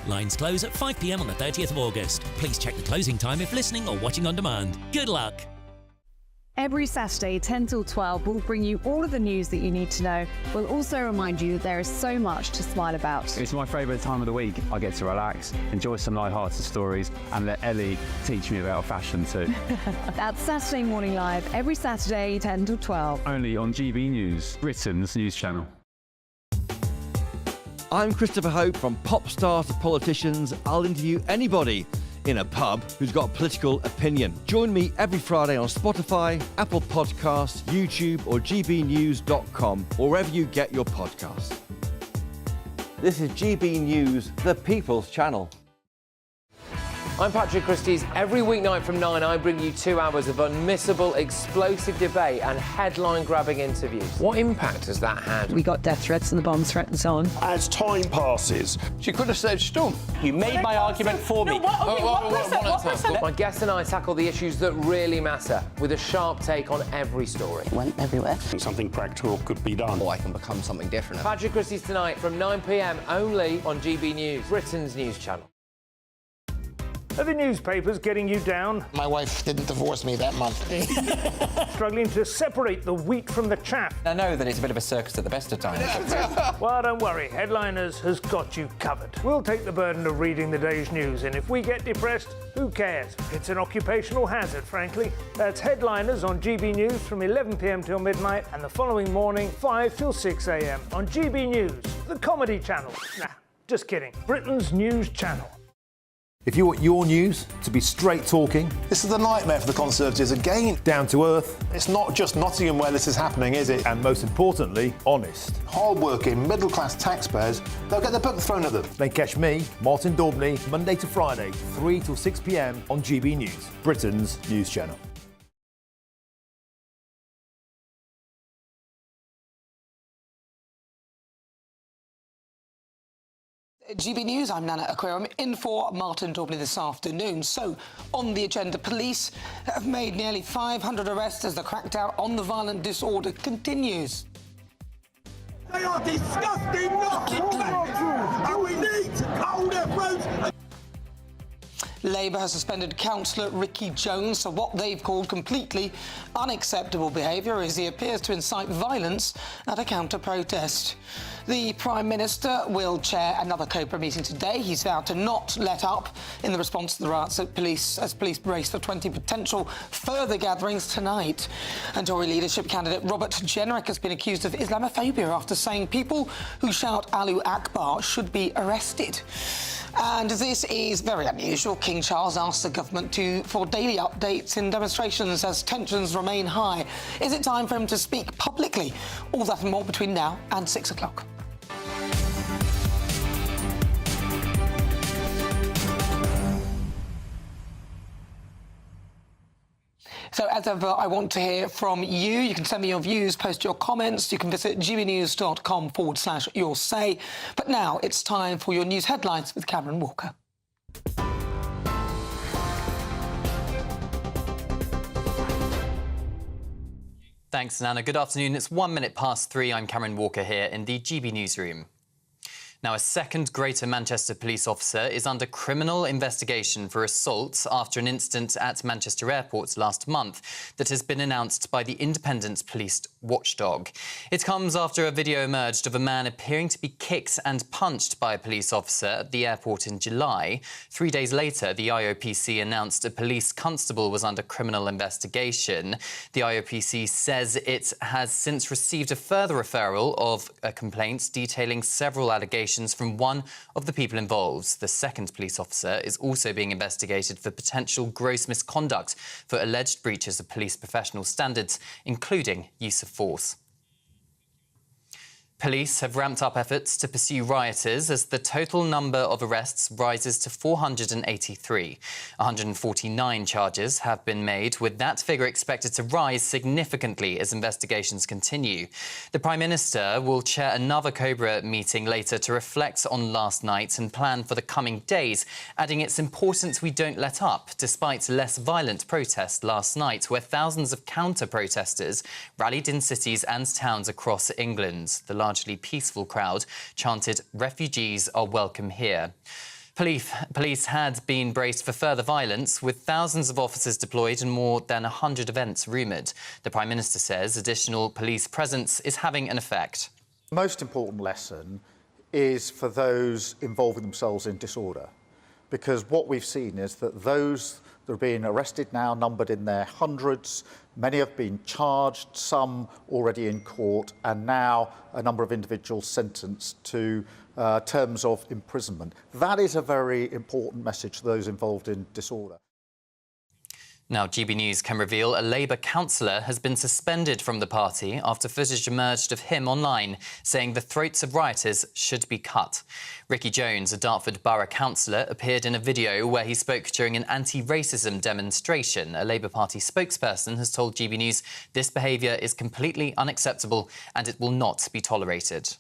Lines close at 5 p.m. on the 30th of August. Please check the closing time if listening or watching on demand. Good luck. Every Saturday, 10 till 12, we'll bring you all of the news that you need to know. We'll also remind you that there is so much to smile about. It's my favourite time of the week. I get to relax, enjoy some light-hearted stories, and let Ellie teach me about fashion too. That's Saturday Morning Live, every Saturday, 10 till 12. Only on GBNews, Britain's news channel. I'm Christopher Hope. From pop stars to politicians, I'll interview anybody in a pub who's got a political opinion. Join me every Friday on Spotify, Apple Podcasts, YouTube or gbnews.com, or wherever you get your podcasts. This is GB News, the People's Channel. I'm Patrick Christie's. Every weeknight from 9, I bring you 2 hours of unmissable, explosive debate and headline-grabbing interviews. What impact has that had? We got death threats and the bomb threat and so on. As time passes, she could have said Storm. You made my argument for me. My guest and I tackle the issues that really matter, with a sharp take on every story. It went everywhere. Something practical could be done. Or I can become something different. Patrick Christie's tonight from 9 p.m. only on GB News, Britain's news channel. Are the newspapers getting you down? My wife didn't divorce me that month. Struggling to separate the wheat from the chaff? I know that it's a bit of a circus at the best of times. Well, don't worry, Headliners has got you covered. We'll take the burden of reading the day's news, and if we get depressed, who cares? It's an occupational hazard, frankly. That's Headliners on GB News from 11 p.m. till midnight, and the following morning, 5 till 6 a.m. on GB News, the comedy channel. Nah, just kidding. Britain's news channel. If you want your news to be straight talking... This is a nightmare for the Conservatives again. Down to earth. It's not just Nottingham where this is happening, is it? And most importantly, honest. Hard-working, middle-class taxpayers, they'll get the book thrown at them. Then catch me, Martin Daubney, Monday to Friday, 3 till 6 p.m. on GB News, Britain's news channel. GB News, I'm Nana Aquarium, in for Martin Daubney this afternoon. So, on the agenda, police have made nearly 500 arrests as the crackdown on the violent disorder continues. They are disgusting knocking back, and we need to hold their throats. Labour has suspended Councillor Ricky Jones for what they've called completely unacceptable behaviour as he appears to incite violence at a counter-protest. The Prime Minister will chair another Cobra meeting today. He's vowed to not let up in the response to the riots as police brace for 20 potential further gatherings tonight. And Tory leadership candidate Robert Jenrick has been accused of Islamophobia after saying people who shout Allahu Akbar should be arrested. And this is very unusual. King Charles asked the government for daily updates in demonstrations as tensions remain high. Is it time for him to speak publicly? All that and more between now and 6 o'clock. So, as ever, I want to hear from you. You can send me your views, post your comments. You can visit gbnews.com/your say. But now it's time for your news headlines with Cameron Walker. Thanks, Nana. Good afternoon. It's 1 minute past 3. I'm Cameron Walker here in the GB newsroom. Now, a second Greater Manchester police officer is under criminal investigation for assault after an incident at Manchester Airport last month that has been announced by the independent police watchdog. It comes after a video emerged of a man appearing to be kicked and punched by a police officer at the airport in July. 3 days later, the IOPC announced a police constable was under criminal investigation. The IOPC says it has since received a further referral of a complaint detailing several allegations from one of the people involved. The second police officer is also being investigated for potential gross misconduct for alleged breaches of police professional standards, including use of force. Police have ramped up efforts to pursue rioters as the total number of arrests rises to 483. 149 charges have been made, with that figure expected to rise significantly as investigations continue. The Prime Minister will chair another Cobra meeting later to reflect on last night and plan for the coming days, adding it's important we don't let up, despite less violent protest last night, where thousands of counter-protesters rallied in cities and towns across England. The largely peaceful crowd chanted, "Refugees are welcome here." Police had been braced for further violence, with thousands of officers deployed and more than 100 events rumoured. The Prime Minister says additional police presence is having an effect. The most important lesson is for those involving themselves in disorder, because what we've seen is that those that are being arrested now, numbered in their hundreds, many have been charged, some already in court, and now a number of individuals sentenced to terms of imprisonment. That is a very important message to those involved in disorder. Now, GB News can reveal a Labour councillor has been suspended from the party after footage emerged of him online saying the throats of rioters should be cut. Ricky Jones, a Dartford Borough councillor, appeared in a video where he spoke during an anti-racism demonstration. A Labour Party spokesperson has told GB News this behaviour is completely unacceptable and it will not be tolerated.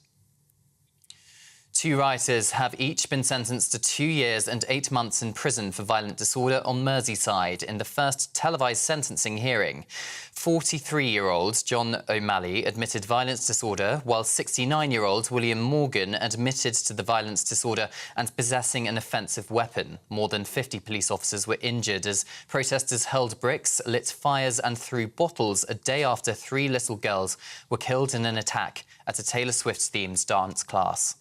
2 rioters have each been sentenced to 2 years and 8 months in prison for violent disorder on Merseyside in the first televised sentencing hearing. 43-year-old John O'Malley admitted violence disorder, while 69-year-old William Morgan admitted to the violence disorder and possessing an offensive weapon. More than 50 police officers were injured as protesters hurled bricks, lit fires and threw bottles a day after 3 little girls were killed in an attack at a Taylor Swift-themed dance class.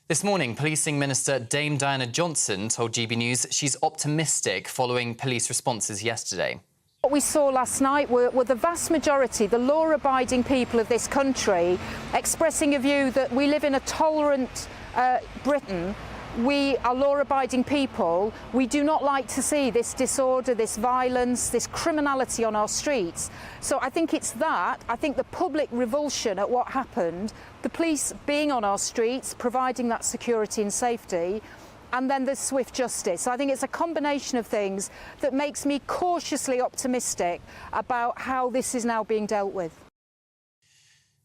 This morning, Policing Minister Dame Diana Johnson told GB News she's optimistic following police responses yesterday. What we saw last night were the vast majority, the law-abiding people of this country, expressing a view that we live in a tolerant Britain. We are law-abiding people. We do not like to see this disorder, this violence, this criminality on our streets. So I think it's that. I think the public revulsion at what happened, the police being on our streets, providing that security and safety, and then the swift justice. So I think it's a combination of things that makes me cautiously optimistic about how this is now being dealt with.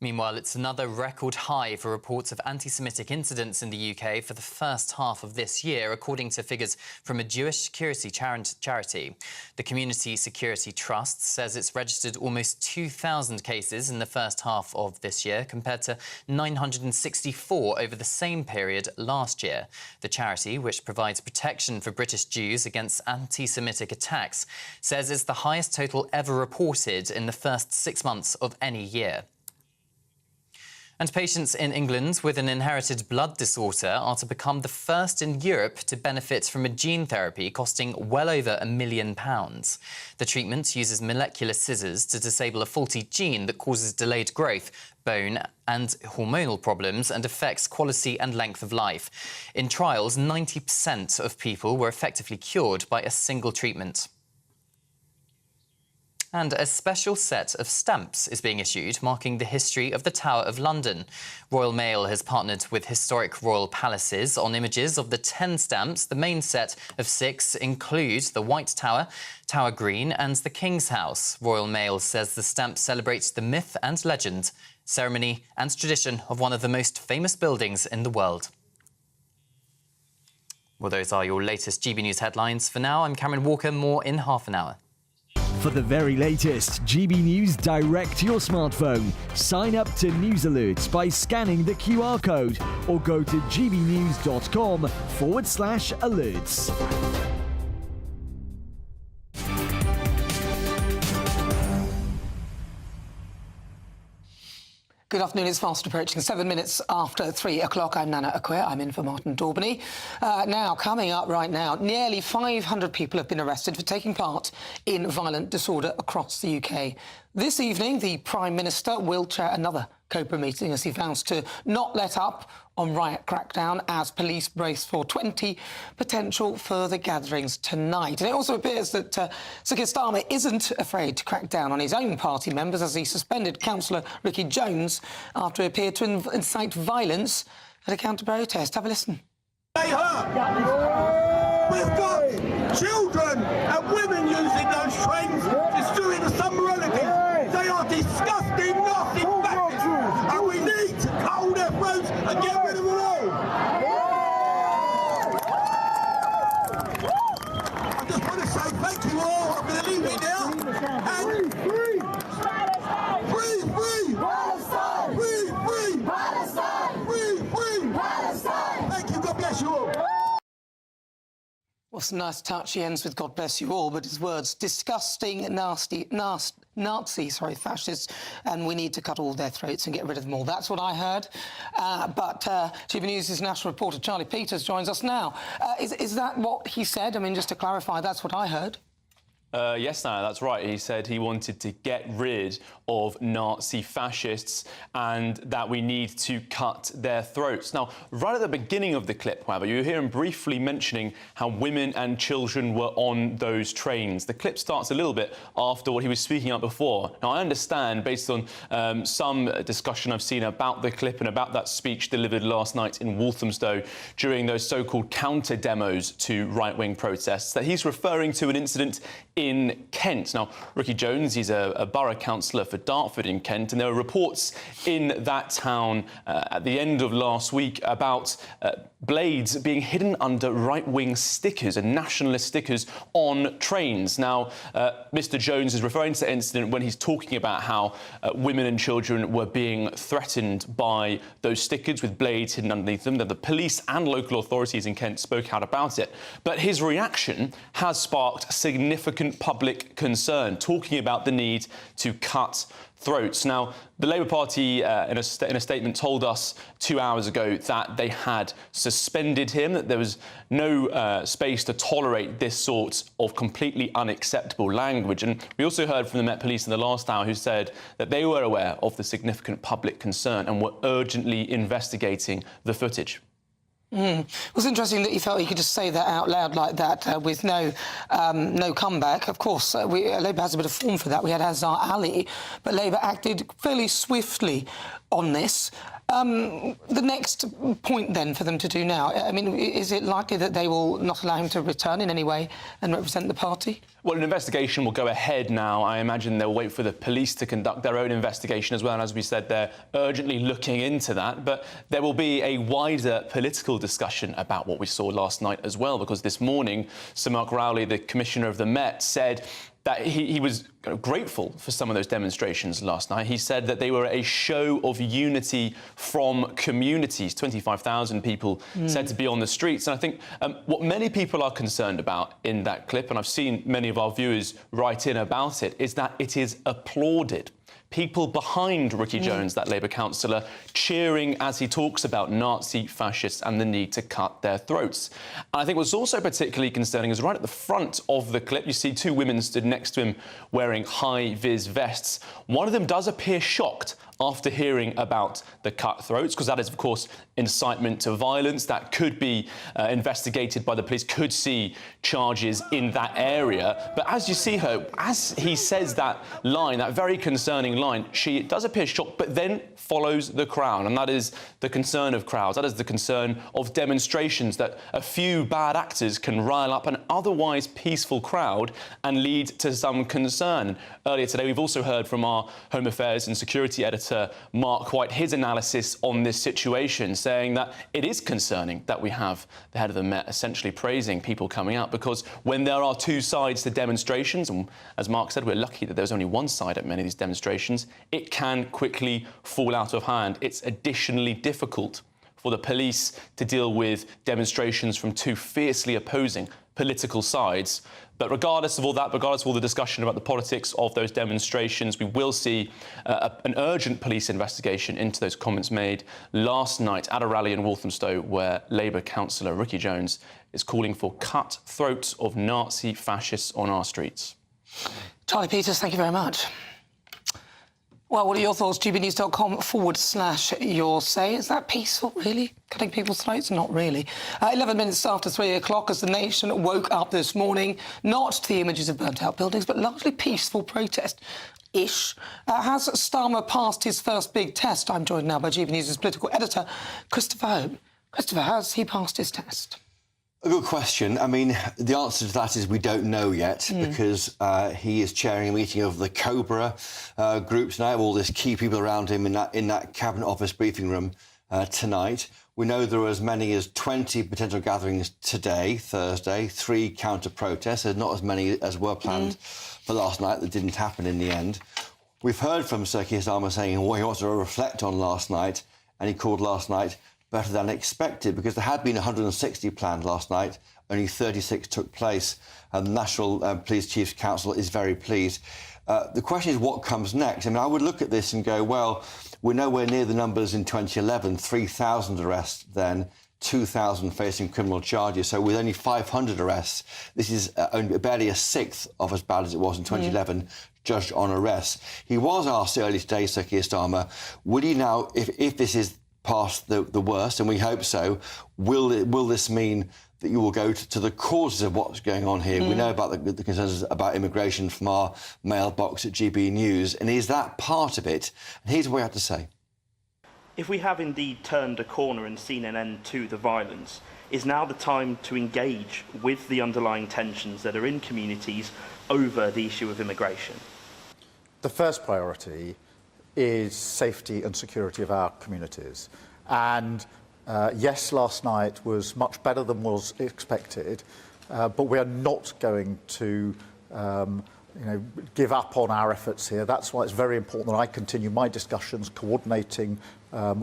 Meanwhile, it's another record high for reports of anti-Semitic incidents in the UK for the first half of this year, according to figures from a Jewish security charity. The Community Security Trust says it's registered almost 2,000 cases in the first half of this year, compared to 964 over the same period last year. The charity, which provides protection for British Jews against anti-Semitic attacks, says it's the highest total ever reported in the first 6 months of any year. And patients in England with an inherited blood disorder are to become the first in Europe to benefit from a gene therapy costing well over £1 million. The treatment uses molecular scissors to disable a faulty gene that causes delayed growth, bone and hormonal problems and affects quality and length of life. In trials, 90% of people were effectively cured by a single treatment. And a special set of stamps is being issued marking the history of the Tower of London. Royal Mail has partnered with historic royal palaces on images of the 10 stamps. The main set of 6 include the White Tower, Tower Green and the King's House. Royal Mail says the stamp celebrates the myth and legend, ceremony and tradition of one of the most famous buildings in the world. Well, those are your latest GB News headlines. For now, I'm Cameron Walker. More in half an hour. For the very latest GB News direct to your smartphone, sign up to News Alerts by scanning the QR code or go to gbnews.com/alerts. Good afternoon, it's fast approaching 7 minutes after 3 o'clock. I'm Nana Akwe, I'm in for Martin Daubney. Now, coming up right now, nearly 500 people have been arrested for taking part in violent disorder across the UK. This evening, the Prime Minister will chair another COPA meeting as he vows to not let up on riot crackdown as police brace for 20 potential further gatherings tonight. And it also appears that Sir Keir Starmer isn't afraid to crack down on his own party members as he suspended Councillor Ricky Jones after he appeared to incite violence at a counter-protest. Have a listen. They hurt. We've got children and women using those trains destroying the summer relatives. They are disgusting, nasty bastards, and we need to hold their throats and get rid of them all. I just want to say thank you all. I'm going to leave it now. And free, free, free, Palestine, free, free, Palestine, free, free, Palestine. Thank you. God bless you. you all. What's a nice touch? He ends with God bless you all, but his words, disgusting, nasty, Nazi, fascists, and we need to cut all their throats and get rid of them all. That's what I heard. But GBNews' national reporter Charlie Peters joins us now. Is that what he said? I mean, just to clarify, that's what I heard. Yes, Nana, that's right. He said he wanted to get rid of Nazi fascists and that we need to cut their throats. Now, right at the beginning of the clip, however, you hear him briefly mentioning how women and children were on those trains. The clip starts a little bit after what he was speaking about before. Now, I understand, based on some discussion I've seen about the clip and about that speech delivered last night in Walthamstow during those so-called counter-demos to right-wing protests, that he's referring to an incident in Kent. Now, Ricky Jones, he's a borough councillor for Dartford in Kent, and there were reports in that town at the end of last week about blades being hidden under right-wing stickers and nationalist stickers on trains. Now, Mr Jones is referring to the incident when he's talking about how women and children were being threatened by those stickers with blades hidden underneath them. The police and local authorities in Kent spoke out about it. But his reaction has sparked significant public concern, talking about the need to cut throats. Now, the Labour Party, in a statement, told us 2 hours ago that they had suspended him, that there was no space to tolerate this sort of completely unacceptable language. And we also heard from the Met Police in the last hour, who said that they were aware of the significant public concern and were urgently investigating the footage. It was interesting that you felt you could just say that out loud like that with no comeback. Of course, Labour has a bit of form for that. We had Azhar Ali, but Labour acted fairly swiftly on this. The next point, then, for them to do now, I mean, is it likely that they will not allow him to return in any way and represent the party? Well, an investigation will go ahead now. I imagine they'll wait for the police to conduct their own investigation as well. And as we said, they're urgently looking into that. But there will be a wider political discussion about what we saw last night as well, because this morning, Sir Mark Rowley, the Commissioner of the Met, said that he was grateful for some of those demonstrations last night. He said that they were a show of unity from communities. 25,000 people said to be on the streets. And I think what many people are concerned about in that clip, and I've seen many of our viewers write in about it, is that it is applauded. People behind Ricky Jones, that Labour councillor, cheering as he talks about Nazi fascists and the need to cut their throats. And I think what's also particularly concerning is right at the front of the clip, you see two women stood next to him wearing high-vis vests. One of them does appear shocked after hearing about the cut throats, because that is, of course, incitement to violence. That could be investigated by the police, could see charges in that area. But as you see her, as he says that line, that very concerning line, she does appear shocked, but then follows the crowd. And that is the concern of crowds. That is the concern of demonstrations, that a few bad actors can rile up an otherwise peaceful crowd and lead to some concern. Earlier today, we've also heard from our Home Affairs and Security editor, Mark White, his analysis on this situation, saying that it is concerning that we have the head of the Met essentially praising people coming out, because when there are two sides to demonstrations, and as Mark said, we're lucky that there's only one side at many of these demonstrations, it can quickly fall out of hand. It's additionally difficult for the police to deal with demonstrations from two fiercely opposing political sides. But regardless of all that, regardless of all the discussion about the politics of those demonstrations, we will see an urgent police investigation into those comments made last night at a rally in Walthamstow, where Labour councillor Ricky Jones is calling for cut throats of Nazi fascists on our streets. Charlie Peters, thank you very much. Well, what are your thoughts? gbnews.com/your say. Is that peaceful, really? Cutting people's throats? Not really. 11 minutes after 3 o'clock, as the nation woke up this morning, not to the images of burnt-out buildings, but largely peaceful protest-ish. Has Starmer passed his first big test? I'm joined now by GBNews' political editor, Christopher Hope. Christopher, has he passed his test? A good question. I mean, the answer to that is we don't know yet, because he is chairing a meeting of the Cobra group tonight, all these key people around him in that Cabinet Office briefing room tonight. We know there are as many as 20 potential gatherings today, Thursday, 3 counter-protests. There's not as many as were planned for last night that didn't happen in the end. We've heard from Sir Keir Starmer saying, well, he wants to reflect on last night, and he called last night better than expected, because there had been 160 planned last night, only 36 took place, and the National Police Chief's Council is very pleased. The question is what comes next. I mean, I would look at this and go, well, we're nowhere near the numbers in 2011, 3,000 arrests then, 2,000 facing criminal charges. So with only 500 arrests, this is only barely a sixth of as bad as it was in 2011, judged on arrests. He was asked earlier today, Sir Keir Starmer, would he now, if this is past the worst, and we hope so, will this mean that you will go to the causes of what's going on here? We know about the concerns about immigration from our mailbox at GB News, and is that part of it? And here's what we have to say. If we have indeed turned a corner and seen an end to the violence, is now the time to engage with the underlying tensions that are in communities over the issue of immigration? The first priority is safety and security of our communities. And yes, last night was much better than was expected, but we are not going to give up on our efforts here. That's why it's very important that I continue my discussions, coordinating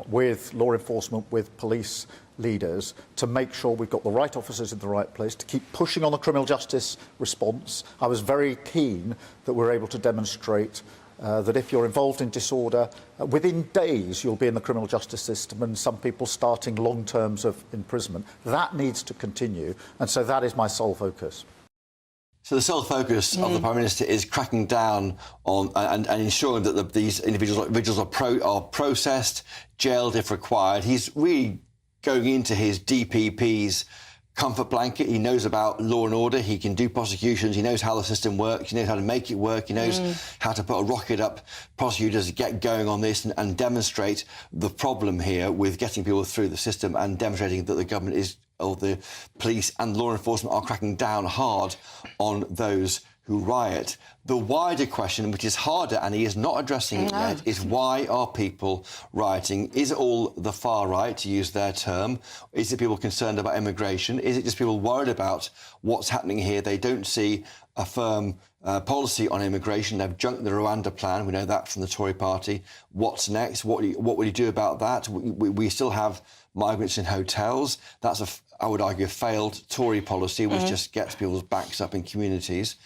with law enforcement, with police leaders, to make sure we've got the right officers in the right place, to keep pushing on the criminal justice response. I was very keen that we're able to demonstrate that if you're involved in disorder, within days you'll be in the criminal justice system, and some people starting long terms of imprisonment. That needs to continue, and so that is my sole focus. So the sole focus of the Prime Minister is cracking down on and ensuring that these individuals are processed, jailed if required. He's really going into his DPP's comfort blanket. He knows about law and order. He can do prosecutions. He knows how the system works. He knows how to make it work. He knows how to put a rocket up prosecutors, get going on this and demonstrate the problem here with getting people through the system and demonstrating that the government is, or the police and law enforcement are cracking down hard on those who riot. The wider question, which is harder, and he is not addressing it yet, is why are people rioting? Is it all the far right, to use their term? Is it people concerned about immigration? Is it just people worried about what's happening here? They don't see a firm policy on immigration. They've junked the Rwanda plan. We know that from the Tory party. What's next? What will you do about that? We still have migrants in hotels. That's, I would argue, a failed Tory policy, which just gets people's backs up in communities.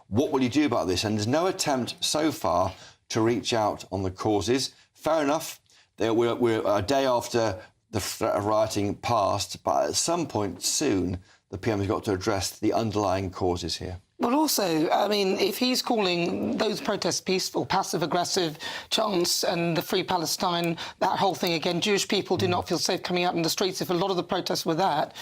What will you do about this? And there's no attempt so far to reach out on the causes. Fair enough, we're a day after the threat of rioting passed, but at some point soon, the PM has got to address the underlying causes here. But also, I mean, if he's calling those protests peaceful, passive-aggressive chants and the Free Palestine, that whole thing again, Jewish people do not feel safe coming out in the streets. If a lot of the protests were that,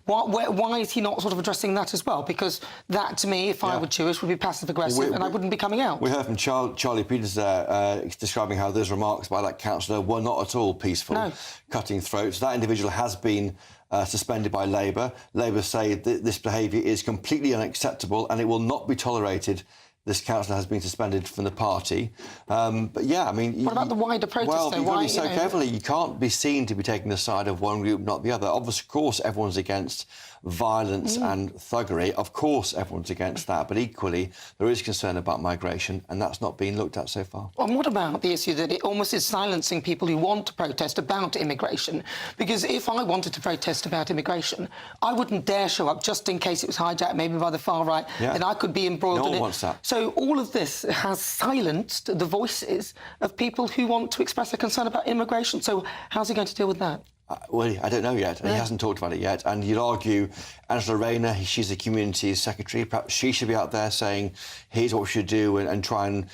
why is he not sort of addressing that as well? Because that, to me, if I were Jewish, would be passive-aggressive and I wouldn't be coming out. We heard from Charlie Peters there describing how those remarks by that councillor were not at all peaceful, cutting throats. That individual has been suspended by Labour. Labour say that this behaviour is completely unacceptable and it will not be tolerated. This councillor has been suspended from the party. But yeah, I mean... What about the wider protest, well, though? You've got to be so carefully. You can't be seen to be taking the side of one group, not the other. Of course, everyone's against violence and thuggery. Of course, everyone's against that. But equally, there is concern about migration, and that's not been looked at so far. And what about the issue that it almost is silencing people who want to protest about immigration? Because if I wanted to protest about immigration, I wouldn't dare show up just in case it was hijacked maybe by the far right, and I could be embroiled in it. No one wants that. So all of this has silenced the voices of people who want to express a concern about immigration. So how's he going to deal with that? Well, I don't know yet. He hasn't talked about it yet. And you'd argue Angela Rayner, she's the community secretary, perhaps she should be out there saying, here's what we should do and try and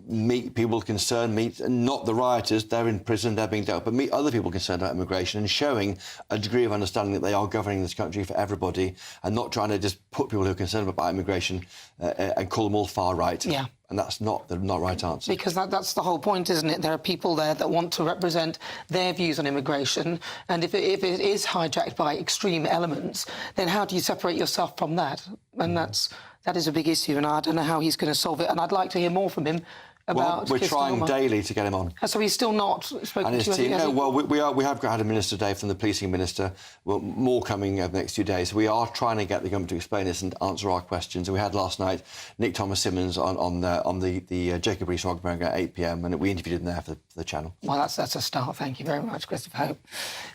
meet people concerned, not the rioters, they're in prison, they're being dealt with, but meet other people concerned about immigration and showing a degree of understanding that they are governing this country for everybody and not trying to just put people who are concerned about immigration and call them all far right. Yeah. And that's not the right answer. Because that's the whole point, isn't it? There are people there that want to represent their views on immigration, and if it is hijacked by extreme elements, then how do you separate yourself from that? And that is a big issue, and I don't know how he's going to solve it. And I'd like to hear more from him about we're Keir trying Starmer? daily to get him on. So he's still not spoken And his to you? team. has No, he? well, we have had a minister today from the policing minister. Well, more coming over the next few days. We are trying to get the government to explain this and answer our questions. And we had last night Nick Thomas-Simmons on the Jacob Rees-Mogg program at 8 p.m. and we interviewed him there for the channel. Well, that's a start. Thank you very much, Christopher Hope.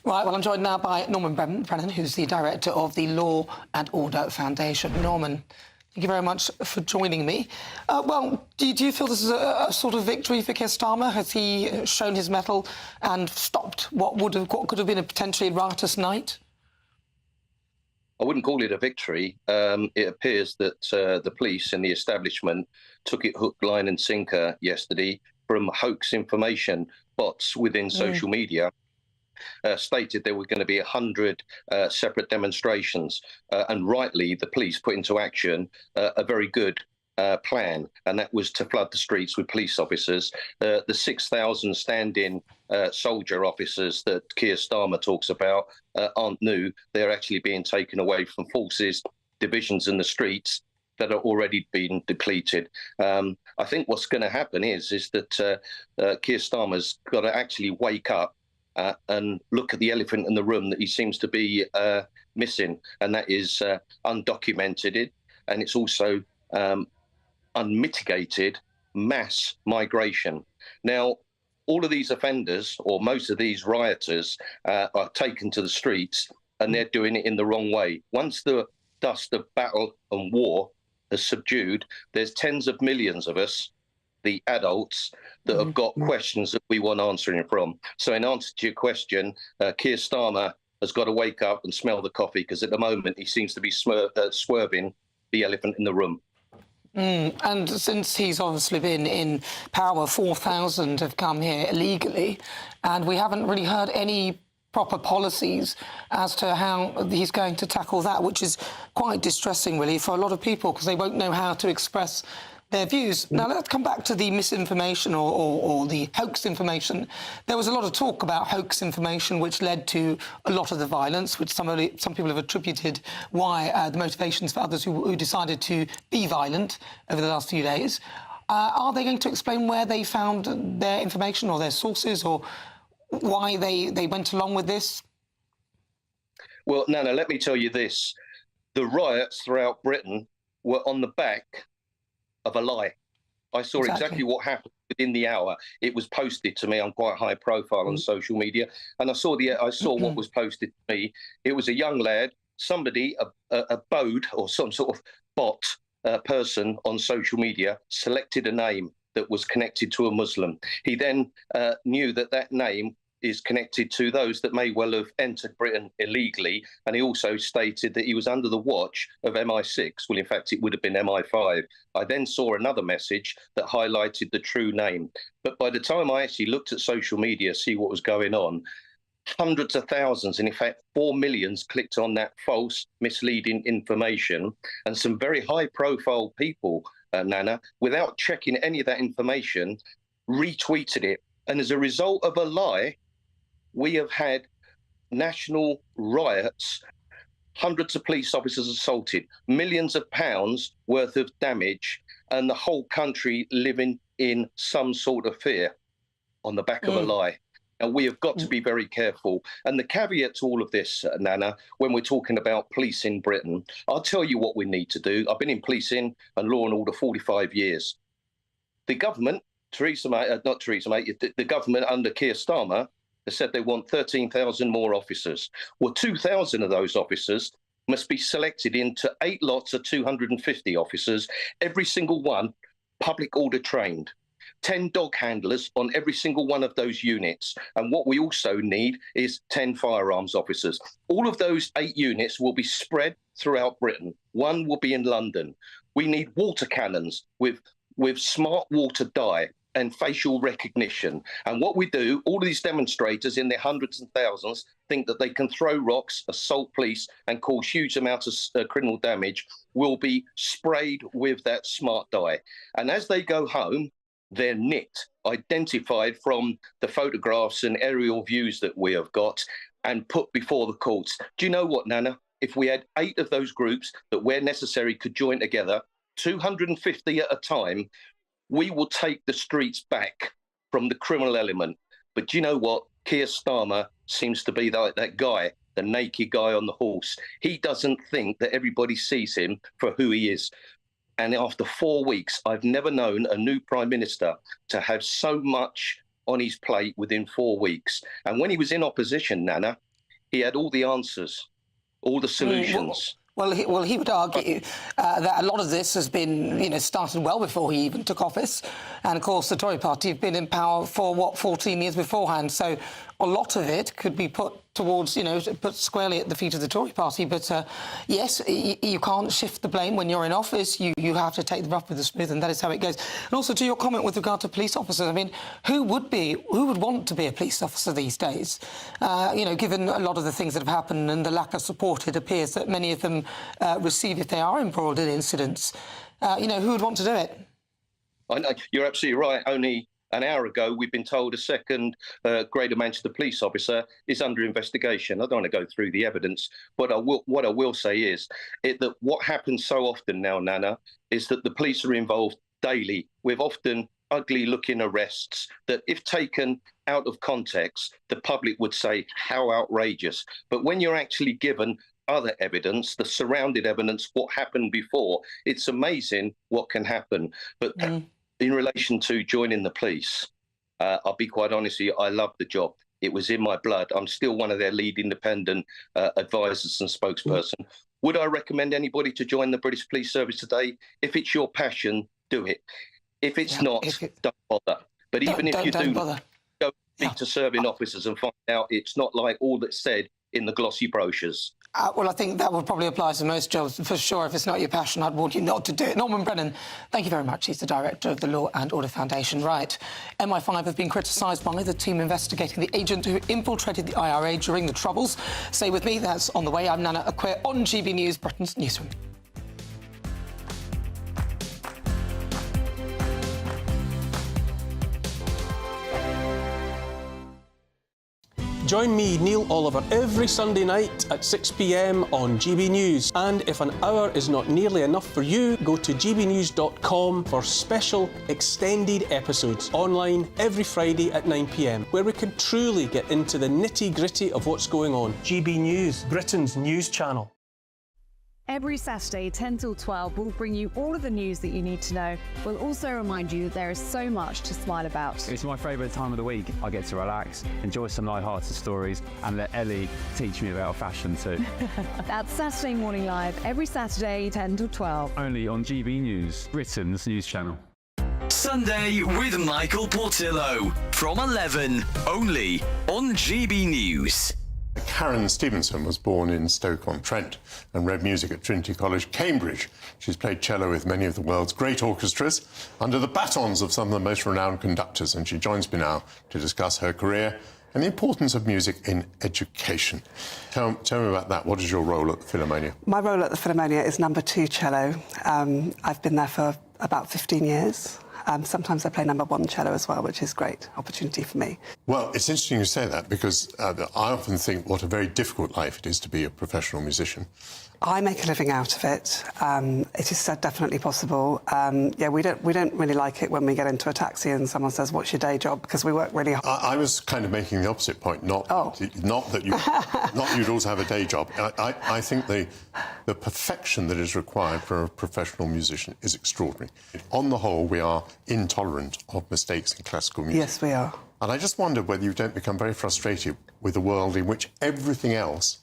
Right, well, I'm joined now by Norman Brennan, who's the director of the Law and Order Foundation. Norman, thank you very much for joining me. Well, do you feel this is a sort of victory for Keir Starmer? Has he shown his mettle and stopped what could have been a potentially riotous night? I wouldn't call it a victory. It appears that the police and the establishment took it hook, line and sinker yesterday from hoax information. Bots within social media stated there were going to be 100 separate demonstrations, and rightly the police put into action a very good plan, and that was to flood the streets with police officers. The 6,000 stand-in soldier officers that Keir Starmer talks about aren't new. They're actually being taken away from forces, divisions in the streets that are already being depleted. I think what's going to happen is that Keir Starmer's got to actually wake up and look at the elephant in the room that he seems to be missing, and that is undocumented, and it's also unmitigated mass migration. Now, all of these offenders, or most of these rioters, are taken to the streets, and they're doing it in the wrong way. Once the dust of battle and war has subdued, there's tens of millions of us, the adults, that have got questions that we want answering from. So in answer to your question, Keir Starmer has got to wake up and smell the coffee, because at the moment he seems to be swerving the elephant in the room. And since he's obviously been in power, 4,000 have come here illegally, and we haven't really heard any proper policies as to how he's going to tackle that, which is quite distressing, really, for a lot of people, because they won't know how to express their views. Now, let's come back to the misinformation or the hoax information. There was a lot of talk about hoax information, which led to a lot of the violence, which some people have attributed why the motivations for others who decided to be violent over the last few days. Are they going to explain where they found their information or their sources, or why they went along with this? Well, Nana, let me tell you this. The riots throughout Britain were on the back of a lie. I saw exactly what happened within the hour. It was posted to me. I'm quite high profile on social media, and I saw what was posted to me. It was a young lad, somebody, a bode or some sort of bot person on social media selected a name that was connected to a Muslim. He then knew that name is connected to those that may well have entered Britain illegally, and he also stated that he was under the watch of MI6. Well, in fact, it would have been MI5. I then saw another message that highlighted the true name. But by the time I actually looked at social media, see what was going on, hundreds of thousands, and in fact 4 million clicked on that false, misleading information, and some very high-profile people, Nana, without checking any of that information, retweeted it. And as a result of a lie, we have had national riots, hundreds of police officers assaulted, millions of pounds worth of damage, and the whole country living in some sort of fear on the back of a lie. And we have got to be very careful. And the caveat to all of this, Nana, when we're talking about police in Britain, I'll tell you what we need to do. I've been in policing and law and order 45 years. The government, the government under Keir Starmer has said they want 13,000 more officers. Well, 2,000 of those officers must be selected into 8 lots of 250 officers, every single one public order trained. 10 dog handlers on every single one of those units. And what we also need is 10 firearms officers. All of those 8 units will be spread throughout Britain. One will be in London. We need water cannons with smart water dye and facial recognition. And what we do, all of these demonstrators in their hundreds and thousands think that they can throw rocks, assault police, and cause huge amounts of criminal damage, will be sprayed with that smart dye. And as they go home, they're nicked, identified from the photographs and aerial views that we have got, and put before the courts. Do you know what, Nana? If we had 8 of those groups that, where necessary, could join together, 250 at a time, we will take the streets back from the criminal element. But do you know what? Keir Starmer seems to be like that guy, the naked guy on the horse. He doesn't think that everybody sees him for who he is. And after 4 weeks, I've never known a new Prime Minister to have so much on his plate within 4 weeks. And when he was in opposition, Nana, he had all the answers, all the solutions. Well, he would argue that a lot of this has been, started well before he even took office. And, of course, the Tory party have been in power for, 14 years beforehand. So a lot of it could be put towards, put squarely at the feet of the Tory party. But, yes, you can't shift the blame when you're in office. You have to take the rough with the smooth, and that is how it goes. And also, to your comment with regard to police officers, I mean, who would want to be a police officer these days? Given a lot of the things that have happened and the lack of support it appears that many of them receive if they are embroiled in incidents. Who would want to do it? I know, you're absolutely right. Only an hour ago, we've been told a second Greater Manchester police officer is under investigation. I don't want to go through the evidence, but what I will say is that what happens so often now, Nana, is that the police are involved daily with often ugly-looking arrests that, if taken out of context, the public would say, how outrageous. But when you're actually given other evidence, the surrounded evidence, what happened before, it's amazing what can happen. But in relation to joining the police, I'll be quite honest with you, I love the job. It was in my blood. I'm still one of their lead independent advisors and spokesperson. Would I recommend anybody to join the British Police Service today? If it's your passion, do it. If it's not, don't bother. But even if you do, go speak to serving officers and find out it's not like all that's said in the glossy brochures. Well, I think that would probably apply to most jobs, for sure. If it's not your passion, I'd warn you not to do it. Norman Brennan, thank you very much. He's the director of the Law and Order Foundation. Right. MI5 have been criticised by the team investigating the agent who infiltrated the IRA during the Troubles. Stay with me. That's on the way. I'm Nana Acquia on GB News, Britain's newsroom. Join me, Neil Oliver, every Sunday night at 6 p.m. on GB News. And if an hour is not nearly enough for you, go to gbnews.com for special extended episodes online every Friday at 9 p.m, where we can truly get into the nitty-gritty of what's going on. GB News, Britain's news channel. Every Saturday, 10 till 12, we'll bring you all of the news that you need to know. We'll also remind you that there is so much to smile about. It's my favourite time of the week. I get to relax, enjoy some light-hearted stories, and let Ellie teach me about fashion too. That's Saturday Morning Live, every Saturday, 10 till 12. Only on GB News, Britain's news channel. Sunday with Michael Portillo from 11, only on GB News. Karen Stevenson was born in Stoke-on-Trent and read music at Trinity College, Cambridge. She's played cello with many of the world's great orchestras under the batons of some of the most renowned conductors, and she joins me now to discuss her career and the importance of music in education. Tell me about that. What is your role at the Philharmonia? My role at the Philharmonia is number 2 cello. I've been there for about 15 years. Sometimes I play number 1 cello as well, which is a great opportunity for me. Well, it's interesting you say that, because I often think what a very difficult life it is to be a professional musician. I make a living out of it. It is definitely possible. Yeah, we don't really like it when we get into a taxi and someone says, "What's your day job?" Because we work really hard. I was kind of making the opposite point. Not that you'd also have a day job. I think the perfection that is required for a professional musician is extraordinary. On the whole, we are intolerant of mistakes in classical music. Yes, we are. And I just wondered whether you don't become very frustrated with a world in which everything else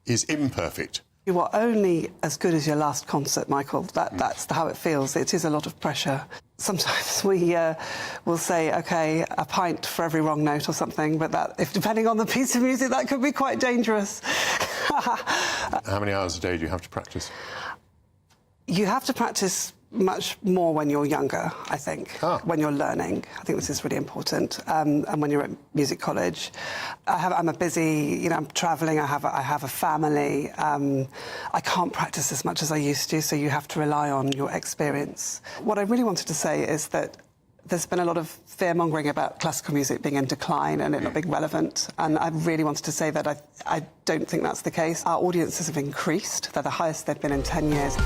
is imperfect. You are only as good as your last concert, Michael. That's how it feels. It is a lot of pressure. Sometimes we will say, OK, a pint for every wrong note or something, but depending on the piece of music, that could be quite dangerous. How many hours a day do you have to practice? You have to practice much more when you're younger, I think, when you're learning. I think this is really important. And when you're at music college. I'm a busy, I'm travelling, I have a family. I can't practice as much as I used to, so you have to rely on your experience. What I really wanted to say is that there's been a lot of fear-mongering about classical music being in decline and it not being relevant, and I really wanted to say that I don't think that's the case. Our audiences have increased. They're the highest they've been in 10 years.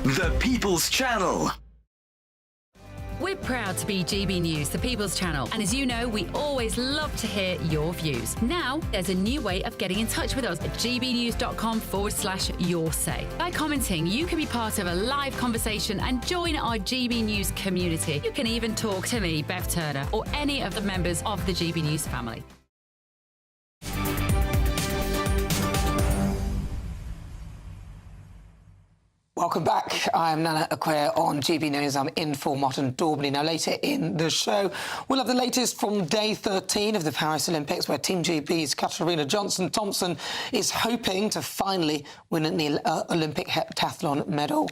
The People's Channel. We're proud to be GB News, the People's Channel, and as you know, we always love to hear your views. Now, there's a new way of getting in touch with us at gbnews.com/your-say. By commenting, you can be part of a live conversation and join our GB News community. You can even talk to me, Bev Turner, or any of the members of the GB News family. Welcome back. I'm Nana Aquare on GB News. I'm in for Martin Daubney. Now, later in the show, we'll have the latest from day 13 of the Paris Olympics, where Team GB's Katarina Johnson-Thompson is hoping to finally win an Olympic heptathlon medal.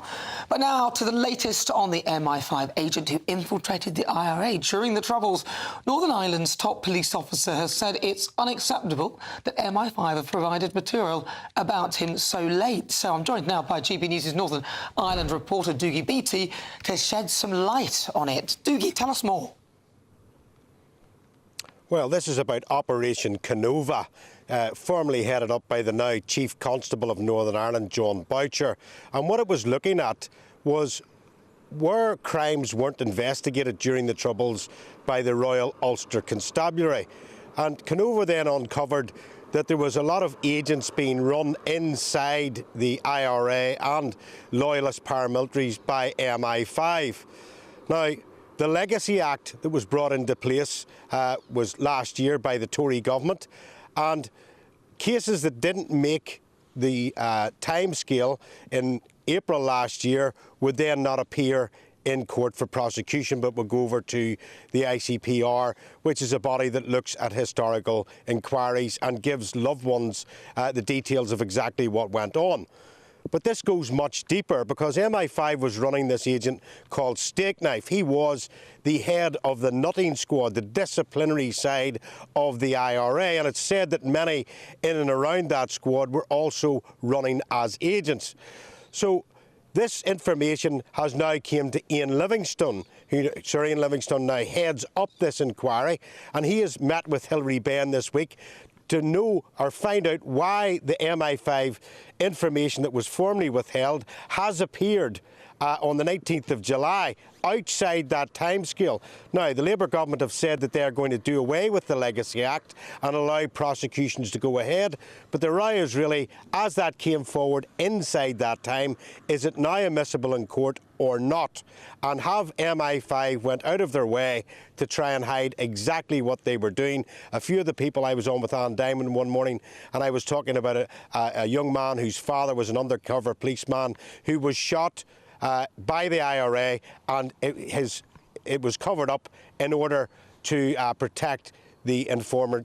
But now to the latest on the MI5 agent who infiltrated the IRA during the Troubles. Northern Ireland's top police officer has said it's unacceptable that MI5 have provided material about him so late. So I'm joined now by GB News' Northern Ireland reporter Dougie Beattie to shed some light on it. Dougie, tell us more. Well, this is about Operation Kenova, formerly headed up by the now Chief Constable of Northern Ireland, John Boucher. And what it was looking at was where crimes weren't investigated during the Troubles by the Royal Ulster Constabulary. And Kenova then uncovered that there was a lot of agents being run inside the IRA and loyalist paramilitaries by MI5. Now, the Legacy Act that was brought into place was last year by the Tory government, and cases that didn't make the timescale in April last year would then not appear in court for prosecution, but will go over to the ICPR, which is a body that looks at historical inquiries and gives loved ones the details of exactly what went on. But this goes much deeper, because MI5 was running this agent called Steak Knife. He was the head of the nutting squad, the disciplinary side of the IRA, and it's said that many in and around that squad were also running as agents. So this information has now come to Ian Livingstone, Sir Ian Livingstone now heads up this inquiry, and he has met with Hilary Benn this week to know or find out why the MI5 information that was formerly withheld has appeared on the 19th of July, outside that timescale. Now, the Labour government have said that they are going to do away with the Legacy Act and allow prosecutions to go ahead. But the row is really, as that came forward inside that time, is it now admissible in court or not? And have MI5 went out of their way to try and hide exactly what they were doing? A few of the people I was on with Anne Diamond one morning, and I was talking about a young man whose father was an undercover policeman who was shot by the IRA, and it was covered up in order to protect the informer's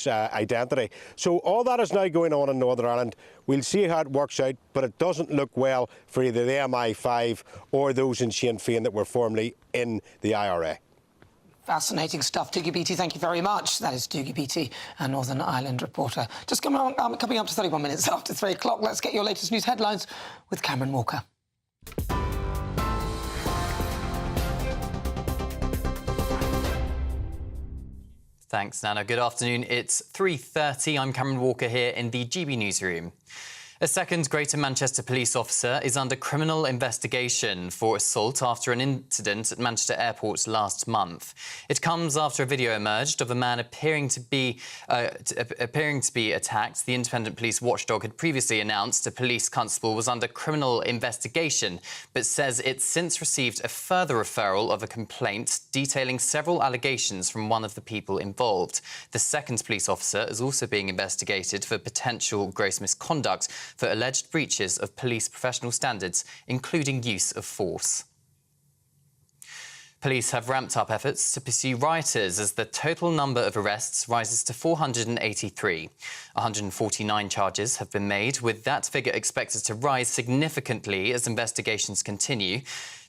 identity. So all that is now going on in Northern Ireland. We'll see how it works out, but it doesn't look well for either the MI5 or those in Sinn Féin that were formerly in the IRA. Fascinating stuff, Dougie Beattie. Thank you very much. That is Dougie Beattie, a Northern Ireland reporter. Just coming up to 31 minutes after 3 o'clock. Let's get your latest news headlines with Cameron Walker. Thanks, Nana. Good afternoon. It's 3:30. I'm Cameron Walker here in the GB Newsroom. A second Greater Manchester police officer is under criminal investigation for assault after an incident at Manchester Airport last month. It comes after a video emerged of a man appearing to be attacked. The independent police watchdog had previously announced a police constable was under criminal investigation, but says it's since received a further referral of a complaint detailing several allegations from one of the people involved. The second police officer is also being investigated for potential gross misconduct for alleged breaches of police professional standards, including use of force. Police have ramped up efforts to pursue rioters as the total number of arrests rises to 483. 149 charges have been made, with that figure expected to rise significantly as investigations continue.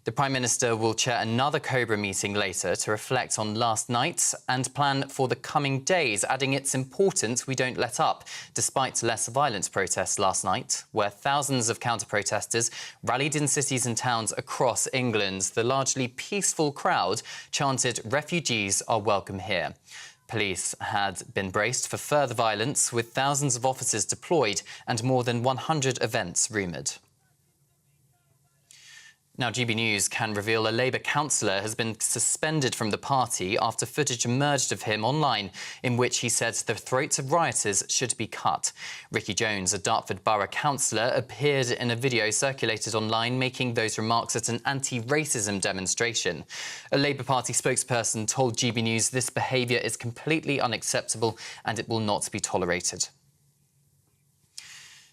The Prime Minister will chair another Cobra meeting later to reflect on last night and plan for the coming days, adding it's important we don't let up, despite less violent protests last night, where thousands of counter-protesters rallied in cities and towns across England. The largely peaceful crowd chanted, "Refugees are welcome here." Police had been braced for further violence, with thousands of officers deployed and more than 100 events rumoured. Now, GB News can reveal a Labour councillor has been suspended from the party after footage emerged of him online in which he said the throats of rioters should be cut. Ricky Jones, a Dartford Borough councillor, appeared in a video circulated online making those remarks at an anti-racism demonstration. A Labour Party spokesperson told GB News this behaviour is completely unacceptable and it will not be tolerated.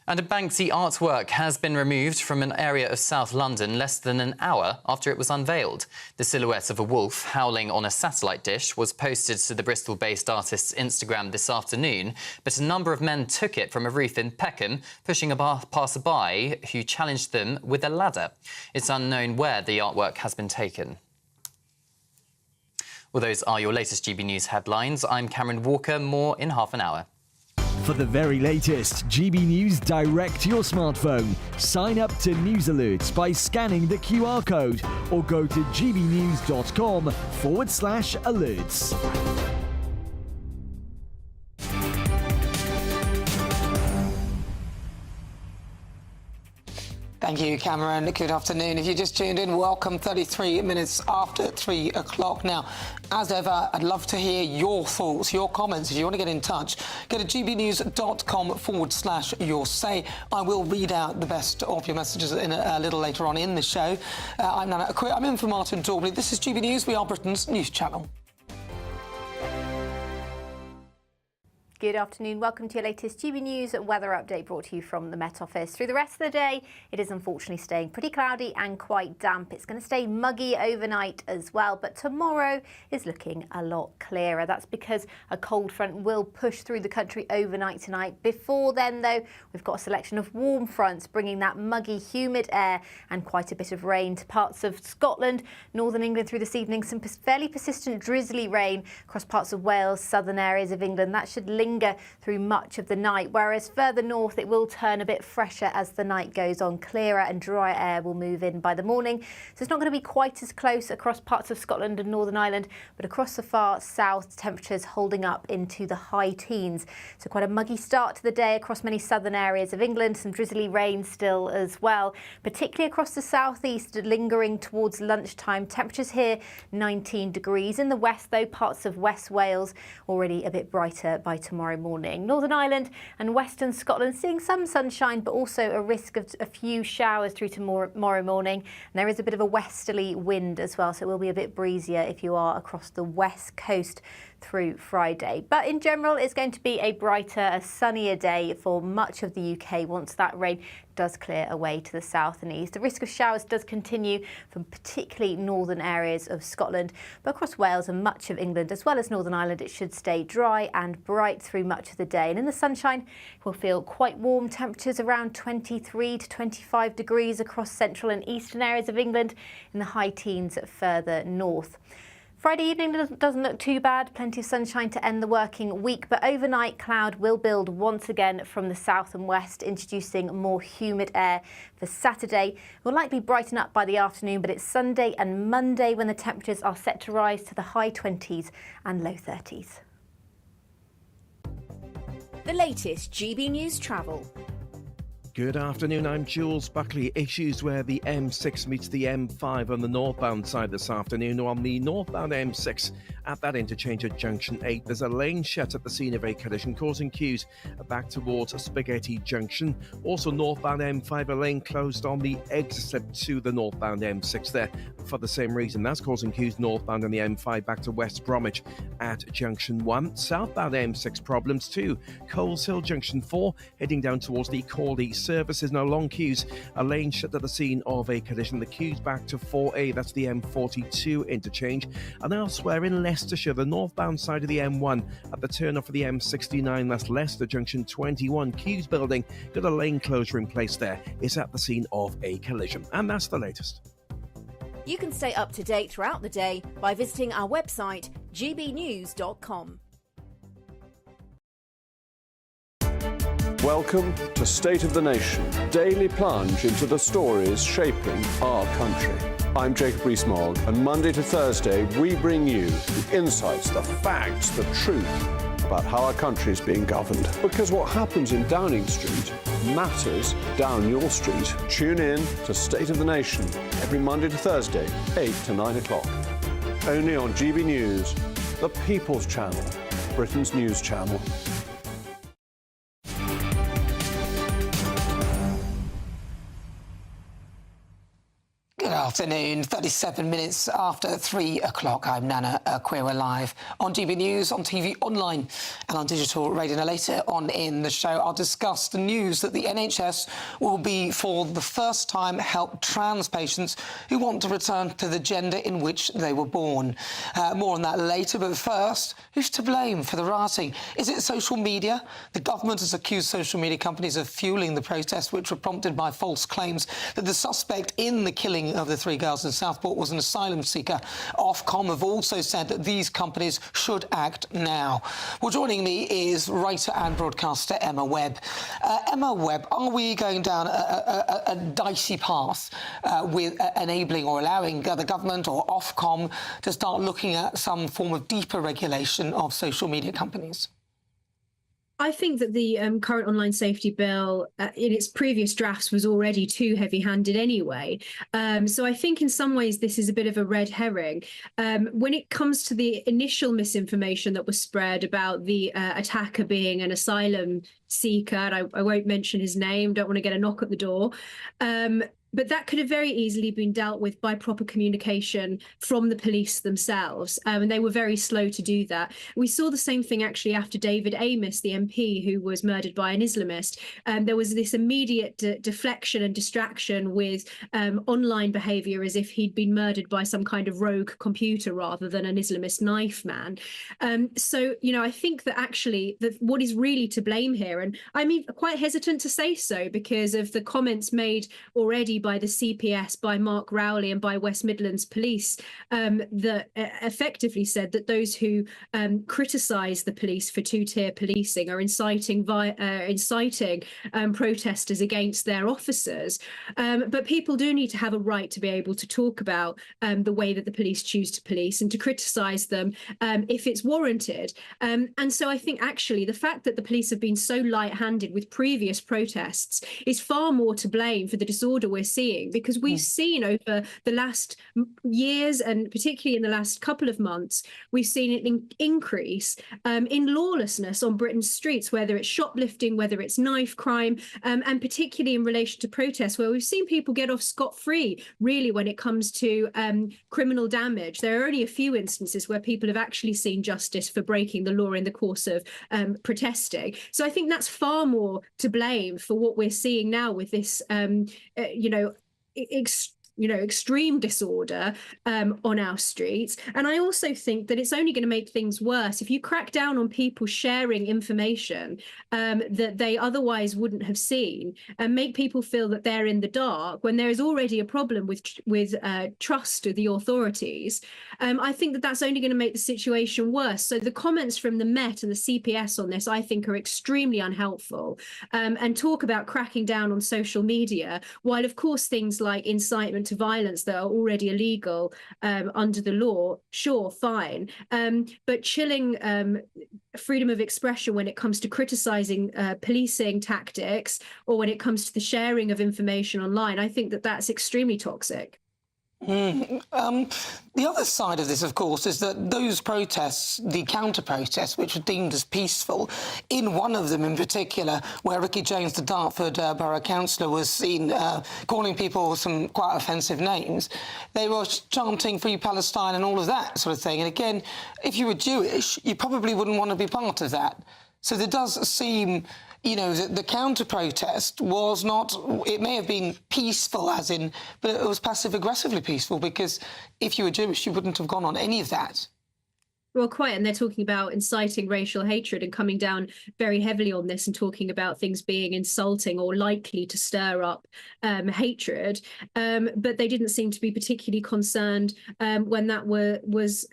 And a Banksy artwork has been removed from an area of South London less than an hour after it was unveiled. The silhouette of a wolf howling on a satellite dish was posted to the Bristol-based artist's Instagram this afternoon, but a number of men took it from a roof in Peckham, pushing a passerby who challenged them with a ladder. It's unknown where the artwork has been taken. Well, those are your latest GB News headlines. I'm Cameron Walker. More in half an hour. For the very latest GB News direct to your smartphone, sign up to News Alerts by scanning the QR code or go to gbnews.com/alerts. Thank you, Cameron. Good afternoon. If you just tuned in, welcome. 33 minutes after 3 o'clock. Now, as ever, I'd love to hear your thoughts, your comments. If you want to get in touch, go to gbnews.com/your say. I will read out the best of your messages a little later on in the show. I'm Nana Aqui. I'm in for Martin Daubney. This is GB News. We are Britain's news channel. Good afternoon. Welcome to your latest GB News weather update brought to you from the Met Office. Through the rest of the day, it is unfortunately staying pretty cloudy and quite damp. It's going to stay muggy overnight as well, but tomorrow is looking a lot clearer. That's because a cold front will push through the country overnight tonight. Before then, though, we've got a selection of warm fronts bringing that muggy, humid air and quite a bit of rain to parts of Scotland, northern England through this evening. Some fairly persistent drizzly rain across parts of Wales, southern areas of England. That should linger through much of the night, whereas further north it will turn a bit fresher as the night goes on. Clearer and drier air will move in by the morning, so it's not going to be quite as close across parts of Scotland and Northern Ireland, but across the far south, temperatures holding up into the high teens. So quite a muggy start to the day across many southern areas of England. Some drizzly rain still as well, particularly across the southeast, lingering towards lunchtime. Temperatures here 19 degrees. In the west, though, parts of West Wales already a bit brighter by tomorrow morning. Northern Ireland and western Scotland seeing some sunshine, but also a risk of a few showers through tomorrow morning. And there is a bit of a westerly wind as well, so it will be a bit breezier if you are across the west coast through Friday. But in general, it's going to be a brighter, a sunnier day for much of the UK once that rain does clear away to the south and east. The risk of showers does continue from particularly northern areas of Scotland, but across Wales and much of England as well as Northern Ireland, it should stay dry and bright through much of the day. And in the sunshine, we'll feel quite warm temperatures around 23 to 25 degrees across central and eastern areas of England, in the high teens further north. Friday evening doesn't look too bad, plenty of sunshine to end the working week, but overnight cloud will build once again from the south and west, introducing more humid air for Saturday. We'll likely brighten up by the afternoon, but it's Sunday and Monday when the temperatures are set to rise to the high 20s and low 30s. The latest GB News travel. Good afternoon, I'm Jules Buckley. Issues where the M6 meets the M5 on the northbound side this afternoon, or on the northbound M6 at that interchange at Junction 8. There's a lane shut at the scene of a collision, causing queues back towards Spaghetti Junction. Also northbound M5, a lane closed on the exit slip to the northbound M6 there for the same reason. That's causing queues northbound on the M5 back to West Bromwich at Junction 1. Southbound M6 problems too. Coleshill Junction 4 heading down towards the Corley services, no long queues. A lane shut at the scene of a collision. The queues back to 4A, that's the M42 interchange. And elsewhere in Leicestershire, the northbound side of the M1 at the turn off of the M69, that's Leicester Junction 21. Queues building, got a lane closure in place there. It's at the scene of a collision. And that's the latest. You can stay up to date throughout the day by visiting our website, gbnews.com. Welcome to State of the Nation, daily plunge into the stories shaping our country. I'm Jacob Rees-Mogg, and Monday to Thursday we bring you the insights, the facts, the truth about how our country is being governed. Because what happens in Downing Street matters down your street. Tune in to State of the Nation every Monday to Thursday, 8 to 9 o'clock. Only on GB News, the People's Channel, Britain's news channel. Good afternoon, 37 minutes after 3 o'clock. I'm Nana Queer Live on GB News, on TV, online and on digital radio. Now, later on in the show, I'll discuss the news that the NHS will be, for the first time, help trans patients who want to return to the gender in which they were born. More on that later, but first, who's to blame for the rioting? Is it social media? The government has accused social media companies of fueling the protests, which were prompted by false claims that the suspect in the killing of the 3 girls in Southport was an asylum seeker. Ofcom have also said that these companies should act now. Well, joining me is writer and broadcaster Emma Webb. Emma Webb, are we going down a dicey path with enabling or allowing the government or Ofcom to start looking at some form of deeper regulation of social media companies? I think that the current online safety bill in its previous drafts was already too heavy-handed anyway. So I think in some ways this is a bit of a red herring. When it comes to the initial misinformation that was spread about the attacker being an asylum seeker, and I won't mention his name, don't want to get a knock at the door, but that could have very easily been dealt with by proper communication from the police themselves, and they were very slow to do that. We saw the same thing actually after David Amess, the MP who was murdered by an Islamist. There was this immediate deflection and distraction with online behaviour as if he'd been murdered by some kind of rogue computer rather than an Islamist knife man. So, you know, I think that actually what is really to blame here, and I'm quite hesitant to say so because of the comments made already by the CPS, by Mark Rowley and by West Midlands Police that effectively said that those who criticise the police for two-tier policing are inciting protesters against their officers. But people do need to have a right to be able to talk about the way that the police choose to police and to criticise them if it's warranted. And so I think actually the fact that the police have been so light-handed with previous protests is far more to blame for the disorder we're seeing, because we've seen over the last years and particularly in the last couple of months, we've seen an increase in lawlessness on Britain's streets, whether it's shoplifting, whether it's knife crime, and particularly in relation to protests, where we've seen people get off scot-free, really, when it comes to criminal damage. There are only a few instances where people have actually seen justice for breaking the law in the course of protesting. So I think that's far more to blame for what we're seeing now with this, extreme disorder on our streets. And I also think that it's only going to make things worse if you crack down on people sharing information that they otherwise wouldn't have seen and make people feel that they're in the dark when there is already a problem with trust of the authorities. I think that that's only going to make the situation worse. So the comments from the Met and the CPS on this, I think, are extremely unhelpful, and talk about cracking down on social media, while of course things like incitement to violence that are already illegal under the law, sure, fine, but chilling freedom of expression when it comes to criticising policing tactics or when it comes to the sharing of information online, I think that that's extremely toxic. The other side of this, of course, is that those protests, the counter-protests, which were deemed as peaceful, in one of them in particular, where Ricky Jones, the Dartford Borough Councillor, was seen calling people some quite offensive names, they were chanting Free Palestine and all of that sort of thing. And again, if you were Jewish, you probably wouldn't want to be part of that. So there does seem, you know, that the counter-protest was not, it may have been peaceful as in, but it was passive-aggressively peaceful, because if you were Jewish, you wouldn't have gone on any of that. Well, quite, and they're talking about inciting racial hatred and coming down very heavily on this and talking about things being insulting or likely to stir up hatred. But they didn't seem to be particularly concerned when that was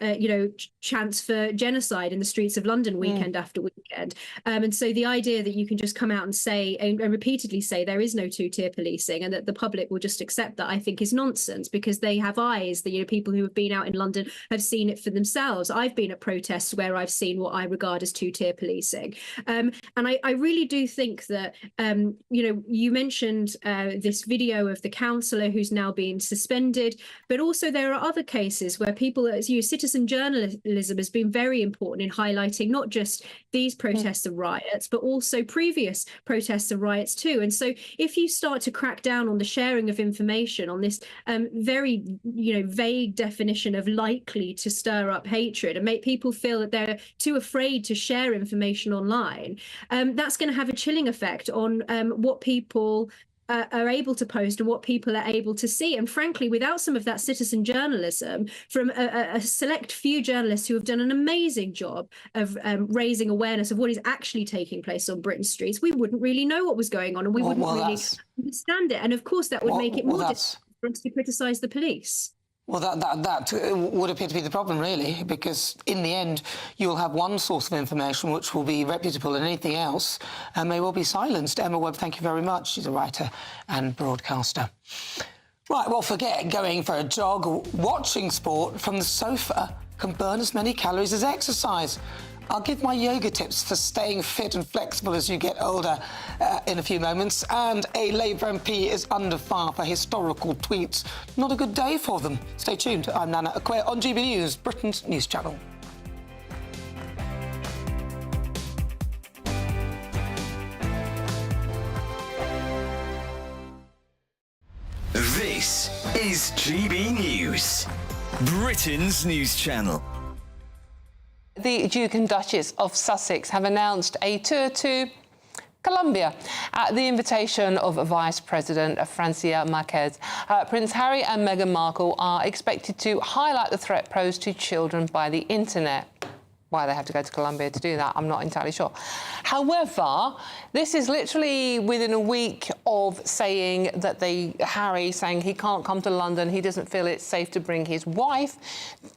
chants for genocide in the streets of London weekend after weekend. And so the idea that you can just come out and say and repeatedly say there is no two-tier policing and that the public will just accept that, I think is nonsense, because they have eyes. The people who have been out in London have seen it for themselves. I've been at protests where I've seen what I regard as two-tier policing. And I really do think that, you mentioned this video of the councillor who's now being suspended, but also there are other cases where people, citizen journalism has been very important in highlighting not just these protests and riots, but also previous protests and riots too. And so if you start to crack down on the sharing of information on this very, vague definition of likely to stir up hatred and make people feel that they're too afraid to share information online, that's going to have a chilling effect on what people are able to post and what people are able to see. And frankly, without some of that citizen journalism from a select few journalists who have done an amazing job of raising awareness of what is actually taking place on Britain's streets, we wouldn't really know what was going on, and we wouldn't really understand it. And of course, that would make it more difficult for us to criticise the police. Well, that would appear to be the problem, really, because in the end, you'll have one source of information which will be reputable and anything else may well be silenced. Emma Webb, thank you very much. She's a writer and broadcaster. Right, well, forget going for a jog. Watching sport from the sofa can burn as many calories as exercise. I'll give my yoga tips for staying fit and flexible as you get older in a few moments. And a Labour MP is under fire for historical tweets. Not a good day for them. Stay tuned. I'm Nana Acquair on GB News, Britain's news channel. This is GB News, Britain's news channel. The Duke and Duchess of Sussex have announced a tour to Colombia at the invitation of Vice President Francia Márquez. Prince Harry and Meghan Markle are expected to highlight the threat posed to children by the internet. Why they have to go to Colombia to do that, I'm not entirely sure. However, this is literally within a week of saying that Harry saying he can't come to London, he doesn't feel it's safe to bring his wife,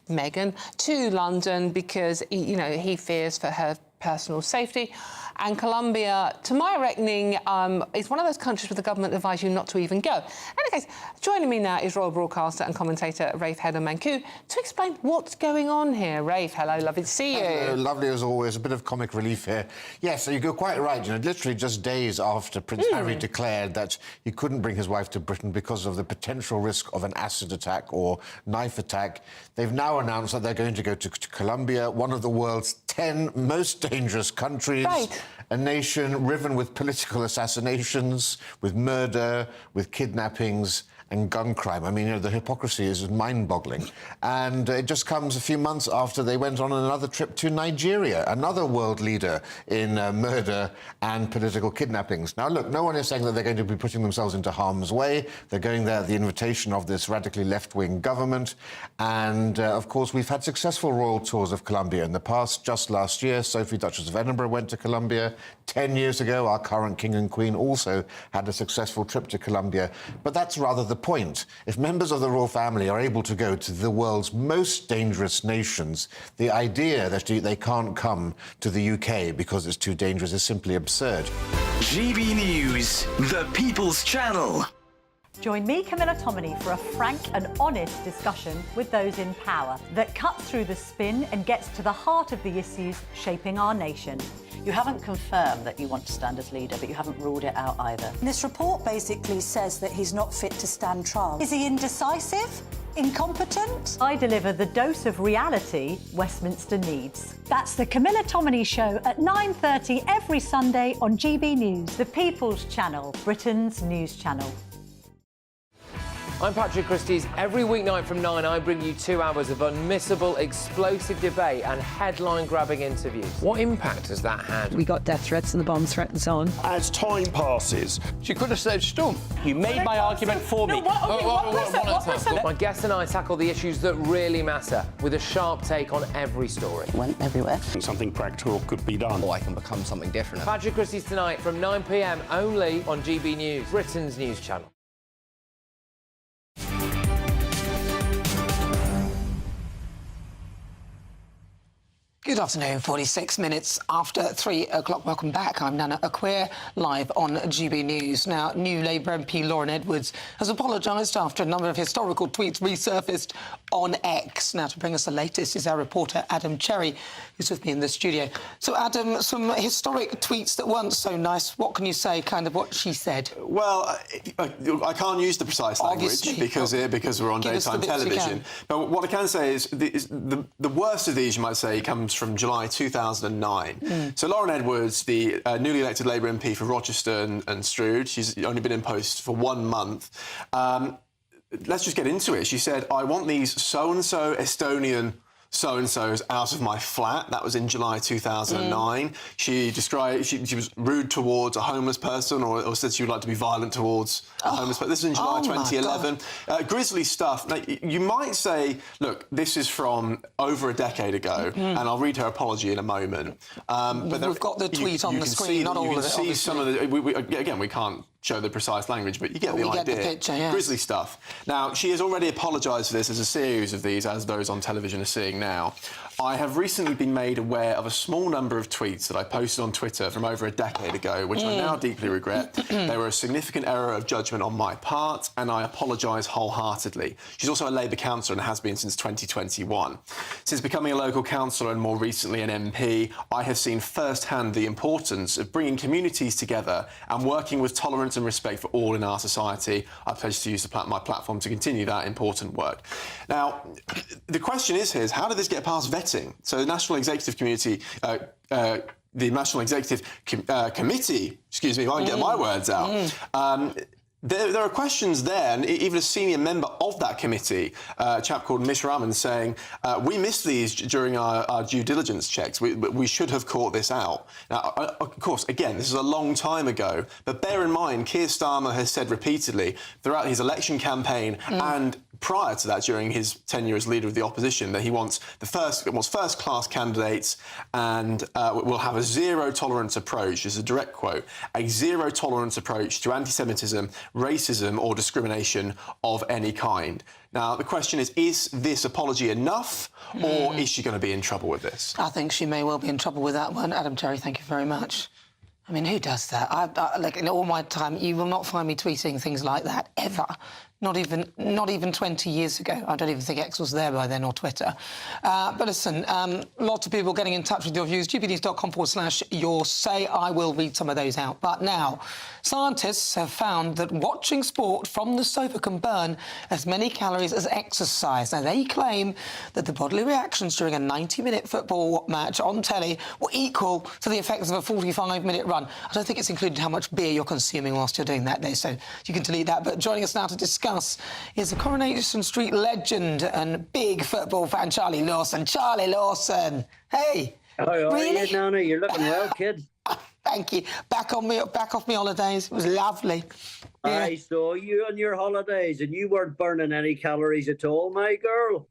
Meghan, to London because, he fears for her personal safety. And Colombia, to my reckoning, is one of those countries where the government advise you not to even go. In any case, joining me now is royal broadcaster and commentator Rafe Hedder-Mancu to explain what's going on here. Rafe, hello, lovely to see you. Hello, lovely as always. A bit of comic relief here. Yes, so you're quite right. Literally just days after Prince Harry declared that he couldn't bring his wife to Britain because of the potential risk of an acid attack or knife attack, they've now announced that they're going to go to Colombia, one of the world's 10 most dangerous countries. Right. A nation riven with political assassinations, with murder, with kidnappings and gun crime. I mean, the hypocrisy is mind-boggling. And it just comes a few months after they went on another trip to Nigeria, another world leader in murder and political kidnappings. Now, look, no one is saying that they're going to be putting themselves into harm's way. They're going there at the invitation of this radically left-wing government. And, of course, we've had successful royal tours of Colombia in the past. Just last year, Sophie, Duchess of Edinburgh, went to Colombia. 10 years ago, our current King and Queen also had a successful trip to Colombia. But that's rather the point. If members of the royal family are able to go to the world's most dangerous nations, the idea that they can't come to the UK because it's too dangerous is simply absurd. GB News, the People's Channel. Join me, Camilla Tominey, for a frank and honest discussion with those in power that cuts through the spin and gets to the heart of the issues shaping our nation. You haven't confirmed that you want to stand as leader, but you haven't ruled it out either. This report basically says that he's not fit to stand trial. Is he indecisive? Incompetent? I deliver the dose of reality Westminster needs. That's the Camilla Tominey Show at 9:30 every Sunday on GB News. The People's Channel, Britain's news channel. I'm Patrick Christie's. Every weeknight from 9, I bring you 2 hours of unmissable, explosive debate and headline-grabbing interviews. What impact has that had? We got death threats and the bomb threat and so on. As time passes, she could have said stump. You made my argument for me. My guest and I tackle the issues that really matter with a sharp take on every story. Went everywhere. Something practical could be done. Or I can become something different. Patrick Christie's tonight from 9 p.m. only on GB News, Britain's news channel. Good afternoon, 46 minutes after 3 o'clock. Welcome back. I'm Nana Aquare, live on GB News. Now, new Labour MP Lauren Edwards has apologised after a number of historical tweets resurfaced on X. Now, to bring us the latest is our reporter, Adam Cherry, who's with me in the studio. So, Adam, some historic tweets that weren't so nice. What can you say, kind of what she said? Well, I can't use the precise language because we're on daytime television. But what I can say is the worst of these, you might say, comes from July 2009. So Lauren Edwards, the newly elected Labour MP for Rochester and Stroud, she's only been in post for 1 month. Let's just get into it. She said, I want these so-and-so Estonian so-and-so's out of my flat. That was in July 2009. She described, she was rude towards a homeless person or said she would like to be violent towards a homeless person. This is in July 2011. Grisly stuff. Now, you might say, look, this is from over a decade ago, and I'll read her apology in a moment. But we've got the tweet on the screen, not all of it, You can see some of the... Again, we can't show the precise language, but you get the idea. Get the picture, yes. Grisly stuff. Now, she has already apologised for this. There's a series of these, as those on television are seeing now. I have recently been made aware of a small number of tweets that I posted on Twitter from over a decade ago, which I now deeply regret. They were a significant error of judgment on my part, and I apologise wholeheartedly. She's also a Labour councillor and has been since 2021. Since becoming a local councillor and more recently an MP, I have seen firsthand the importance of bringing communities together and working with tolerance and respect for all in our society. I pledge to use my platform to continue that important work. Now, the question is here, how did this get past vetting? So the National Executive Committee, the National Executive Committee, excuse me, if I can get my words out, there are questions there, and even a senior member of that committee, a chap called Mish Raman, saying, we missed these during our due diligence checks. We should have caught this out. Now, of course, again, this is a long time ago, but bear in mind, Keir Starmer has said repeatedly throughout his election campaign and prior to that, during his tenure as leader of the opposition, that he wants first-class candidates and will have a zero-tolerance approach, this is a direct quote, a zero-tolerance approach to anti-Semitism, racism or discrimination of any kind. Now, the question is this apology enough, or is she going to be in trouble with this? I think she may well be in trouble with that one. Adam Cherry, thank you very much. I mean, who does that? Like, in all my time, you will not find me tweeting things like that, ever. Not even 20 years ago. I don't even think X was there by then, or Twitter. But listen, lots of people getting in touch with your views. gbnews.com/your say. I will read some of those out. But now, scientists have found that watching sport from the sofa can burn as many calories as exercise. Now, they claim that the bodily reactions during a 90-minute football match on telly were equal to the effects of a 45-minute run. I don't think it's included how much beer you're consuming whilst you're doing that, though, so you can delete that. But joining us now to discuss is a Coronation Street legend and big football fan, Charlie Lawson. Charlie Lawson, hey. How are really? you, Nana? You're looking well, kid. Thank you. Back off me holidays. It was lovely. Yeah. I saw you on your holidays, and you weren't burning any calories at all, my girl.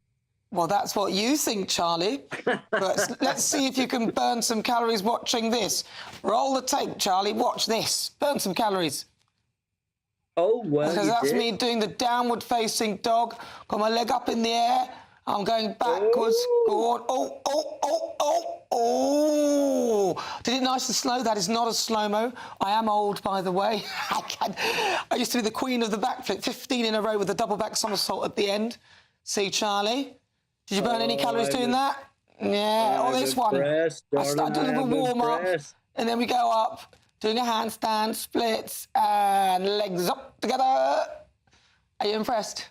Well, that's what you think, Charlie. But let's see if you can burn some calories watching this. Roll the tape, Charlie. Watch this. Burn some calories. Oh, well, because that's me doing the downward-facing dog. Got my leg up in the air. I'm going backwards. Go on. Oh. Did it nice and slow? That is not a slow-mo. I am old, by the way. I used to be the queen of the backflip, 15 in a row with a double-back somersault at the end. See, Charlie? Did you burn any calories doing that? Yeah. This one. I started doing a warm-up, and then we go up. Doing a handstand, splits, and legs up together. Are you impressed?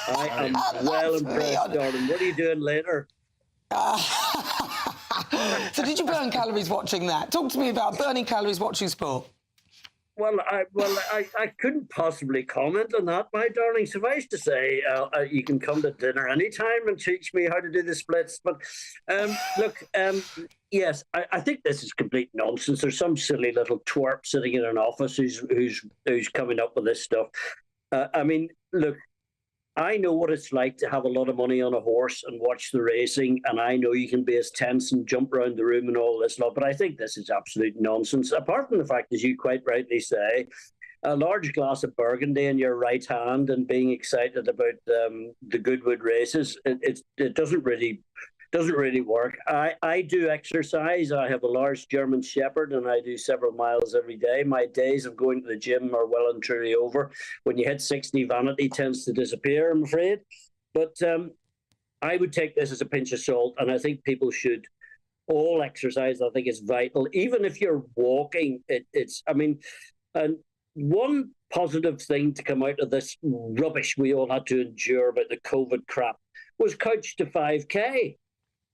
I am well impressed, darling. What are you doing later? So did you burn calories watching that? Talk to me about burning calories watching sport. Well, I couldn't possibly comment on that, my darling. Suffice to say, you can come to dinner anytime and teach me how to do the splits. But look, yes, I think this is complete nonsense. There's some silly little twerp sitting in an office who's coming up with this stuff. I mean, look, I know what it's like to have a lot of money on a horse and watch the racing, and I know you can be as tense and jump around the room and all this lot, but I think this is absolute nonsense. Apart from the fact, as you quite rightly say, a large glass of Burgundy in your right hand and being excited about the Goodwood races, it doesn't really doesn't really work. I do exercise. I have a large German Shepherd and I do several miles every day. My days of going to the gym are well and truly over. When you hit 60, vanity tends to disappear, I'm afraid. But I would take this as a pinch of salt, and I think people should all exercise. I think it's vital. Even if you're walking, and one positive thing to come out of this rubbish we all had to endure about the COVID crap was couched to 5K.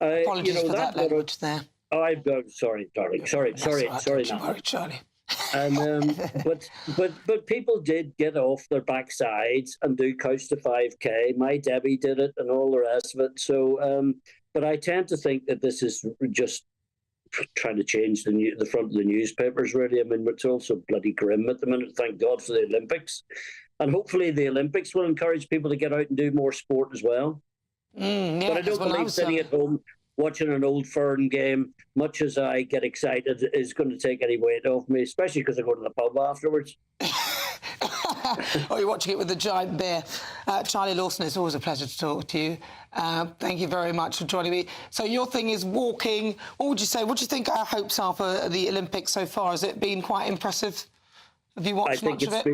Apologies for that language there. Oh, sorry, darling. Sorry, now. Charlie. And but people did get off their backsides and do couch to 5K. My Debbie did it, and all the rest of it. So, but I tend to think that this is just trying to change the front of the newspapers. Really, I mean, it's also bloody grim at the minute. Thank God for the Olympics, and hopefully the Olympics will encourage people to get out and do more sport as well. Yeah, but I don't believe sitting at home watching an Old Firm game, much as I get excited, is going to take any weight off me, especially because I go to the pub afterwards. Oh, you're watching it with the giant beer. Charlie Lawson, it's always a pleasure to talk to you. Thank you very much for joining me. So your thing is walking. What would you say? What do you think our hopes are for the Olympics so far? Has it been quite impressive? Have you watched much of it?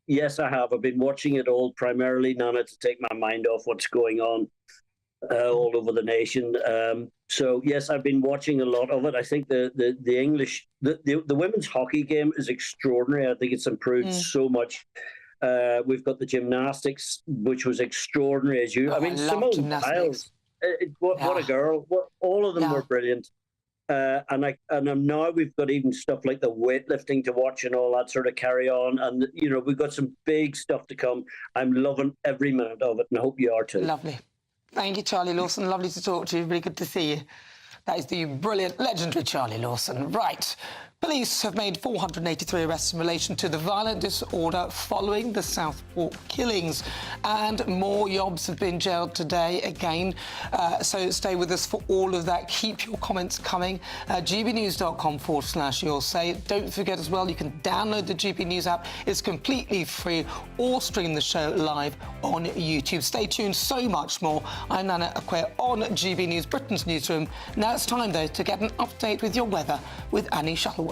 Yes, I have. I've been watching it all, primarily, Nana, to take my mind off what's going on all over the nation. So yes, I've been watching a lot of it. I think the women's hockey game is extraordinary. I think it's improved so much. We've got the gymnastics, which was extraordinary. Simone Biles, what a girl! All of them were brilliant. And now we've got even stuff like the weightlifting to watch and all that sort of carry on. And we've got some big stuff to come. I'm loving every minute of it, and I hope you are too. Lovely. Thank you, Charlie Lawson. Lovely to talk to you. Really good to see you. That is the brilliant, legendary Charlie Lawson. Right. Police have made 483 arrests in relation to the violent disorder following the Southport killings. And more yobs have been jailed today again. So stay with us for all of that. Keep your comments coming. gbnews.com/you'll say. Don't forget as well, you can download the GB News app. It's completely free, or stream the show live on YouTube. Stay tuned, so much more. I'm Nana Acquare on GB News, Britain's newsroom. Now it's time, though, to get an update with your weather with Annie Shuttleworth.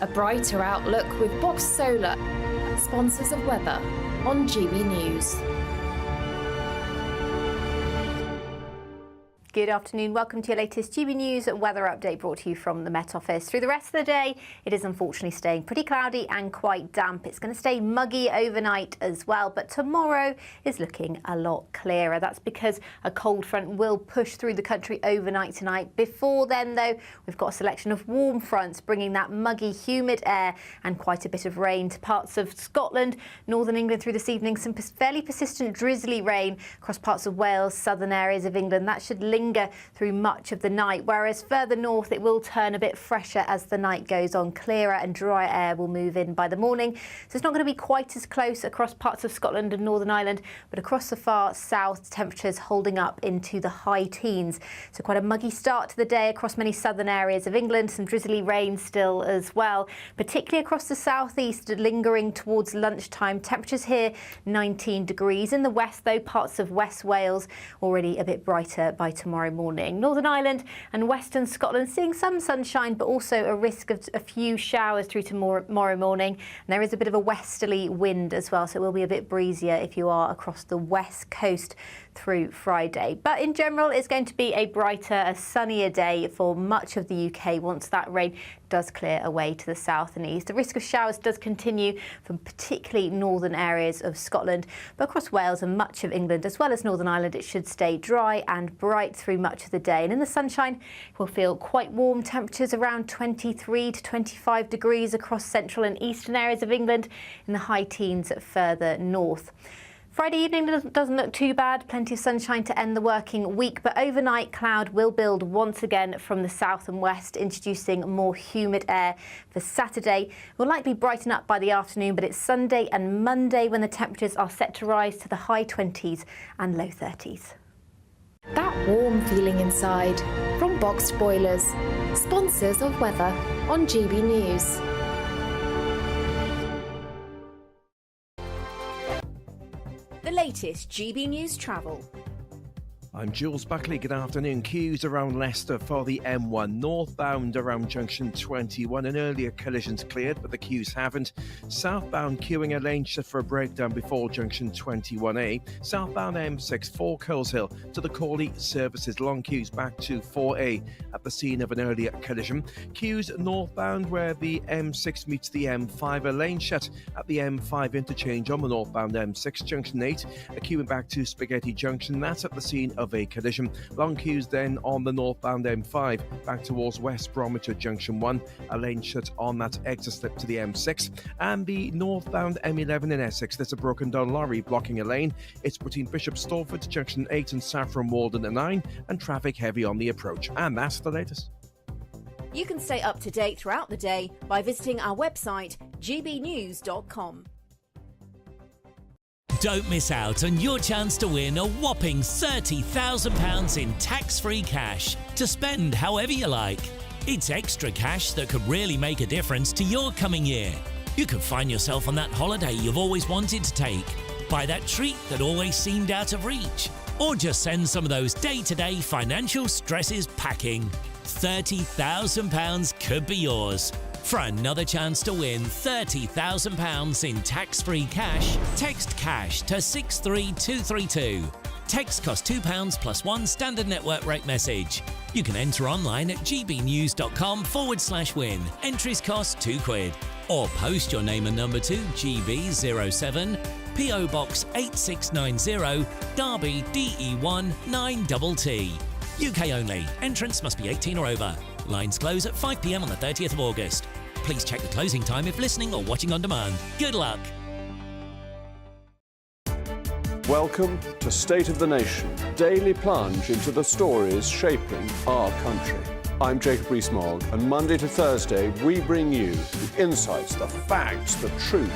A brighter outlook with Box Solar, sponsors of weather on GB News. Good afternoon. Welcome to your latest GB News weather update, brought to you from the Met Office. Through the rest of the day, it is unfortunately staying pretty cloudy and quite damp. It's going to stay muggy overnight as well, but tomorrow is looking a lot clearer. That's because a cold front will push through the country overnight tonight. Before then, though, we've got a selection of warm fronts bringing that muggy, humid air and quite a bit of rain to parts of Scotland, northern England through this evening. Some fairly persistent drizzly rain across parts of Wales, southern areas of England. That should linger through much of the night, whereas further north it will turn a bit fresher as the night goes on. Clearer and drier air will move in by the morning, so it's not going to be quite as close across parts of Scotland and Northern Ireland, but across the far south, temperatures holding up into the high teens. So quite a muggy start to the day across many southern areas of England. Some drizzly rain still as well, particularly across the southeast, lingering towards lunchtime. Temperatures here 19 degrees. In the west, though, parts of West Wales already a bit brighter by tomorrow morning. Northern Ireland and western Scotland seeing some sunshine, but also a risk of a few showers through tomorrow morning. And there is a bit of a westerly wind as well, so it will be a bit breezier if you are across the west coast through Friday. But in general, it's going to be a brighter, a sunnier day for much of the UK once that rain does clear away to the south and east. The risk of showers does continue from particularly northern areas of Scotland, but across Wales and much of England as well as Northern Ireland, it should stay dry and bright through much of the day. And in the sunshine, we'll feel quite warm temperatures around 23 to 25 degrees across central and eastern areas of England, in the high teens further north. Friday evening doesn't look too bad. Plenty of sunshine to end the working week, but overnight cloud will build once again from the south and west, introducing more humid air for Saturday. Will likely brighten up by the afternoon, but it's Sunday and Monday when the temperatures are set to rise to the high 20s and low 30s. That warm feeling inside from Boxed Boilers, sponsors of weather on GB News. latest GB News travel. I'm Jules Buckley. Good afternoon. Queues around Leicester for the M1 northbound around junction 21. An earlier collision's cleared, but the queues haven't. Southbound queuing a lane shift for a breakdown before junction 21A. Southbound M6 for Coleshill to the Corley services. Long queues back to 4A at the scene of an earlier collision. Queues northbound where the M6 meets the M5. A lane shut at the M5 interchange on the northbound M6 junction 8. A queuing back to Spaghetti Junction. That's at the scene of a collision. Long queues then on the northbound M5 back towards West Bromwich at junction 1. A lane shut on that exit slip to the M6. And the northbound M11 in Essex, there's a broken down lorry blocking a lane. It's between Bishop Stortford to junction 8 and Saffron Walden at 9, and traffic heavy on the approach. And that's the latest. You can stay up to date throughout the day by visiting our website gbnews.com. Don't miss out on your chance to win a whopping £30,000 in tax-free cash to spend however you like. It's extra cash that could really make a difference to your coming year. You could find yourself on that holiday you've always wanted to take, buy that treat that always seemed out of reach, or just send some of those day-to-day financial stresses packing. £30,000 could be yours. For another chance to win £30,000 in tax-free cash, text CASH to 63232. Text costs £2 plus one standard network rate message. You can enter online at gbnews.com/win. Entries cost £2. Or post your name and number to GB07, PO Box 8690, Derby DE1 9TT. UK only. Entrance must be 18 or over. Lines close at 5 p.m. on the 30th of August. Please check the closing time if listening or watching on demand. Good luck. Welcome to State of the Nation, daily plunge into the stories shaping our country. I'm Jacob Rees-Mogg, and Monday to Thursday we bring you the insights, the facts, the truth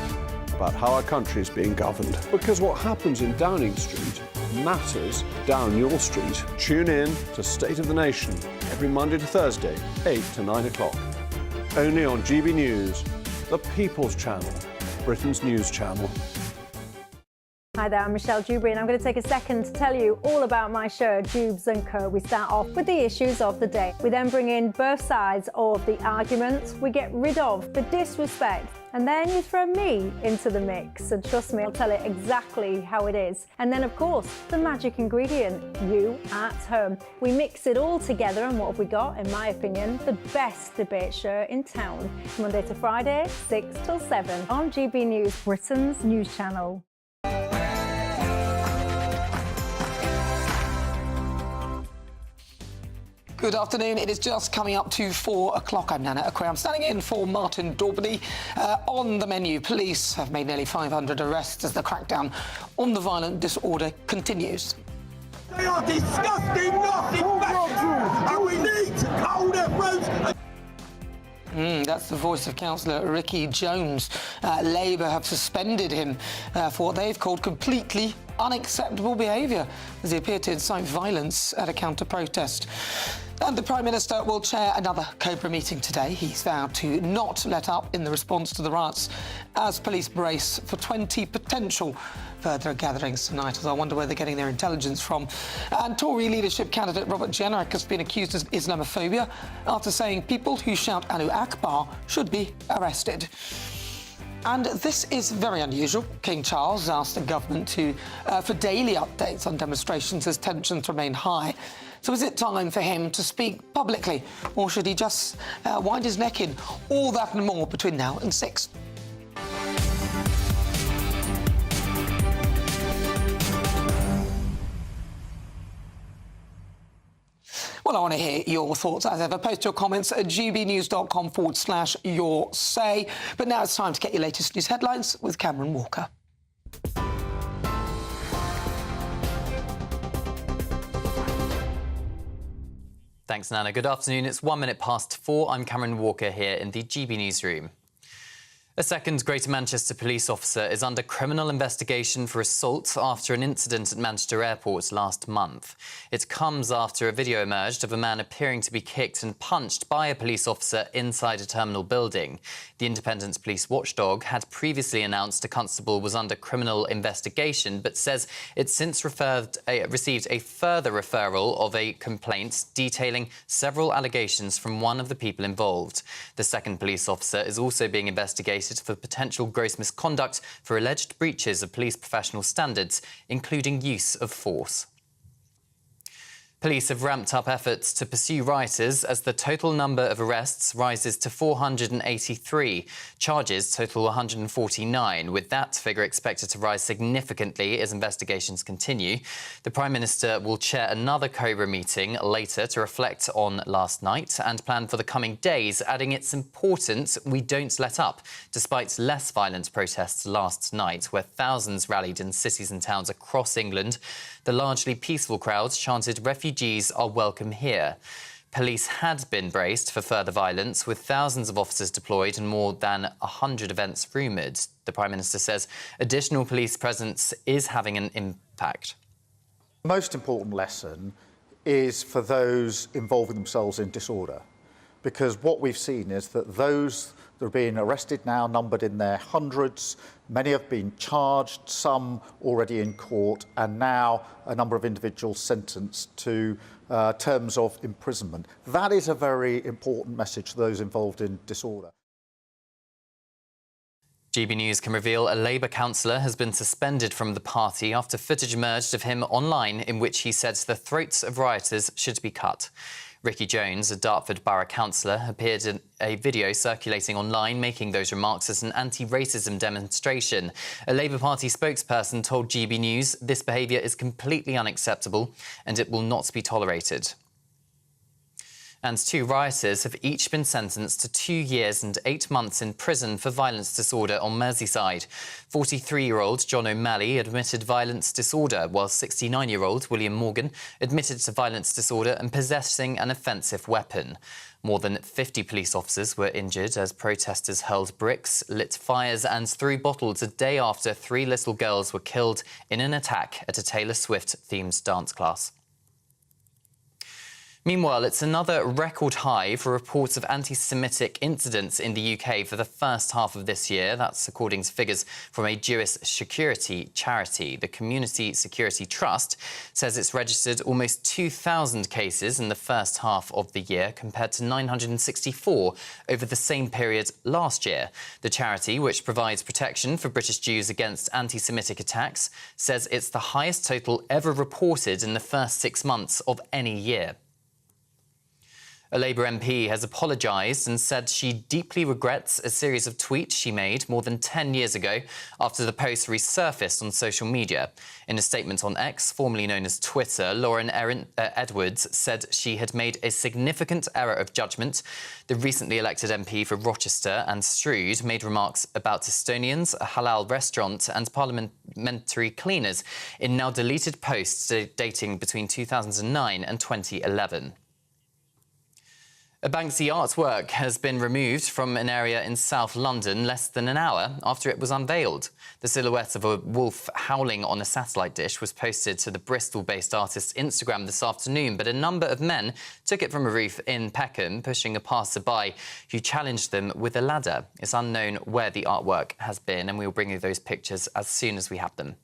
about how our country is being governed. Because what happens in Downing Street matters down your street. Tune in to State of the Nation every Monday to Thursday, 8 to 9 o'clock. Only on GB News, the People's Channel, Britain's news channel. Hi there, I'm Michelle Dewberry, and I'm going to take a second to tell you all about my show, Dubes & Co. We start off with the issues of the day. We then bring in both sides of the argument. We get rid of the disrespect. And then you throw me into the mix. And trust me, I'll tell it exactly how it is. And then, of course, the magic ingredient, you at home. We mix it all together, and what have we got? In my opinion, the best debate show in town. Monday to Friday, 6 till 7 on GB News, Britain's news channel. Good afternoon. It is just coming up to 4 o'clock. I'm Nana Akwe. I'm standing in for Martin Daubney. On the menu, police have made nearly 500 arrests as the crackdown on the violent disorder continues. They are disgusting, nasty bastards, and we need to hold their throats. That's the voice of Councillor Ricky Jones. Labour have suspended him for what they've called completely unacceptable behaviour as he appeared to incite violence at a counter-protest. And the Prime Minister will chair another Cobra meeting today. He's vowed to not let up in the response to the riots as police brace for 20 potential further gatherings tonight, as I wonder where they're getting their intelligence from. And Tory leadership candidate Robert Jenrick has been accused of Islamophobia after saying people who shout Allahu Akbar should be arrested. And this is very unusual. King Charles asked the government for daily updates on demonstrations as tensions remain high. So is it time for him to speak publicly, or should he just wind his neck in? All that and more between now and 6. Well, I want to hear your thoughts as ever. Post your comments at gbnews.com/your say. But now it's time to get your latest news headlines with Cameron Walker. Thanks, Nana. Good afternoon. It's 1 minute past 4. I'm Cameron Walker here in the GB newsroom. A second Greater Manchester police officer is under criminal investigation for assault after an incident at Manchester Airport last month. It comes after a video emerged of a man appearing to be kicked and punched by a police officer inside a terminal building. The Independent Police Watchdog had previously announced a constable was under criminal investigation, but says it's since received a further referral of a complaint detailing several allegations from one of the people involved. The second police officer is also being investigated for potential gross misconduct for alleged breaches of police professional standards, including use of force. Police have ramped up efforts to pursue rioters as the total number of arrests rises to 483. Charges total 149, with that figure expected to rise significantly as investigations continue. The Prime Minister will chair another Cobra meeting later to reflect on last night and plan for the coming days, adding it's important we don't let up, despite less violent protests last night, where thousands rallied in cities and towns across England. The largely peaceful crowds chanted "Refugees are welcome here." Police had been braced for further violence, with thousands of officers deployed and more than 100 events rumoured. The Prime Minister says additional police presence is having an impact. The most important lesson is for those involving themselves in disorder, because what we've seen is that those that are being arrested now, numbered in their hundreds, many have been charged, some already in court, and now a number of individuals sentenced to terms of imprisonment. That is a very important message to those involved in disorder. GB News can reveal a Labour councillor has been suspended from the party after footage emerged of him online in which he said the throats of rioters should be cut. Ricky Jones, a Dartford Borough councillor, appeared in a video circulating online making those remarks at an anti-racism demonstration. A Labour Party spokesperson told GB News this behaviour is completely unacceptable and it will not be tolerated. And 2 rioters have each been sentenced to 2 years and 8 months in prison for violence disorder on Merseyside. 43-year-old John O'Malley admitted violence disorder, while 69-year-old William Morgan admitted to violence disorder and possessing an offensive weapon. More than 50 police officers were injured as protesters hurled bricks, lit fires and threw bottles a day after 3 little girls were killed in an attack at a Taylor Swift-themed dance class. Meanwhile, it's another record high for reports of anti-Semitic incidents in the UK for the first half of this year. That's according to figures from a Jewish security charity. The Community Security Trust says it's registered almost 2,000 cases in the first half of the year, compared to 964 over the same period last year. The charity, which provides protection for British Jews against anti-Semitic attacks, says it's the highest total ever reported in the first 6 months of any year. A Labour MP has apologised and said she deeply regrets a series of tweets she made more than 10 years ago after the post resurfaced on social media. In a statement on X, formerly known as Twitter, Lauren Edwards said she had made a significant error of judgment. The recently elected MP for Rochester and Strood made remarks about Estonians, a halal restaurant and parliamentary cleaners in now deleted posts dating between 2009 and 2011. A Banksy artwork has been removed from an area in South London less than an hour after it was unveiled. The silhouette of a wolf howling on a satellite dish was posted to the Bristol-based artist's Instagram this afternoon, but a number of men took it from a roof in Peckham, pushing a passerby who challenged them with a ladder. It's unknown where the artwork has been, and we will bring you those pictures as soon as we have them.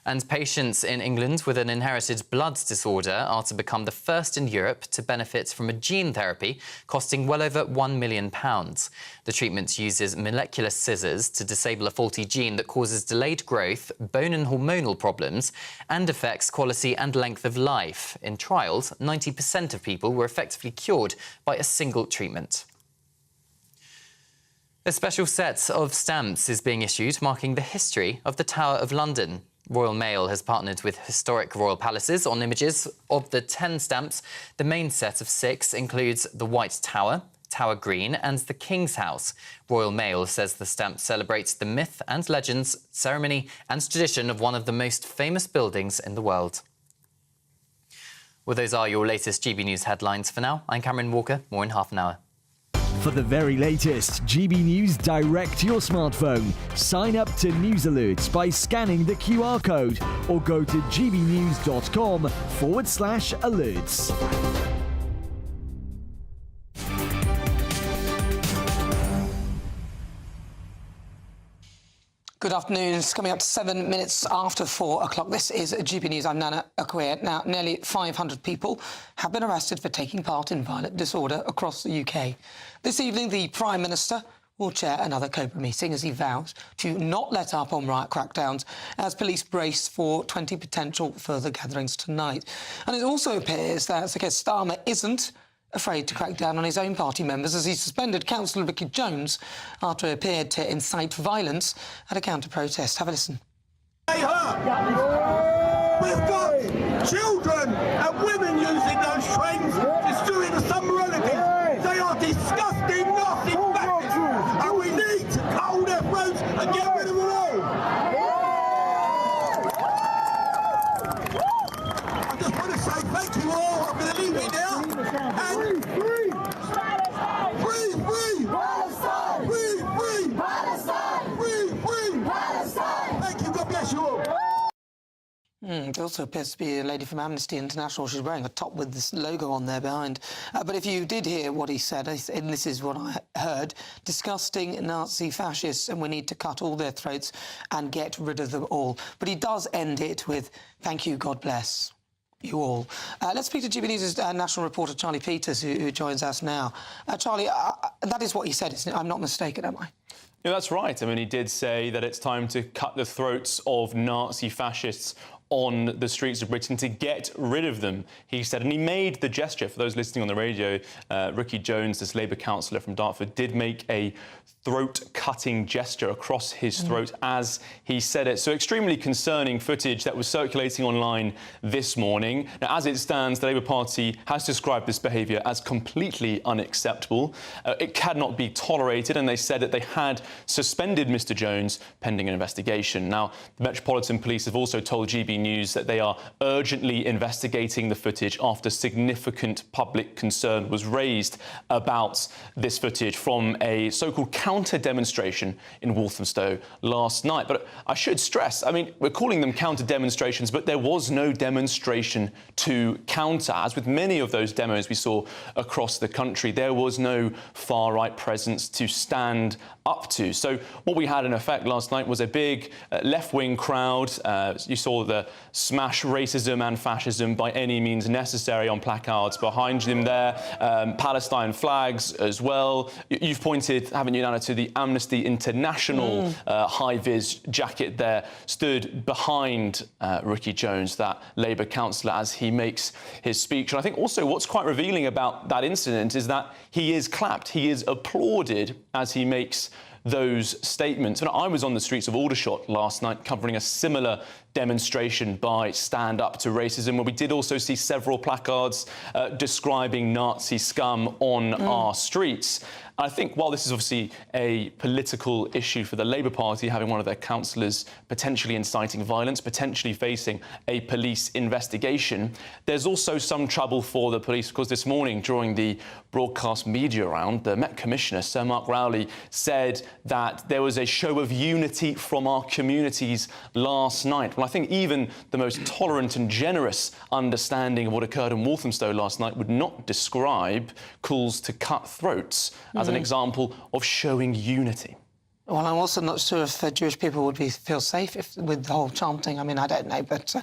And patients in England with an inherited blood disorder are to become the first in Europe to benefit from a gene therapy costing well over £1 million. The treatment uses molecular scissors to disable a faulty gene that causes delayed growth, bone and hormonal problems, and affects quality and length of life. In trials, 90% of people were effectively cured by a single treatment. A special set of stamps is being issued marking the history of the Tower of London. Royal Mail has partnered with historic royal palaces on images of the 10 stamps. The main set of 6 includes the White Tower, Tower Green and the King's House. Royal Mail says the stamp celebrates the myth and legends, ceremony and tradition of one of the most famous buildings in the world. Well, those are your latest GB News headlines for now. I'm Cameron Walker. More in half an hour. For the very latest GB News direct to your smartphone, sign up to News Alerts by scanning the QR code or go to gbnews.com/alerts. Good afternoon. It's coming up to 7 minutes after 4 o'clock. This is GB News. I'm Nana Akwe. Now, nearly 500 people have been arrested for taking part in violent disorder across the UK. This evening, the Prime Minister will chair another COBRA meeting as he vows to not let up on riot crackdowns as police brace for 20 potential further gatherings tonight. And it also appears that Starmer isn't afraid to crack down on his own party members as he suspended Councillor Ricky Jones after he appeared to incite violence at a counter-protest. Have a listen. We've got children and women using those trains destroying the summer holidays. They are disgusting, nasty bastards, and we need to cull their throats and get rid of them all. I just want to say thank you all. I'm going to leave it now. And free Palestine! Free Palestine! Free Palestine! Free Palestine! Thank you. God bless you all. There also appears to be a lady from Amnesty International. She's wearing a top with this logo on there behind. But if you did hear what he said, and this is what I heard, disgusting Nazi fascists, and we need to cut all their throats and get rid of them all. But he does end it with, thank you, God bless you all. Let's speak to GB News' national reporter, Charlie Peters, who joins us now. Charlie, that is what he said, isn't it? I'm not mistaken, am I? Yeah, that's right. I mean, he did say that it's time to cut the throats of Nazi fascists on the streets of Britain, to get rid of them, he said. And he made the gesture, for those listening on the radio, Ricky Jones, this Labour councillor from Dartford, did make a throat-cutting gesture across his throat as he said it. So extremely concerning footage that was circulating online this morning. Now, as it stands, the Labour Party has described this behaviour as completely unacceptable. It cannot be tolerated, and they said that they had suspended Mr Jones pending an investigation. Now, the Metropolitan Police have also told GB News that they are urgently investigating the footage after significant public concern was raised about this footage from a so-called counter-demonstration in Walthamstow last night. But I should stress, I mean, we're calling them counter-demonstrations, but there was no demonstration to counter. As with many of those demos we saw across the country, there was no far-right presence to stand up to. So what we had in effect last night was a big left-wing crowd. You saw the smash racism and fascism by any means necessary on placards behind them there. Palestine flags as well. You've pointed, haven't you, Nana, to the Amnesty International high-vis jacket there, stood behind Ricky Jones, that Labour councillor, as he makes his speech. And I think also what's quite revealing about that incident is that he is clapped, he is applauded as he makes those statements. And I was on the streets of Aldershot last night covering a similar demonstration by Stand Up to Racism, where we did also see several placards describing Nazi scum on our streets. I think while this is obviously a political issue for the Labour Party, having one of their councillors potentially inciting violence, potentially facing a police investigation, there's also some trouble for the police, because this morning during the broadcast media round, the Met Commissioner, Sir Mark Rowley, said that there was a show of unity from our communities last night. Well, I think even the most tolerant and generous understanding of what occurred in Walthamstow last night would not describe calls to cut throats as an example of showing unity. Well, I'm also not sure if Jewish people would feel safe with the whole chanting. I mean, I don't know. But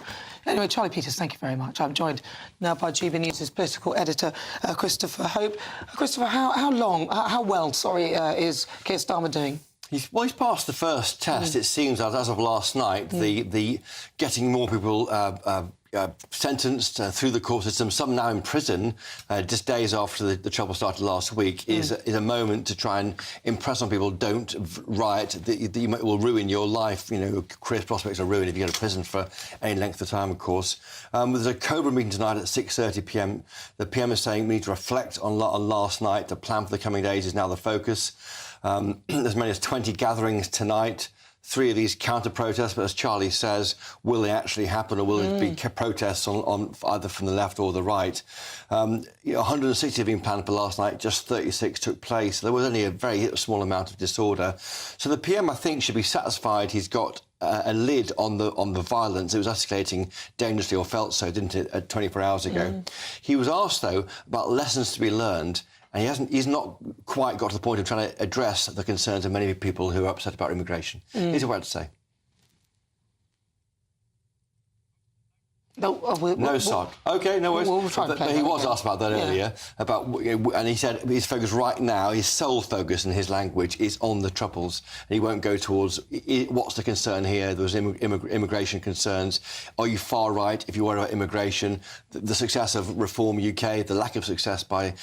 anyway, Charlie Peters, thank you very much. I'm joined now by GB News' political editor, Christopher Hope. Christopher, how well is Keir Starmer doing? He's passed the first test, it seems, as of last night. The getting more people sentenced through the court system, some now in prison, just days after the trouble started last week, is a moment to try and impress on people, don't riot, it will ruin your life, you know, career prospects are ruined if you go to prison for any length of time, of course. There's a COBRA meeting tonight at 6:30 p.m. The PM is saying we need to reflect on last night. The plan for the coming days is now the focus. As many as 20 gatherings tonight. 3 of these counter-protests, but as Charlie says, will they actually happen, or will it be protests on either from the left or the right? 160 have been planned for last night, just 36 took place. There was only a very small amount of disorder. So the PM, I think, should be satisfied he's got a lid on the violence. It was escalating dangerously, or felt so, didn't it, 24 hours ago? He was asked, though, about lessons to be learned, and he's not quite got to the point of trying to address the concerns of many people who are upset about immigration. Here's what I had to say. No, Sark. OK, no worries. We'll try and play he that was again. asked about that earlier, and he said his focus right now, his sole focus in his language, is on the Troubles. And he won't go towards what's the concern here. There was immigration concerns. Are you far right if you worry about immigration? The success of Reform UK, the lack of success by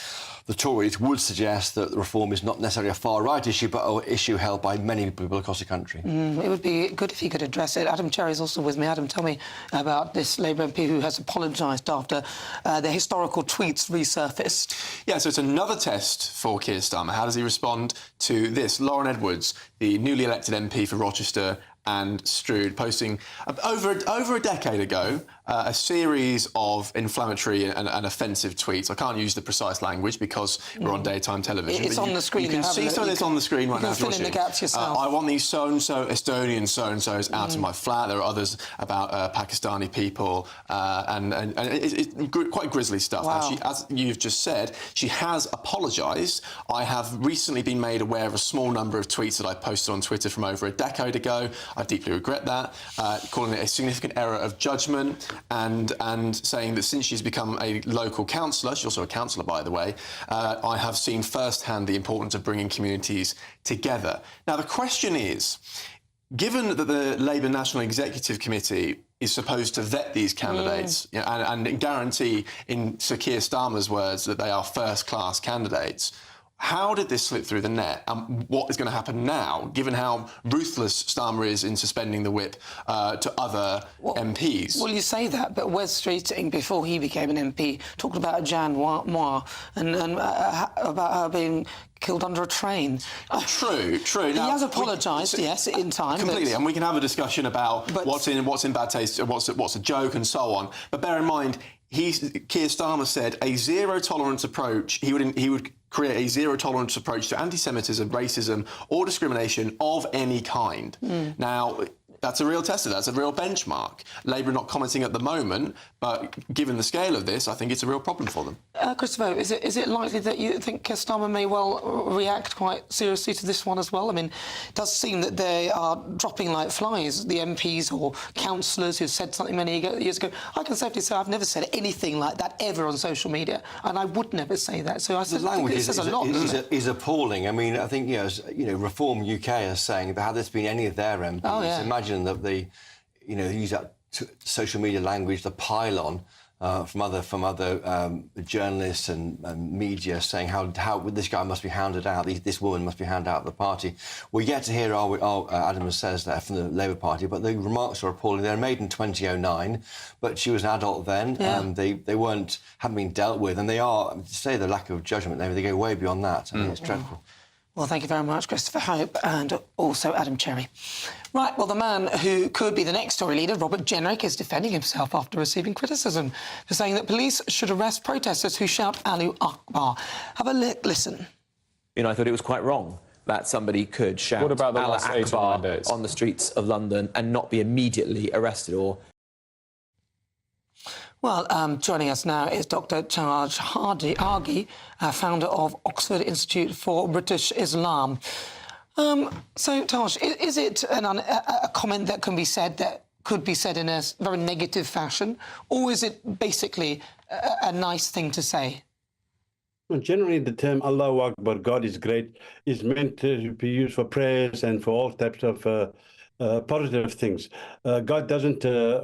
the Tories would suggest that reform is not necessarily a far-right issue, but an issue held by many people across the country. It would be good if he could address it. Adam Cherry is also with me. Adam, tell me about this Labour MP who has apologised after the historical tweets resurfaced. Yeah, so it's another test for Keir Starmer. How does he respond to this? Lauren Edwards, the newly elected MP for Rochester and Stroud, posting over a decade ago a series of inflammatory and offensive tweets. I can't use the precise language because we're on daytime television. It's on the screen. You can see some of this on the screen right now. You can fill in the gaps yourself. I want these so-and-so Estonian so-and-sos out of my flat. There are others about Pakistani people and it's quite grisly stuff. Wow. As you've just said, she has apologised. I have recently been made aware of a small number of tweets that I posted on Twitter from over a decade ago. I deeply regret that, calling it a significant error of judgment and saying that since she's become a local councillor, she's also a councillor, by the way, I have seen firsthand the importance of bringing communities together. Now, the question is, given that the Labour National Executive Committee is supposed to vet these candidates and guarantee, in Sir Keir Starmer's words, that they are first-class candidates, how did this slip through the net? And what is going to happen now, given how ruthless Starmer is in suspending the whip to other MPs? Well, you say that, but Wes Streeting, before he became an MP, talked about Jeanne Moir and about her being killed under a train. True. He has apologised, yes, in time. Completely, and we can have a discussion about what's in bad taste, what's a joke, and so on. But bear in mind, Keir Starmer said a zero-tolerance approach. He would create a zero-tolerance approach to anti-Semitism, racism, or discrimination of any kind. Now, that's a real test of that. That's a real benchmark. Labour are not commenting at the moment, but given the scale of this, I think it's a real problem for them. Christopher, is it likely that you think Keir Starmer may well react quite seriously to this one as well? I mean, it does seem that they are dropping like flies, the MPs or councillors who said something many years ago. I can safely say I've never said anything like that ever on social media, and I would never say that. So I think it says a lot, is appalling. I mean, I think, Reform UK is saying that had this been any of their MPs, imagine that use that social media language, the pylon from other journalists and media saying how this guy must be hounded out, this woman must be hounded out of the party. We get to hear Adam says that from the Labour Party, but the remarks are appalling. They were made in 2009, but she was an adult then. They haven't been dealt with, and they are, to say the lack of judgment, they go way beyond that. I mean, it's dreadful. Well, thank you very much, Christopher Hope, and also Adam Cherry. Right, well, the man who could be the next Tory leader, Robert Jenrick, is defending himself after receiving criticism for saying that police should arrest protesters who shout Allahu Akbar. Have a listen. I thought it was quite wrong that somebody could shout Allah Akbar on the streets of London and not be immediately arrested or... Well, joining us now is Dr. Taj Argi, founder of Oxford Institute for British Islam. So, Taj, is it a comment that could be said in a very negative fashion, or is it basically a nice thing to say? Well, generally, the term Allahu Akbar, God is great, is meant to be used for prayers and for all types of positive things. God doesn't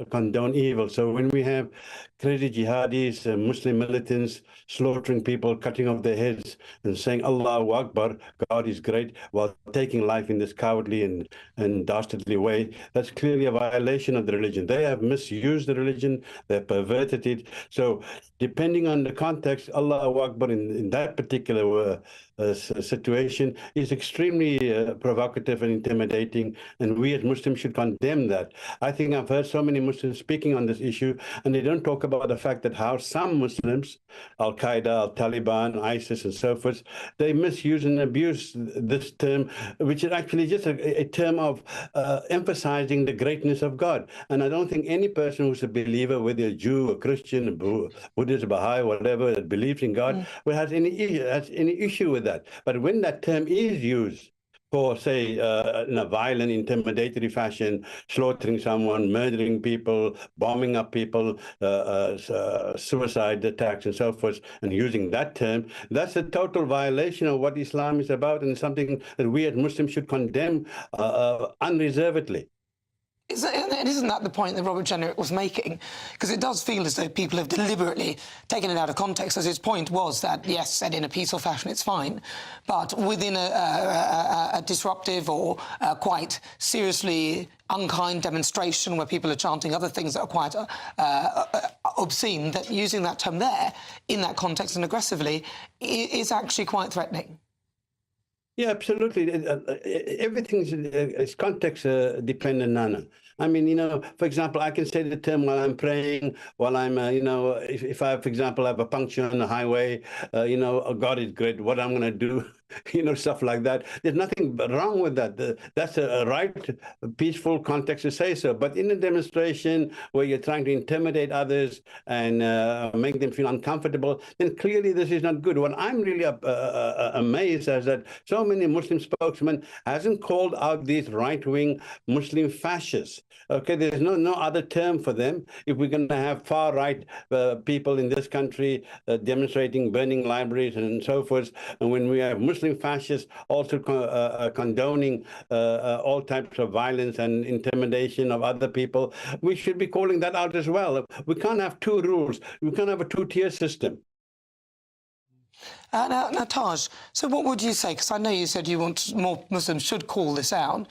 condone evil. So when we have crazy jihadis, Muslim militants slaughtering people, cutting off their heads and saying Allahu Akbar, God is great, while taking life in this cowardly and dastardly way, that's clearly a violation of the religion. They have misused the religion, they've perverted it. So depending on the context, Allahu Akbar in that particular situation is extremely provocative and intimidating, and we as Muslims should condemn that. I think I've heard so many Muslims speaking on this issue, and they don't talk about the fact that how some Muslims, Al-Qaeda, Al-Taliban, ISIS, and so forth, they misuse and abuse this term, which is actually just a term of emphasizing the greatness of God. And I don't think any person who's a believer, whether a Jew, a Christian, a Buddhist, Baha'i, whatever, that believes in God, has any issue with that. But when that term is used for, say, in a violent, intimidatory fashion, slaughtering someone, murdering people, bombing up people, suicide attacks and so forth, and using that term, that's a total violation of what Islam is about, and something that we as Muslims should condemn unreservedly. Isn't that the point that Robert Jenner was making? Because it does feel as though people have deliberately taken it out of context, as his point was that, yes, said in a peaceful fashion, it's fine, but within a disruptive or quite seriously unkind demonstration where people are chanting other things that are quite obscene, that using that term there in that context and aggressively is actually quite threatening. Yeah, absolutely. Everything is context dependent, Nana. I mean, you know, for example, I can say the term while I'm praying, while I'm, you know, if I, for example, have a puncture on the highway, you know, oh, God is great, what I'm going to do, you know, stuff like that. There's nothing wrong with that. That's a right, peaceful context to say so. But in a demonstration where you're trying to intimidate others and make them feel uncomfortable, then clearly this is not good. What I'm really amazed is that so many Muslim spokesmen hasn't called out these right-wing Muslim fascists. Okay, there's no other term for them. If we're going to have far-right people in this country demonstrating, burning libraries and so forth, and when we have Muslim fascists also condoning all types of violence and intimidation of other people, we should be calling that out as well. We can't have two rules. We can't have a two-tier system. Now, Taj, so what would you say? Because I know you said you want more Muslims should call this out.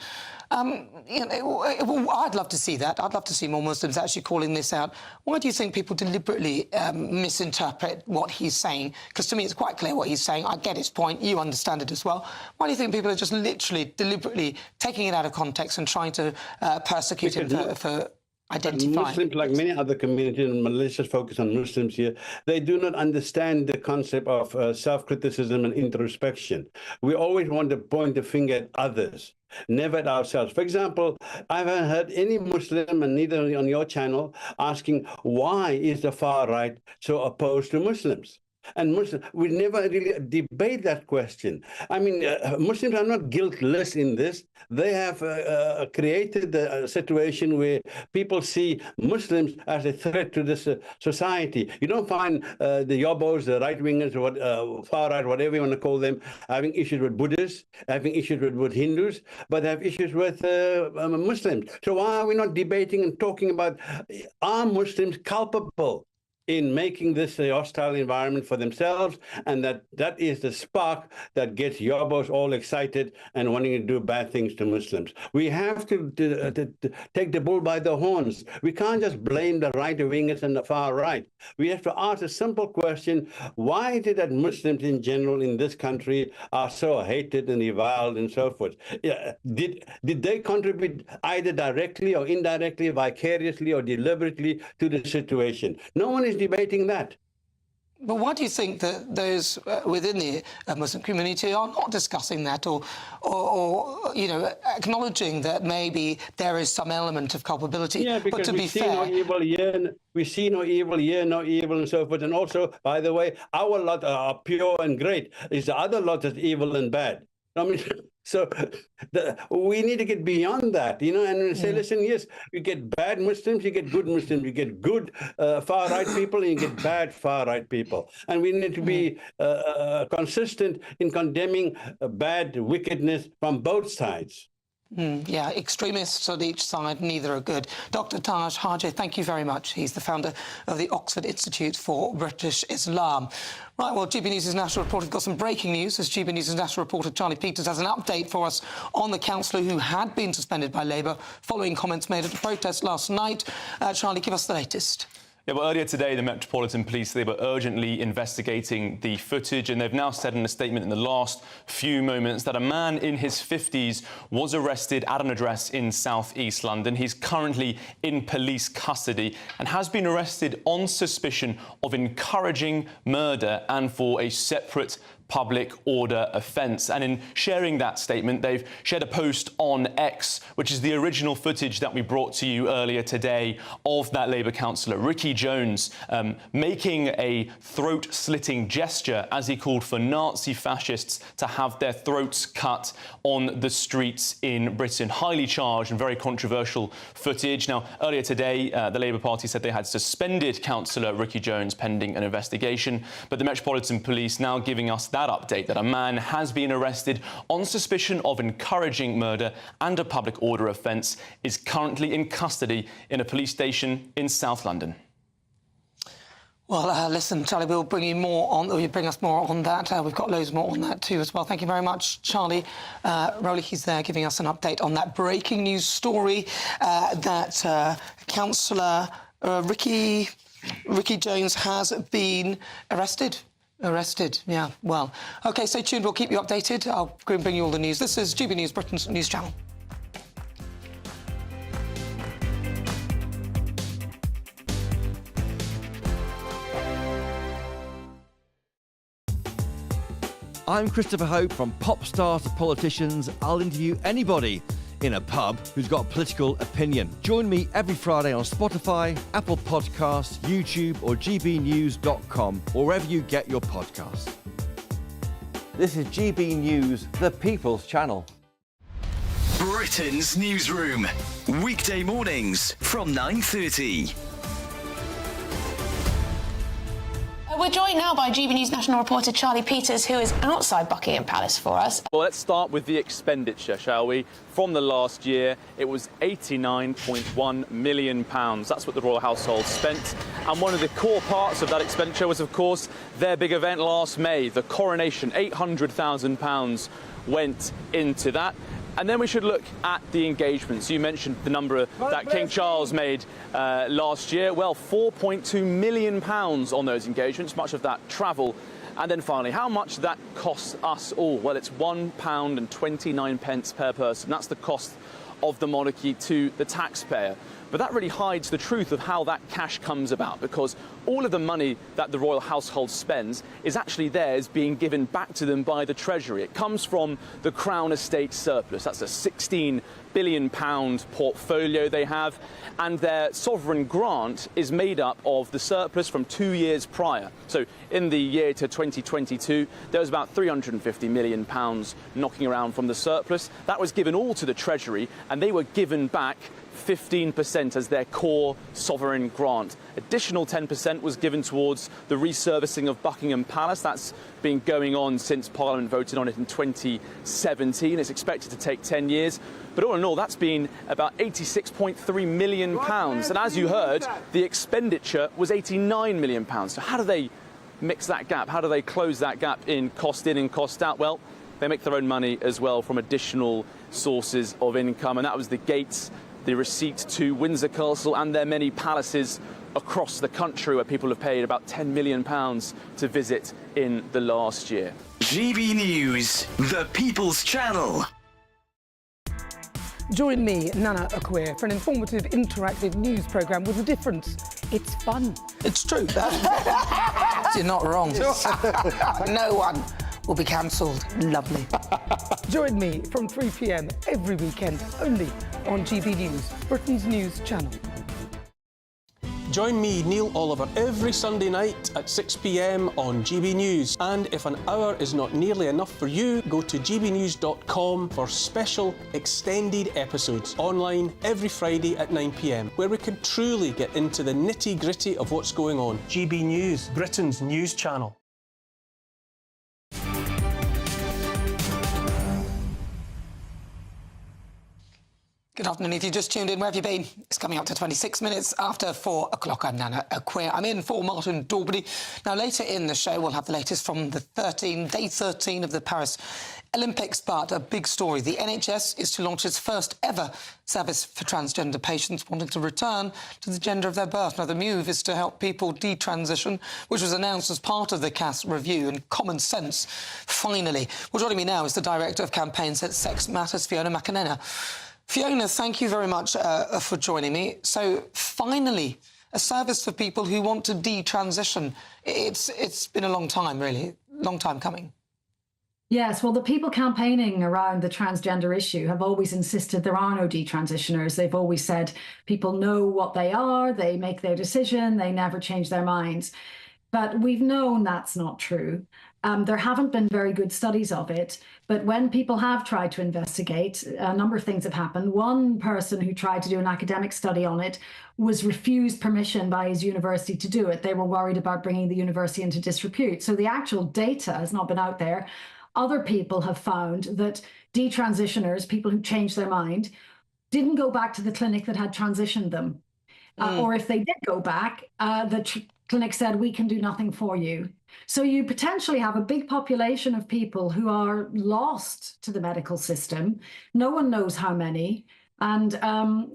You know, I'd love to see that. I'd love to see more Muslims actually calling this out. Why do you think people deliberately misinterpret what he's saying? Because to me, it's quite clear what he's saying. I get his point. You understand it as well. Why do you think people are just literally, deliberately taking it out of context and trying to persecute him for identifying? Muslims, like many other communities, and let's just focus on Muslims here, they do not understand the concept of self-criticism and introspection. We always want to point the finger at others, never at ourselves. For example, I haven't heard any Muslim, and neither on your channel, asking why is the far right so opposed to Muslims? And Muslims, we never really debate that question. I mean, Muslims are not guiltless in this. They have created a situation where people see Muslims as a threat to this society. You don't find the yobbos, the right-wingers, far right, whatever you want to call them, having issues with Buddhists, having issues with Hindus, but have issues with Muslims. So why are we not debating and talking about, are Muslims culpable in making this a hostile environment for themselves, and that is the spark that gets yobbos all excited and wanting to do bad things to Muslims. We have to take the bull by the horns. We can't just blame the right-wingers and the far right. We have to ask a simple question: why is it that Muslims in general in this country are so hated and reviled and so forth? Did they contribute either directly or indirectly, vicariously or deliberately to the situation? No one is debating that. But why do you think that those within the Muslim community are not discussing that, or you know, acknowledging that maybe there is some element of culpability? Yeah, because but to be no fair, evil here, we see no evil here, no evil and so forth. And also, by the way, our lot are pure and great. It's the other lot that's evil and bad. I mean, so we need to get beyond that, you know, and say, listen, yes, you get bad Muslims, you get good Muslims, you get good far-right people, and you get bad far-right people. And we need to be consistent in condemning bad wickedness from both sides. Yeah, extremists on each side, neither are good. Dr. Taj Harjee, thank you very much. He's the founder of the Oxford Institute for British Islam. Right, well, GB News' national reporter has got some breaking news, as GB News' national reporter Charlie Peters has an update for us on the councillor who had been suspended by Labour following comments made at a protest last night. Charlie, give us the latest. Yeah, well, earlier today, the Metropolitan Police, they were urgently investigating the footage, and they've now said in a statement in the last few moments that a man in his 50s was arrested at an address in south-east London. He's currently in police custody and has been arrested on suspicion of encouraging murder and for a separate public order offence. And in sharing that statement, they've shared a post on X, which is the original footage that we brought to you earlier today of that Labour councillor, Ricky Jones, making a throat-slitting gesture as he called for Nazi fascists to have their throats cut on the streets in Britain. Highly charged and very controversial footage. Now, earlier today, the Labour Party said they had suspended councillor Ricky Jones pending an investigation, but the Metropolitan Police now giving us that update that a man has been arrested on suspicion of encouraging murder and a public order offence, is currently in custody in a police station in South London. Well, listen, Charlie, we'll bring you more on, or you bring us more on that. We've got loads more on that too as well. Thank you very much, Charlie. Rowley, he's there giving us an update on that breaking news story that Councillor Ricky Jones has been arrested. Yeah, well. OK, stay tuned. We'll keep you updated. I'll go and bring you all the news. This is GB News, Britain's news channel. I'm Christopher Hope. From pop stars to politicians, I'll interview anybody in a pub who's got a political opinion. Join me every Friday on Spotify, Apple Podcasts, YouTube or gbnews.com, or wherever you get your podcasts. This is GB News, the People's Channel. Britain's newsroom, weekday mornings from 9:30. We're joined now by GB News national reporter Charlie Peters, who is outside Buckingham Palace for us. Well, let's start with the expenditure, shall we? From the last year, it was £89.1 million. That's what the royal household spent. And one of the core parts of that expenditure was, of course, their big event last May, the coronation. £800,000 went into that. And then we should look at the engagements. You mentioned the number that King Charles made last year. Well, £4.2 million on those engagements, much of that travel. And then finally, how much that costs us all? Well, it's £1.29 per person. That's the cost of the monarchy to the taxpayer. But that really hides the truth of how that cash comes about, because all of the money that the royal household spends is actually theirs being given back to them by the Treasury. It comes from the Crown Estate surplus. That's a £16 billion portfolio they have, and their sovereign grant is made up of the surplus from 2 years prior. So in the year to 2022, there was about £350 million knocking around from the surplus. That was given all to the Treasury, and they were given back 15% as their core sovereign grant. Additional 10% was given towards the resurfacing of Buckingham Palace. That's been going on since Parliament voted on it in 2017. It's expected to take 10 years. But all in all, that's been about £86.3 million. And as you heard, the expenditure was £89 million. So how do they mix that gap? How do they close that gap in and cost out? Well, they make their own money as well from additional sources of income. And that was the gates, the receipt to Windsor Castle and their many palaces across the country, where people have paid about £10 million to visit in the last year. GB News, the People's Channel. Join me, Nana Okoye, for an informative, interactive news programme with a difference. It's fun. It's true. You're not wrong. No one will be cancelled. Lovely. Join me from 3 p.m. every weekend, only on GB News, Britain's news channel. Join me, Neil Oliver, every Sunday night at 6 p.m. on GB News. And if an hour is not nearly enough for you, go to gbnews.com for special extended episodes online every Friday at 9 p.m, where we can truly get into the nitty-gritty of what's going on. GB News, Britain's news channel. Good afternoon. If you just tuned in, where have you been? It's coming up to 26 minutes after 4 o'clock. I'm Nana Aquia. I'm in for Martin Daubney. Now, later in the show, we'll have the latest from the day 13 of the Paris Olympics, but a big story. The NHS is to launch its first ever service for transgender patients wanting to return to the gender of their birth. Now, the move is to help people detransition, which was announced as part of the CAS review, and common sense, finally. Well, joining me now is the Director of Campaigns at Sex Matters, Fiona McInerney. Fiona, thank you very much for joining me. So, finally, a service for people who want to detransition. It's been a long time, really, long time coming. Yes, well, the people campaigning around the transgender issue have always insisted there are no detransitioners. They've always said people know what they are, they make their decision, they never change their minds. But we've known that's not true. There haven't been very good studies of it, but when people have tried to investigate, a number of things have happened. One person who tried to do an academic study on it was refused permission by his university to do it. They were worried about bringing the university into disrepute. So the actual data has not been out there. Other people have found that detransitioners, people who changed their mind, didn't go back to the clinic that had transitioned them. Or if they did go back, the clinic said, we can do nothing for you. So you potentially have a big population of people who are lost to the medical system. No one knows how many. And,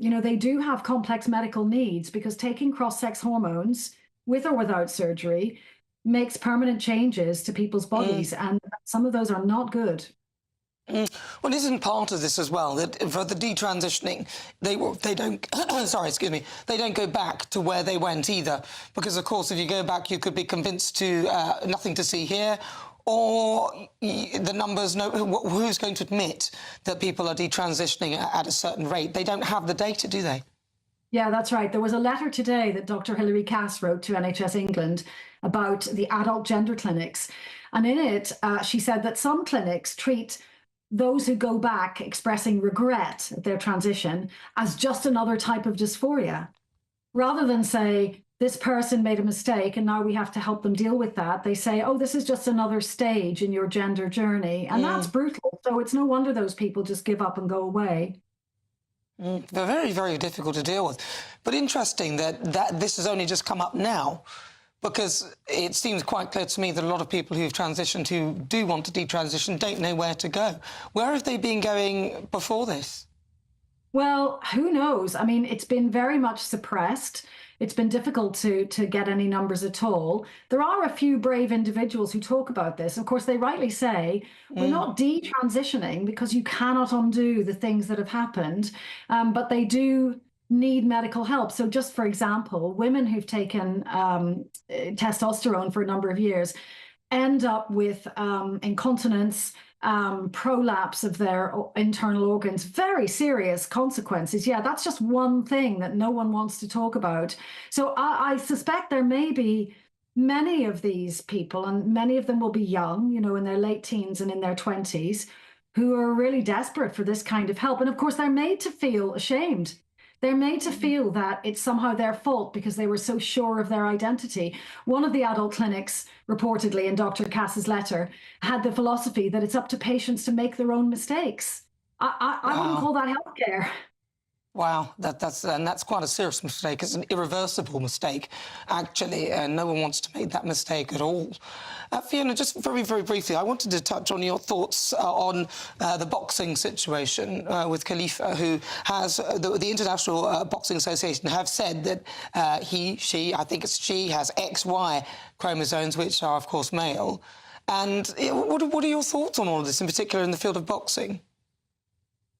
you know, they do have complex medical needs because taking cross-sex hormones, with or without surgery, makes permanent changes to people's bodies. And some of those are not good. Well, isn't part of this as well that for the detransitioning, they don't sorry, excuse me, they don't go back to where they went either, because of course if you go back you could be convinced to nothing to see here, or the numbers, who's going to admit that people are detransitioning at a certain rate? They don't have the data, do they? Yeah, that's right. There was a letter today that Dr. Hilary Cass wrote to NHS England about the adult gender clinics, and in it she said that some clinics treat those who go back expressing regret at their transition as just another type of dysphoria. Rather than say, this person made a mistake and now we have to help them deal with that, they say, oh, this is just another stage in your gender journey. And that's brutal. So it's no wonder those people just give up and go away. They're very, very difficult to deal with. But interesting that this has only just come up now, because it seems quite clear to me that a lot of people who've transitioned, who do want to detransition, don't know where to go. Where have they been going before this? Well, who knows? I mean, it's been very much suppressed. It's been difficult to get any numbers at all. There are a few brave individuals who talk about this. Of course, they rightly say, we're not detransitioning because you cannot undo the things that have happened, but they do need medical help. So just for example, women who've taken testosterone for a number of years end up with incontinence, prolapse of their internal organs, very serious consequences. Yeah, that's just one thing that no one wants to talk about. So I suspect there may be many of these people, and many of them will be young, you know, in their late teens and in their 20s, who are really desperate for this kind of help. And of course, they're made to feel ashamed. They're made to feel that it's somehow their fault because they were so sure of their identity. One of the adult clinics, reportedly in Dr. Cass's letter, had the philosophy that it's up to patients to make their own mistakes. I wouldn't call that healthcare. Wow, that's quite a serious mistake. It's an irreversible mistake, actually, and no one wants to make that mistake at all. Fiona, just very, very briefly, I wanted to touch on your thoughts on the boxing situation with Khalifa, who has, the International Boxing Association have said that she, I think it's she, has XY chromosomes, which are, of course, male. And what are your thoughts on all of this, in particular in the field of boxing?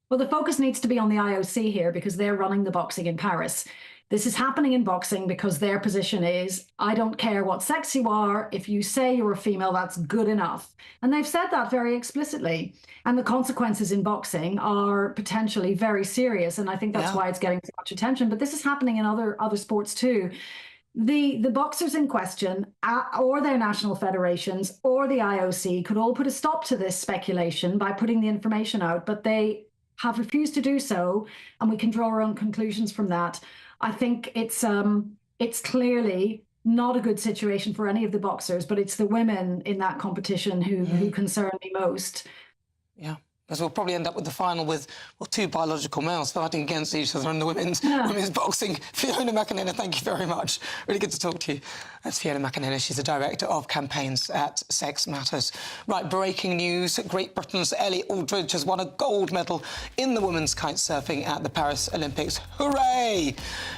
Well, the focus needs to be on the IOC here because they're running the boxing in Paris. This is happening in boxing because their position is, I don't care what sex you are, if you say you're a female, that's good enough. And they've said that very explicitly. And the consequences in boxing are potentially very serious. And I think that's why it's getting so much attention. But this is happening in other sports too. The boxers in question, or their national federations, or the IOC could all put a stop to this speculation by putting the information out, but they have refused to do so, and we can draw our own conclusions from that. I think it's clearly not a good situation for any of the boxers, but it's the women in that competition who concern me most. Yeah. because we'll probably end up with the final with, well, two biological males fighting against each other in the women's boxing. Fiona McAnena, thank you very much. Really good to talk to you. That's Fiona McAnena. She's the Director of Campaigns at Sex Matters. Right, breaking news. Great Britain's Ellie Aldridge has won a gold medal in the women's kite surfing at the Paris Olympics. Hooray!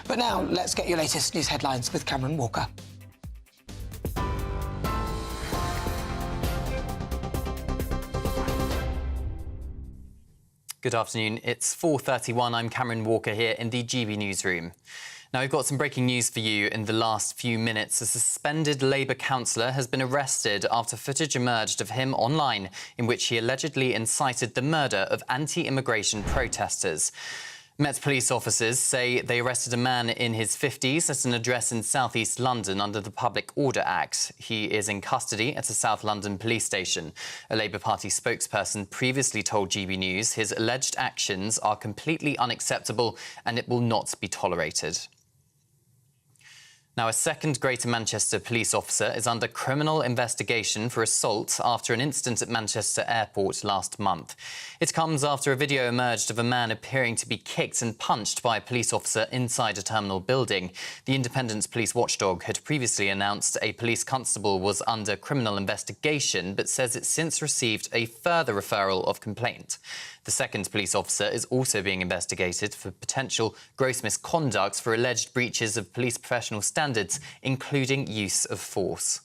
But now, let's get your latest news headlines with Cameron Walker. Good afternoon. It's 4:31. I'm Cameron Walker here in the GB newsroom. Now, we've got some breaking news for you in the last few minutes. A suspended Labour councillor has been arrested after footage emerged of him online in which he allegedly incited the murder of anti-immigration protesters. Met police officers say they arrested a man in his 50s at an address in South East London under the Public Order Act. He is in custody at a South London police station. A Labour Party spokesperson previously told GB News his alleged actions are completely unacceptable and it will not be tolerated. Now, a second Greater Manchester police officer is under criminal investigation for assault after an incident at Manchester Airport last month. It comes after a video emerged of a man appearing to be kicked and punched by a police officer inside a terminal building. The Independent Police Watchdog had previously announced a police constable was under criminal investigation, but says it's since received a further referral of complaint. The second police officer is also being investigated for potential gross misconduct for alleged breaches of police professional standards, including use of force.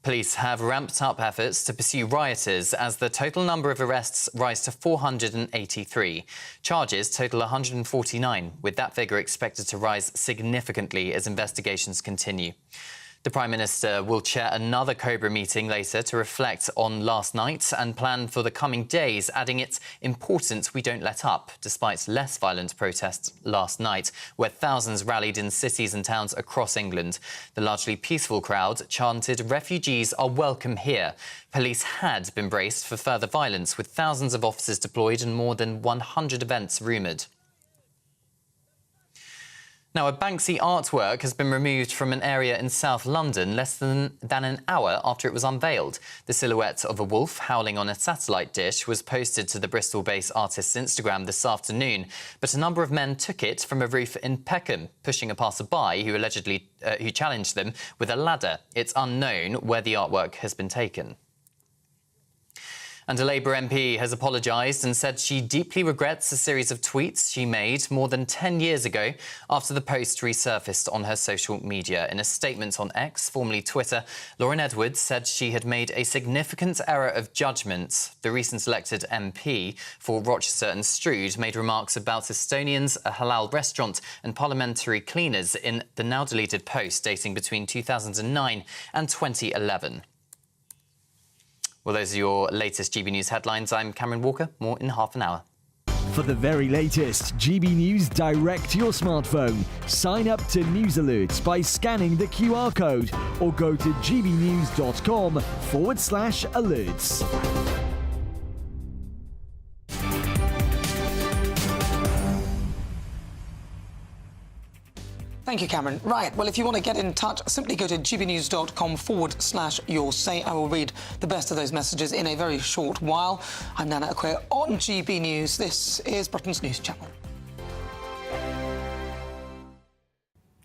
Police have ramped up efforts to pursue rioters as the total number of arrests rise to 483. Charges total 149, with that figure expected to rise significantly as investigations continue. The Prime Minister will chair another Cobra meeting later to reflect on last night and plan for the coming days, adding it's important we don't let up, despite less violent protests last night, where thousands rallied in cities and towns across England. The largely peaceful crowd chanted, "Refugees are welcome here." Police had been braced for further violence, with thousands of officers deployed and more than 100 events rumoured. Now, a Banksy artwork has been removed from an area in South London less than an hour after it was unveiled. The silhouette of a wolf howling on a satellite dish was posted to the Bristol-based artist's Instagram this afternoon, but a number of men took it from a roof in Peckham, pushing a passerby who challenged them with a ladder. It's unknown where the artwork has been taken. And a Labour MP has apologised and said she deeply regrets a series of tweets she made more than 10 years ago after the post resurfaced on her social media. In a statement on X, formerly Twitter, Lauren Edwards said she had made a significant error of judgment. The recent elected MP for Rochester and Strood made remarks about Estonians, a halal restaurant and parliamentary cleaners in the now-deleted post dating between 2009 and 2011. Well, those are your latest GB News headlines. I'm Cameron Walker. More in half an hour. For the very latest GB News direct to your smartphone, sign up to News Alerts by scanning the QR code or go to gbnews.com/alerts. Thank you, Cameron. Right, well, if you want to get in touch, simply go to gbnews.com/your say. I will read the best of those messages in a very short while. I'm Nana Akwe on GB News. This is Britain's News Channel.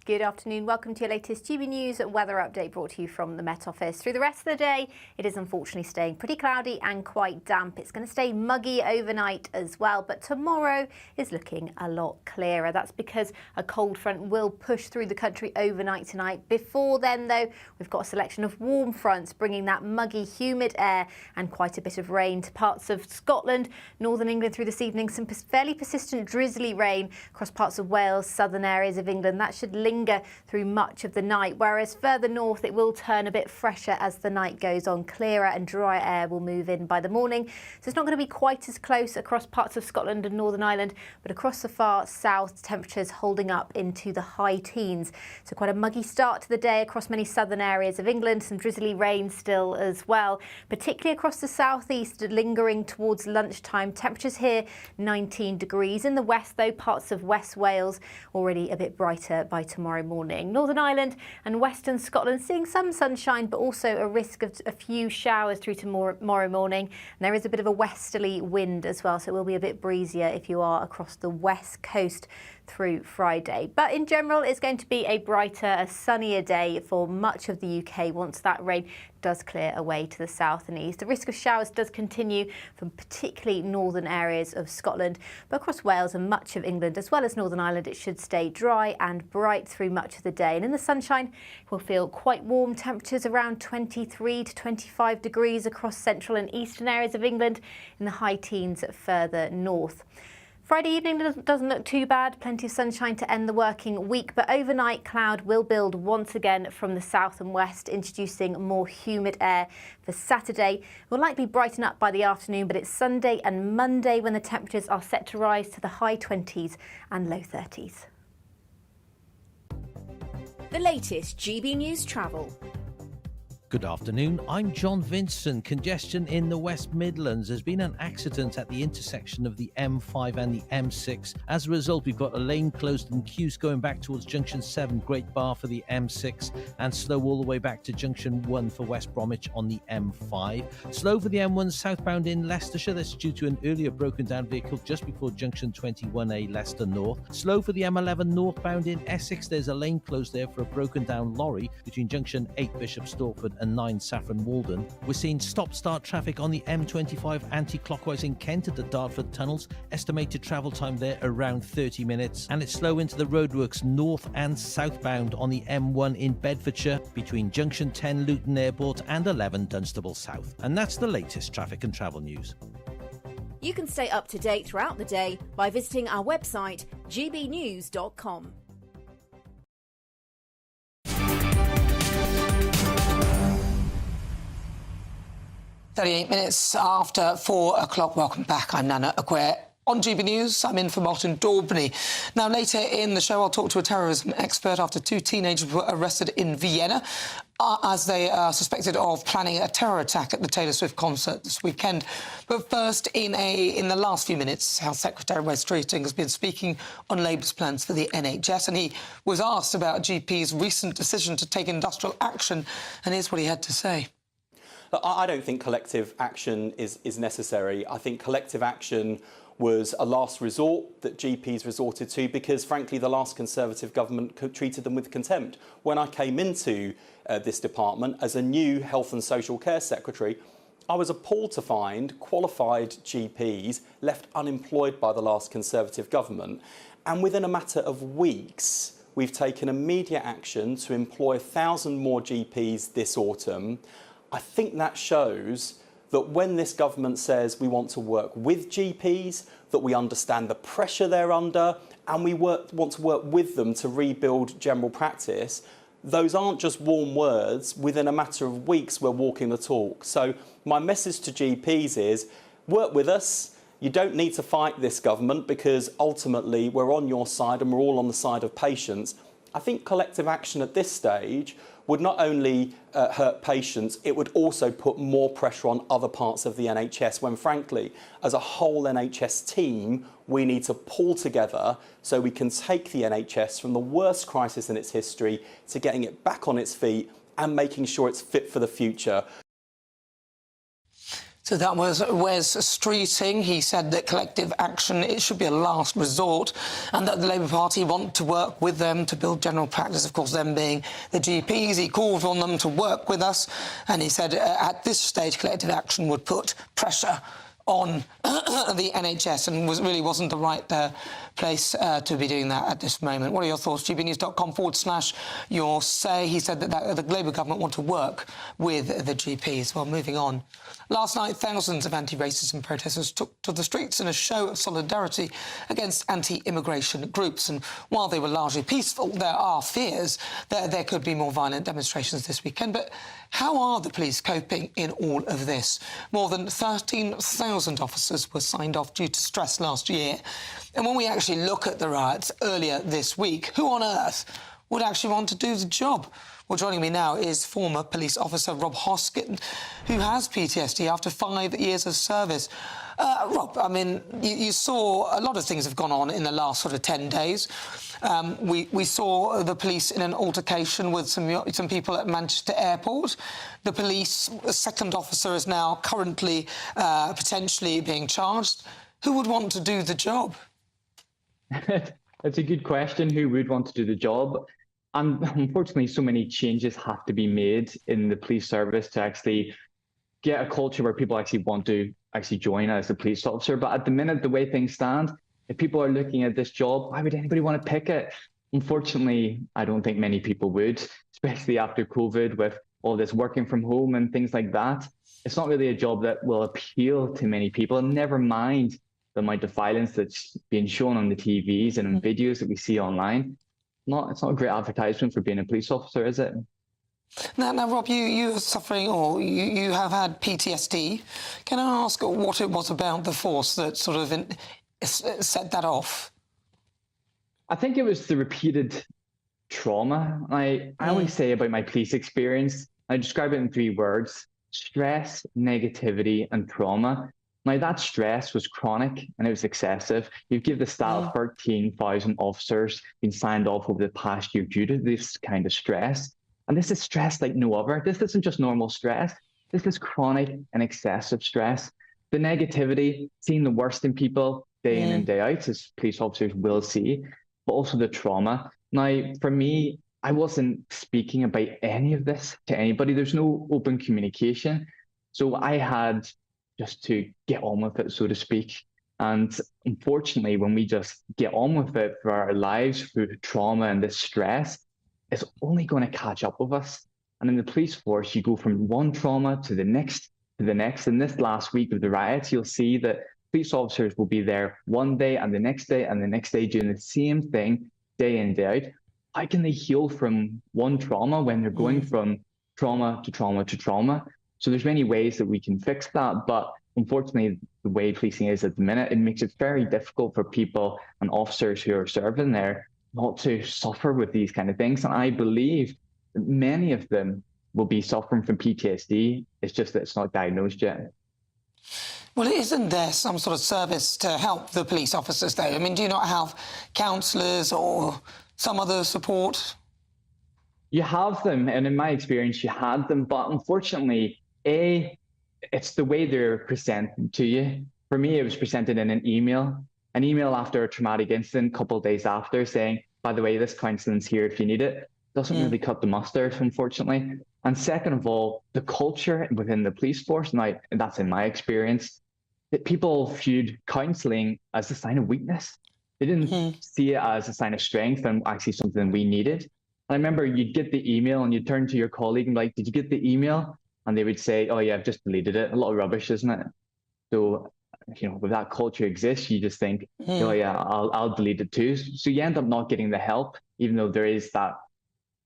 Good afternoon. Welcome to your latest GB News weather update brought to you from the Met Office. Through the rest of the day, it is unfortunately staying pretty cloudy and quite damp. It's going to stay muggy overnight as well, but tomorrow is looking a lot clearer. That's because a cold front will push through the country overnight tonight. Before then, though, we've got a selection of warm fronts bringing that muggy, humid air and quite a bit of rain to parts of Scotland, northern England through this evening. Some fairly persistent drizzly rain across parts of Wales, southern areas of England. That should linger through much of the night, whereas further north it will turn a bit fresher as the night goes on. Clearer and drier air will move in by the morning, so it's not going to be quite as close across parts of Scotland and Northern Ireland, but across the far south, temperatures holding up into the high teens. So quite a muggy start to the day across many southern areas of England. Some drizzly rain still as well, particularly across the southeast, lingering towards lunchtime. Temperatures here 19 degrees. In the west, though, parts of West Wales already a bit brighter by tomorrow tomorrow morning. Northern Ireland and western Scotland seeing some sunshine, but also a risk of a few showers through tomorrow morning. And there is a bit of a westerly wind as well, so it will be a bit breezier if you are across the west coast through Friday. But in general, it's going to be a brighter, a sunnier day for much of the UK once that rain does clear away to the south and east. The risk of showers does continue from particularly northern areas of Scotland, but across Wales and much of England, as well as Northern Ireland, it should stay dry and bright through much of the day. And in the sunshine, we'll feel quite warm temperatures around 23 to 25 degrees across central and eastern areas of England, in the high teens further north. Friday evening doesn't look too bad, plenty of sunshine to end the working week, but overnight cloud will build once again from the south and west, introducing more humid air for Saturday. It will likely brighten up by the afternoon, but it's Sunday and Monday when the temperatures are set to rise to the high 20s and low 30s. The latest GB News travel. Good afternoon, I'm John Vincent. Congestion in the West Midlands. There's been an accident at the intersection of the M5 and the M6. As a result, we've got a lane closed and queues going back towards Junction 7, Great Bar for the M6, and slow all the way back to Junction 1 for West Bromwich on the M5. Slow for the M1 southbound in Leicestershire. That's due to an earlier broken down vehicle just before Junction 21A, Leicester North. Slow for the M11 northbound in Essex. There's a lane closed there for a broken down lorry between Junction 8 Bishop Stortford and 9 Saffron Walden. We're seeing stop-start traffic on the M25 anti-clockwise in Kent at the Dartford tunnels. Estimated travel time there around 30 minutes. And it's slow into the roadworks north and southbound on the M1 in Bedfordshire between Junction 10 Luton Airport and 11 Dunstable South. And that's the latest traffic and travel news. You can stay up to date throughout the day by visiting our website, gbnews.com. Minutes after 4 o'clock. Welcome back. I'm Nana Aguirre. On GB News, I'm in for Martin Daubney. Now, later in the show, I'll talk to a terrorism expert after 2 teenagers were arrested in Vienna as they are suspected of planning a terror attack at the Taylor Swift concert this weekend. But first, in the last few minutes, Health Secretary Wes Streeting has been speaking on Labour's plans for the NHS, and he was asked about GP's recent decision to take industrial action, and here's what he had to say. I don't think collective action is necessary. I think collective action was a last resort that GPs resorted to because, frankly, the last Conservative government treated them with contempt. When I came into this department as a new Health and Social Care Secretary, I was appalled to find qualified GPs left unemployed by the last Conservative government. And within a matter of weeks, we've taken immediate action to employ 1,000 more GPs this autumn. I think that shows that when this government says we want to work with GPs, that we understand the pressure they're under, and we want to work with them to rebuild general practice, those aren't just warm words. Within a matter of weeks, we're walking the talk. So my message to GPs is, work with us. You don't need to fight this government because ultimately we're on your side and we're all on the side of patients. I think collective action at this stage would not only hurt patients, it would also put more pressure on other parts of the NHS when, frankly, as a whole NHS team, we need to pull together so we can take the NHS from the worst crisis in its history to getting it back on its feet and making sure it's fit for the future. So that was Wes Streeting. He said that collective action, it should be a last resort, and that the Labour Party want to work with them to build general practice, of course, them being the GPs. He called on them to work with us, and he said at this stage collective action would put pressure on the NHS and really wasn't the right place to be doing that at this moment. What are your thoughts? gbnews.com/your say. He said that the Labour government want to work with the GPs. Well, moving on. Last night, thousands of anti-racism protesters took to the streets in a show of solidarity against anti-immigration groups. And while they were largely peaceful, there are fears that there could be more violent demonstrations this weekend. But how are the police coping in all of this? More than 13,000 officers were signed off due to stress last year. And when we actually look at the riots earlier this week, who on earth would actually want to do the job. Well, joining me now is former police officer Rob Hoskin, who has PTSD after 5 years of service. Rob, I mean, you saw a lot of things have gone on in the last sort of 10 days. We saw the police in an altercation with some people at Manchester Airport. The police second officer is now currently potentially being charged. Who would want to do the job? That's a good question. Who would want to do the job? And unfortunately, so many changes have to be made in the police service to actually get a culture where people actually want to join as a police officer. But at the minute, the way things stand, if people are looking at this job, why would anybody want to pick it? Unfortunately, I don't think many people would, especially after COVID with all this working from home and things like that. It's not really a job that will appeal to many people, and never mind the amount of violence that's being shown on the TVs and in videos that we see online. It's not a great advertisement for being a police officer, is it? Now, Rob, you are suffering, or you have had PTSD. Can I ask what it was about the force that sort of set that off? I think it was the repeated trauma. I always say about my police experience, I describe it in 3 words: stress, negativity, and trauma. Now, that stress was chronic and it was excessive. You give the stat of 13,000 officers been signed off over the past year due to this kind of stress. And this is stress like no other. This isn't just normal stress. This is chronic and excessive stress. The negativity, seeing the worst in people day in and day out, as police officers will see, but also the trauma. Now, for me, I wasn't speaking about any of this to anybody. There's no open communication. So I had just to get on with it, so to speak. And unfortunately, when we just get on with it for our lives through trauma and this stress, it's only going to catch up with us. And in the police force, you go from one trauma to the next, to the next. And this last week of the riots, you'll see that police officers will be there one day and the next day and the next day doing the same thing day in, day out. How can they heal from one trauma when they're going from trauma to trauma to trauma? So there's many ways that we can fix that, but unfortunately, the way policing is at the minute, it makes it very difficult for people and officers who are serving there not to suffer with these kind of things. And I believe that many of them will be suffering from PTSD. It's just that it's not diagnosed yet. Well, isn't there some sort of service to help the police officers though? I mean, do you not have counsellors or some other support? You have them, and in my experience, you had them, but unfortunately, it's the way they're presented to you. For me, it was presented in an email after a traumatic incident, a couple of days after, saying, by the way, this counselling's here if you need it. Doesn't really cut the mustard, unfortunately. And second of all, the culture within the police force, and that's in my experience, that people viewed counselling as a sign of weakness. They didn't see it as a sign of strength and actually something we needed. And I remember you'd get the email and you'd turn to your colleague and be like, did you get the email? And they would say, oh yeah, I've just deleted it. A lot of rubbish, isn't it? So, with that culture exists, you just think, oh yeah, I'll delete it too. So you end up not getting the help, even though there is that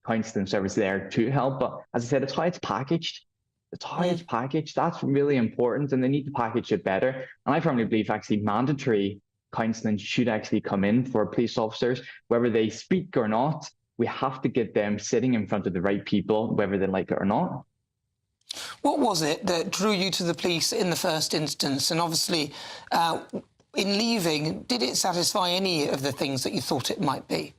counselling service there to help. But as I said, it's how it's packaged. It's how it's packaged. That's really important, and they need to package it better. And I firmly believe actually mandatory counselling should actually come in for police officers, whether they speak or not. We have to get them sitting in front of the right people, whether they like it or not. What was it that drew you to the police in the first instance? And obviously, in leaving, did it satisfy any of the things that you thought it might be?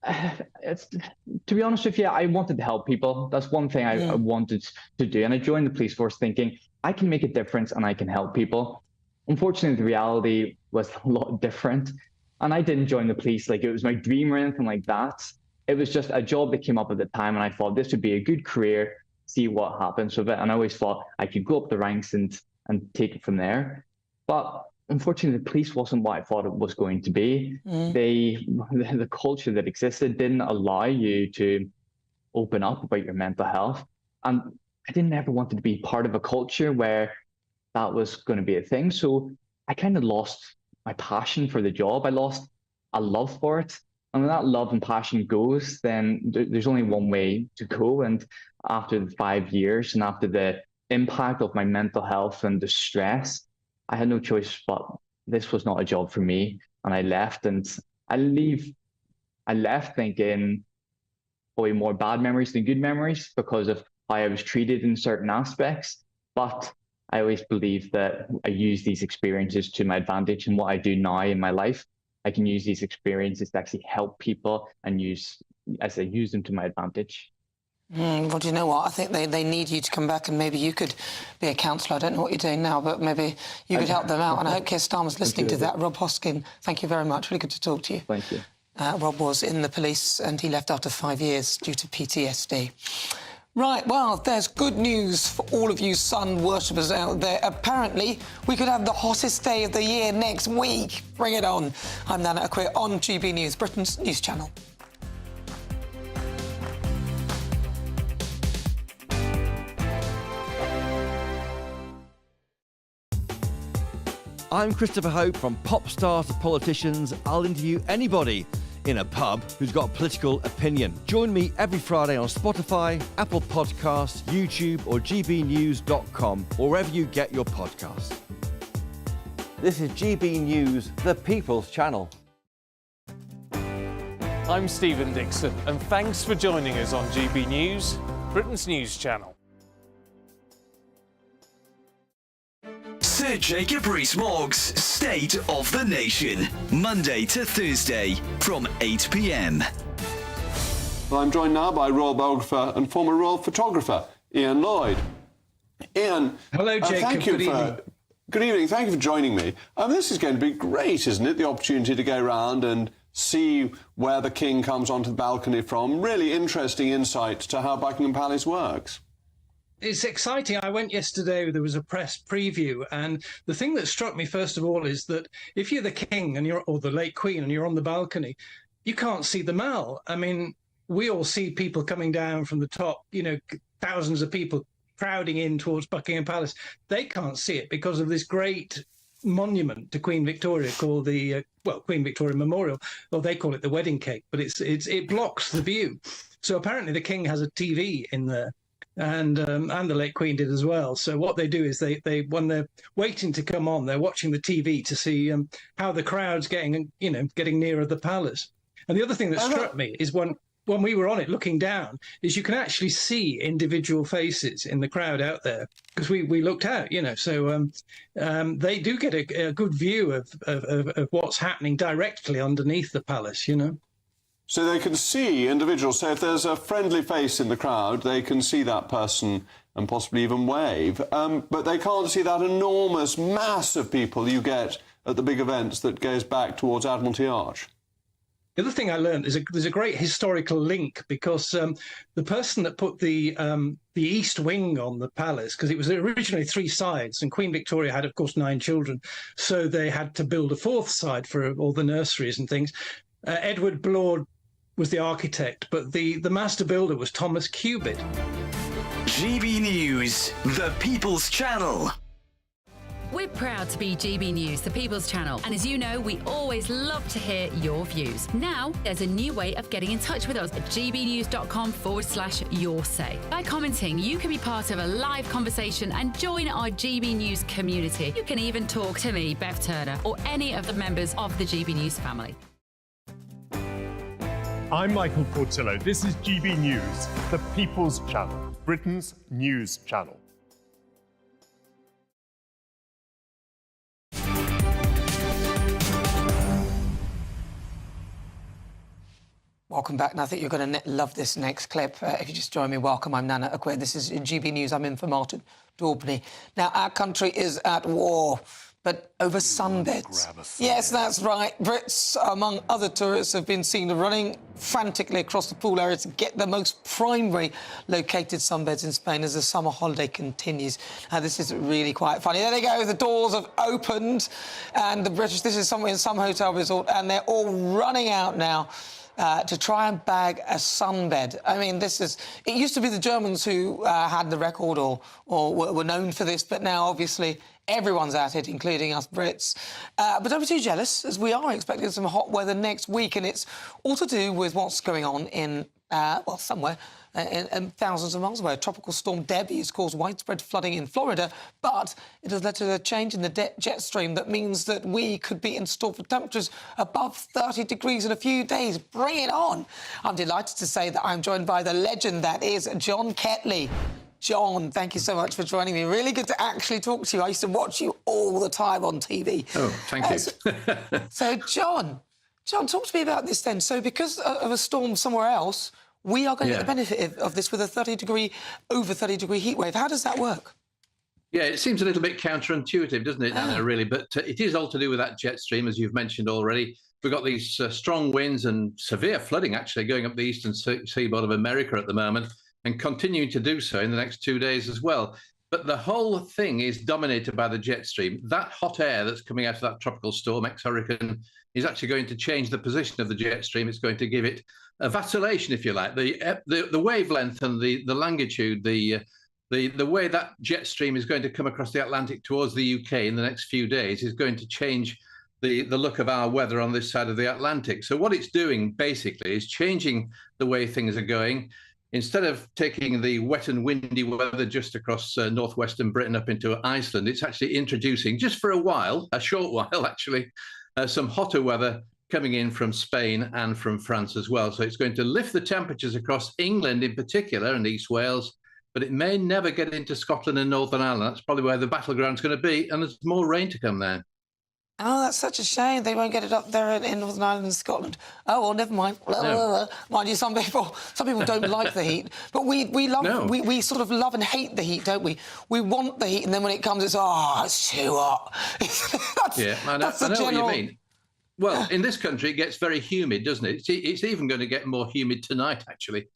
To be honest with you, I wanted to help people. That's one thing I wanted to do. And I joined the police force thinking, I can make a difference and I can help people. Unfortunately, the reality was a lot different. And I didn't join the police like it was my dream or anything like that. It was just a job that came up at the time, and I thought this would be a good career, see what happens with it. And I always thought I could go up the ranks and take it from there. But unfortunately, the police wasn't what I thought it was going to be. The culture that existed didn't allow you to open up about your mental health. And I didn't ever want to be part of a culture where that was going to be a thing. So I kind of lost my passion for the job. I lost a love for it. And when that love and passion goes, then there's only one way to go. And after the 5 years and after the impact of my mental health and the stress, I had no choice, but this was not a job for me. And I left, and I leave I left thinking probably more bad memories than good memories because of how I was treated in certain aspects. But I always believe that I use these experiences to my advantage, and what I do now in my life, I can use these experiences to actually help people and use them to my advantage. Well, do you know what? I think they need you to come back, and maybe you could be a counsellor. I don't know what you're doing now, but maybe you could help them out. And I hope Keir Starmer's listening to that. Rob Hoskin, thank you very much. Really good to talk to you. Thank you. Rob was in the police, and he left after 5 years due to PTSD. Right, well, there's good news for all of you sun worshippers out there. Apparently, we could have the hottest day of the year next week. Bring it on. I'm Nana Akwe on GB News, Britain's news channel. I'm Christopher Hope. From pop stars to politicians, I'll interview anybody in a pub who's got a political opinion. Join me every Friday on Spotify, Apple Podcasts, YouTube or gbnews.com, or wherever you get your podcasts. This is GB News, the People's Channel. I'm Stephen Dixon, and thanks for joining us on GB News, Britain's news channel. Sir Jacob Rees-Mogg's State of the Nation, Monday to Thursday from 8 p.m. Well, I'm joined now by royal biographer and former royal photographer, Ian Lloyd. Ian, hello, Jacob. Thank you good evening. Good evening. Thank you for joining me. This is going to be great, isn't it? The opportunity to go around and see where the King comes onto the balcony from. Really interesting insight to how Buckingham Palace works. It's exciting. I went yesterday, there was a press preview, and the thing that struck me first of all is that if you're the King and or the late Queen and you're on the balcony, you can't see the Mall. I mean, we all see people coming down from the top, you know, thousands of people crowding in towards Buckingham Palace. They can't see it because of this great monument to Queen Victoria called the Queen Victoria Memorial, or they call it the wedding cake, but it blocks the view. So apparently the King has a TV in there. And the late Queen did as well. So what they do is they when they're waiting to come on, they're watching the TV to see how the crowd's getting nearer the palace. And the other thing that struck me is when we were on it looking down, is you can actually see individual faces in the crowd out there because we looked out, you know. So they do get a good view of what's happening directly underneath the palace, you know. So they can see individuals. So if there's a friendly face in the crowd, they can see that person and possibly even wave. But they can't see that enormous mass of people you get at the big events that goes back towards Admiralty Arch. The other thing I learned is there's a great historical link because the person that put the east wing on the palace, because it was originally 3 sides, and Queen Victoria had, of course, 9 children, so they had to build a 4th side for all the nurseries and things. Edward Blord was the architect, but the master builder was Thomas Cubitt. GB News, the People's Channel. We're proud to be GB News, the People's Channel, and as you know, we always love to hear your views. Now, there's a new way of getting in touch with us at gbnews.com/your-say. By commenting, you can be part of a live conversation and join our GB News community. You can even talk to me, Bev Turner, or any of the members of the GB News family. I'm Michael Portillo. This is GB News, the People's Channel, Britain's news channel. Welcome back, and I think you're going to love this next clip. If you just join me, welcome. I'm Nana Akwe. This is GB News. I'm in for Martin Daubney. Now, our country is at war, but over sunbeds. Yes, that's right. Brits, among other tourists, have been seen running frantically across the pool area to get the most primary located sunbeds in Spain as the summer holiday continues. Now, this is really quite funny. There they go. The doors have opened, and the British, this is somewhere in some hotel resort, and they're all running out now to try and bag a sunbed. I mean, it used to be the Germans who had the record or were known for this, but now, obviously, everyone's at it, including us Brits. But don't be too jealous, as we are expecting some hot weather next week, and it's all to do with what's going on in, somewhere and thousands of miles away. Tropical storm Debbie has caused widespread flooding in Florida, but it has led to a change in the jet stream that means that we could be in store for temperatures above 30 degrees in a few days. Bring it on. I'm delighted to say that I'm joined by the legend that is John Ketley. John, thank you so much for joining me. Really good to actually talk to you. I used to watch you all the time on TV. Oh, thank you. So, John, talk to me about this then. So, because of a storm somewhere else, we are going to get the benefit of this with a over 30 degree heat wave. How does that work? Yeah, it seems a little bit counterintuitive, doesn't it, Anna, really? But it is all to do with that jet stream, as you've mentioned already. We've got these strong winds and severe flooding, actually, going up the eastern seaboard of America at the moment, and continuing to do so in the next 2 days as well. But the whole thing is dominated by the jet stream. That hot air that's coming out of that tropical storm, ex-hurricane, is actually going to change the position of the jet stream. It's going to give it a vacillation, if you like. The wavelength and the longitude, the way that jet stream is going to come across the Atlantic towards the UK in the next few days is going to change the look of our weather on this side of the Atlantic. So what it's doing, basically, is changing the way things are going. Instead of taking the wet and windy weather just across northwestern Britain up into Iceland, it's actually introducing, just for a while, a short while actually, some hotter weather coming in from Spain and from France as well. So it's going to lift the temperatures across England in particular and East Wales, but it may never get into Scotland and Northern Ireland. That's probably where the battleground's going to be, and there's more rain to come there. Oh, that's such a shame. They won't get it up there in Northern Ireland and Scotland. Oh, well, never mind. No. Mind you, some people don't like the heat, but we sort of love and hate the heat, don't we? We want the heat, and then when it comes, it's too hot. I know what you mean. Well, in this country, it gets very humid, doesn't it? It's even going to get more humid tonight, actually.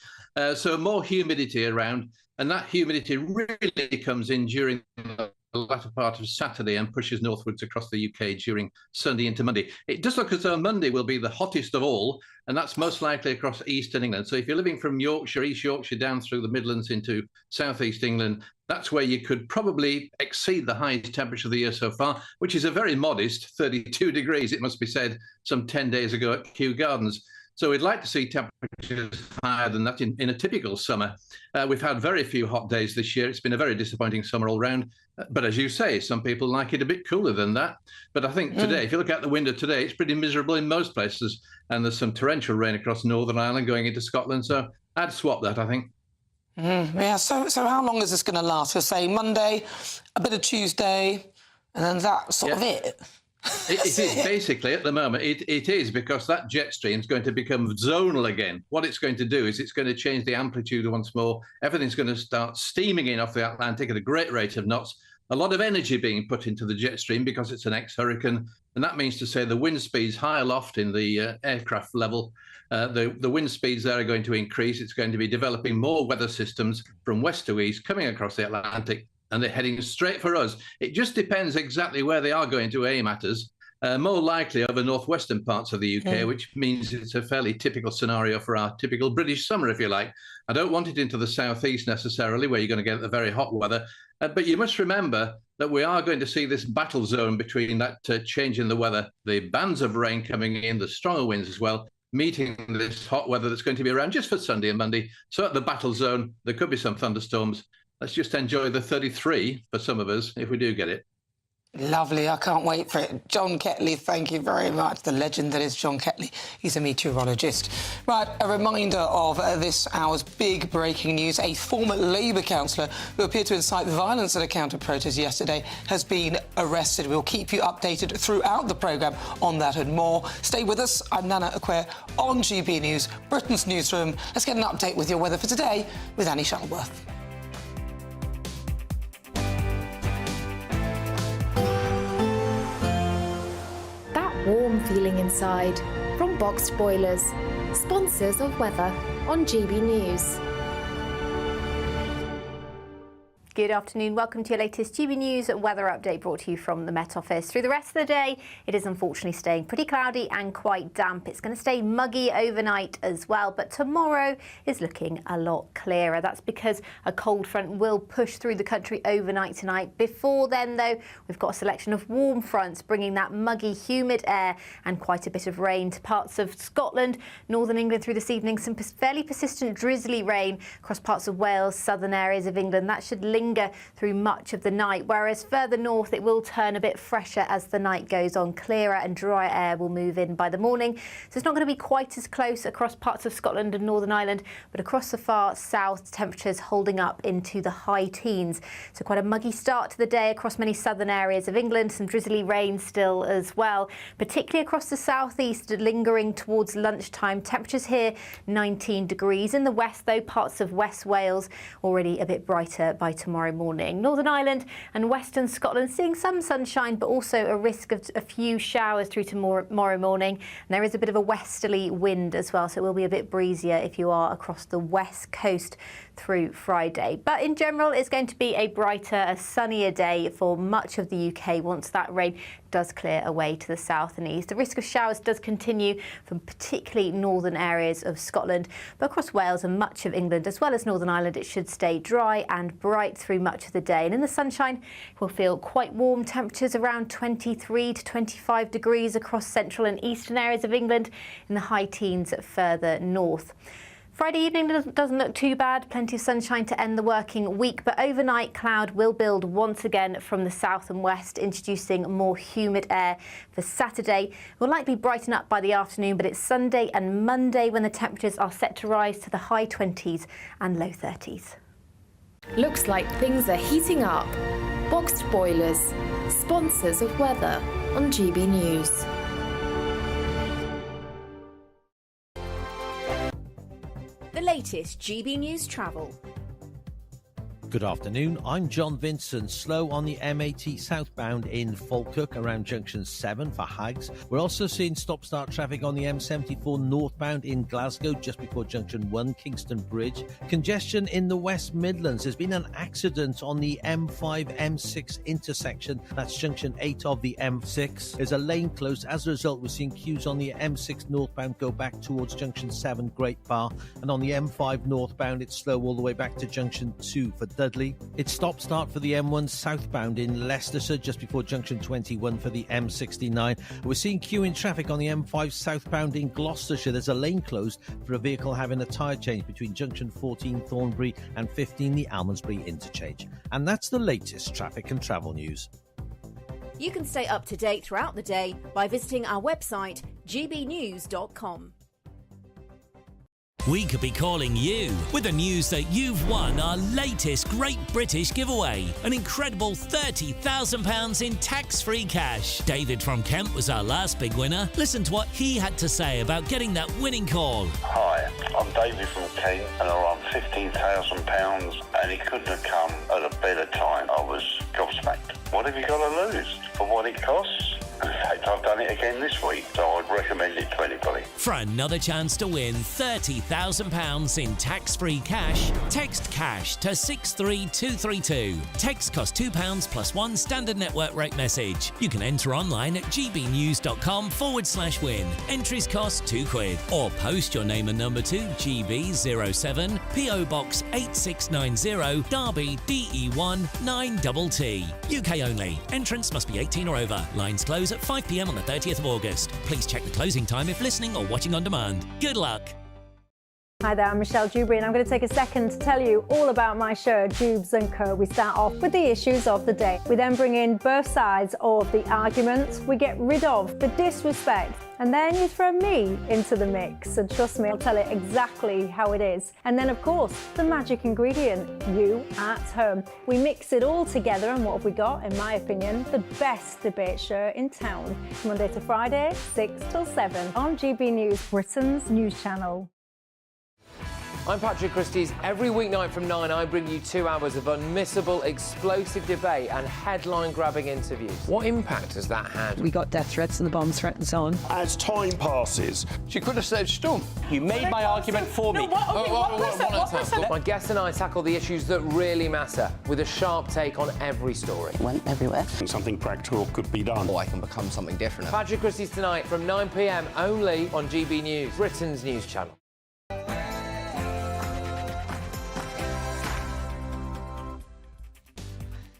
So more humidity around, and that humidity really comes in during the latter part of Saturday and pushes northwards across the UK during Sunday into Monday. It does look as though Monday will be the hottest of all, and that's most likely across eastern England. So if you're living from Yorkshire, East Yorkshire, down through the Midlands into southeast England, that's where you could probably exceed the highest temperature of the year so far, which is a very modest 32 degrees, it must be said, some 10 days ago at Kew Gardens. So we'd like to see temperatures higher than that in a typical summer. We've had very few hot days this year. It's been a very disappointing summer all round. But as you say, some people like it a bit cooler than that. But I think today, if you look out the window today, it's pretty miserable in most places. And there's some torrential rain across Northern Ireland going into Scotland. So I'd swap that, I think. Yeah, so how long is this going to last? We'll say Monday, a bit of Tuesday, and then that's sort of it. It is basically at the moment. It is because that jet stream is going to become zonal again. What it's going to do is it's going to change the amplitude once more. Everything's going to start steaming in off the Atlantic at a great rate of knots. A lot of energy being put into the jet stream because it's an ex-hurricane, and that means to say the wind speeds high aloft in the aircraft level. The wind speeds there are going to increase. It's going to be developing more weather systems from west to east coming across the Atlantic, and they're heading straight for us. It just depends exactly where they are going to aim at us. More likely over northwestern parts of the UK, which means it's a fairly typical scenario for our typical British summer, if you like. I don't want it into the southeast necessarily, where you're going to get the very hot weather. But you must remember that we are going to see this battle zone between that change in the weather, the bands of rain coming in, the stronger winds as well, meeting this hot weather that's going to be around just for Sunday and Monday. So at the battle zone, there could be some thunderstorms. Let's just enjoy the 33 for some of us if we do get it. Lovely. I can't wait for it. John Ketley, thank you very much. The legend that is John Ketley. He's a meteorologist. Right, a reminder of this hour's big breaking news. A former Labour councillor who appeared to incite violence at a counter-protest yesterday has been arrested. We'll keep you updated throughout the programme on that and more. Stay with us. I'm Nana Aquare on GB News, Britain's newsroom. Let's get an update with your weather for today with Annie Shuttleworth. Warm feeling inside from Boxed Boilers, sponsors of weather on GB News. Good afternoon. Welcome to your latest GB News weather update brought to you from the Met Office. Through the rest of the day, it is unfortunately staying pretty cloudy and quite damp. It's going to stay muggy overnight as well, but tomorrow is looking a lot clearer. That's because a cold front will push through the country overnight tonight. Before then, though, we've got a selection of warm fronts bringing that muggy, humid air and quite a bit of rain to parts of Scotland, northern England through this evening. Some fairly persistent drizzly rain across parts of Wales, southern areas of England. That should linger through much of the night, whereas further north it will turn a bit fresher as the night goes on. Clearer and drier air will move in by the morning, so it's not going to be quite as close across parts of Scotland and Northern Ireland, but across the far south, temperatures holding up into the high teens. So quite a muggy start to the day across many southern areas of England. Some drizzly rain still as well, particularly across the southeast, lingering towards lunchtime. Temperatures here 19 degrees. In the west, though, parts of West Wales already a bit brighter by tomorrow morning. Northern Ireland and western Scotland seeing some sunshine, but also a risk of a few showers through tomorrow morning. And there is a bit of a westerly wind as well, so it will be a bit breezier if you are across the west coast through Friday. But in general, it's going to be a brighter, a sunnier day for much of the UK once that rain does clear away to the south and east. The risk of showers does continue from particularly northern areas of Scotland, but across Wales and much of England as well as Northern Ireland, it should stay dry and bright through much of the day. And in the sunshine, we'll feel quite warm temperatures around 23 to 25 degrees across central and eastern areas of England, in the high teens further north. Friday evening doesn't look too bad, plenty of sunshine to end the working week, but overnight cloud will build once again from the south and west, introducing more humid air for Saturday. We'll likely brighten up by the afternoon, but it's Sunday and Monday when the temperatures are set to rise to the high 20s and low 30s. Looks like things are heating up. Boxed boilers, sponsors of weather on GB News. The latest GB News travel. Good afternoon, I'm John Vincent. Slow on the M80 southbound in Falkirk around junction 7 for Hags. We're also seeing stop-start traffic on the M74 northbound in Glasgow just before junction 1, Kingston Bridge. Congestion in the West Midlands. There's been an accident on the M5-M6 intersection. That's junction 8 of the M6. There's a lane closed. As a result, we're seeing queues on the M6 northbound go back towards junction 7, Great Bar. And on the M5 northbound, it's slow all the way back to junction 2 for Dudley. It's stop-start for the M1 southbound in Leicestershire just before junction 21 for the M69. We're seeing queuing traffic on the M5 southbound in Gloucestershire. There's a lane closed for a vehicle having a tyre change between junction 14 Thornbury and 15 the Almondsbury interchange. And that's the latest traffic and travel news. You can stay up to date throughout the day by visiting our website gbnews.com. We could be calling you with the news that you've won our latest Great British giveaway. An incredible £30,000 in tax-free cash. David from Kent was our last big winner. Listen to what he had to say about getting that winning call. Hi, I'm David from Kent and I won £15,000 and it couldn't have come at a better time. I was gobsmacked. What have you got to lose for what it costs? In fact, I've done it again this week, so I'd recommend it to anybody. For another chance to win £30,000 in tax-free cash, text cash to 63232. Text costs £2 plus one standard network rate message. You can enter online at gbnews.com/win. Entries cost £2 or post your name and number to GB07 PO Box 8690 Derby DE1 9TT. UK only. Entrance must be 18 or over. Lines close at 5 p.m. on the 30th of August. Please check the closing time if listening or watching on demand. Good luck. Hi there, I'm Michelle Dewberry and I'm going to take a second to tell you all about my show, Dubes & Co. We start off with the issues of the day. We then bring in both sides of the arguments. We get rid of the disrespect. And then you throw me into the mix. And trust me, I'll tell it exactly how it is. And then, of course, the magic ingredient, you at home. We mix it all together and what have we got, in my opinion, the best debate show in town. Monday to Friday, 6 till 7 on GB News, Britain's news channel. I'm Patrick Christie's. Every weeknight from 9, I bring you 2 hours of unmissable, explosive debate and headline-grabbing interviews. What impact has that had? We got death threats and the bomb threat and so on. As time passes, She could have saved Storm. You made my argument for me. My guests and I tackle the issues that really matter, with a sharp take on every story. Went everywhere. something practical could be done. Or I can become something different. Patrick Christie's tonight from 9 p.m. only on GB News, Britain's news channel.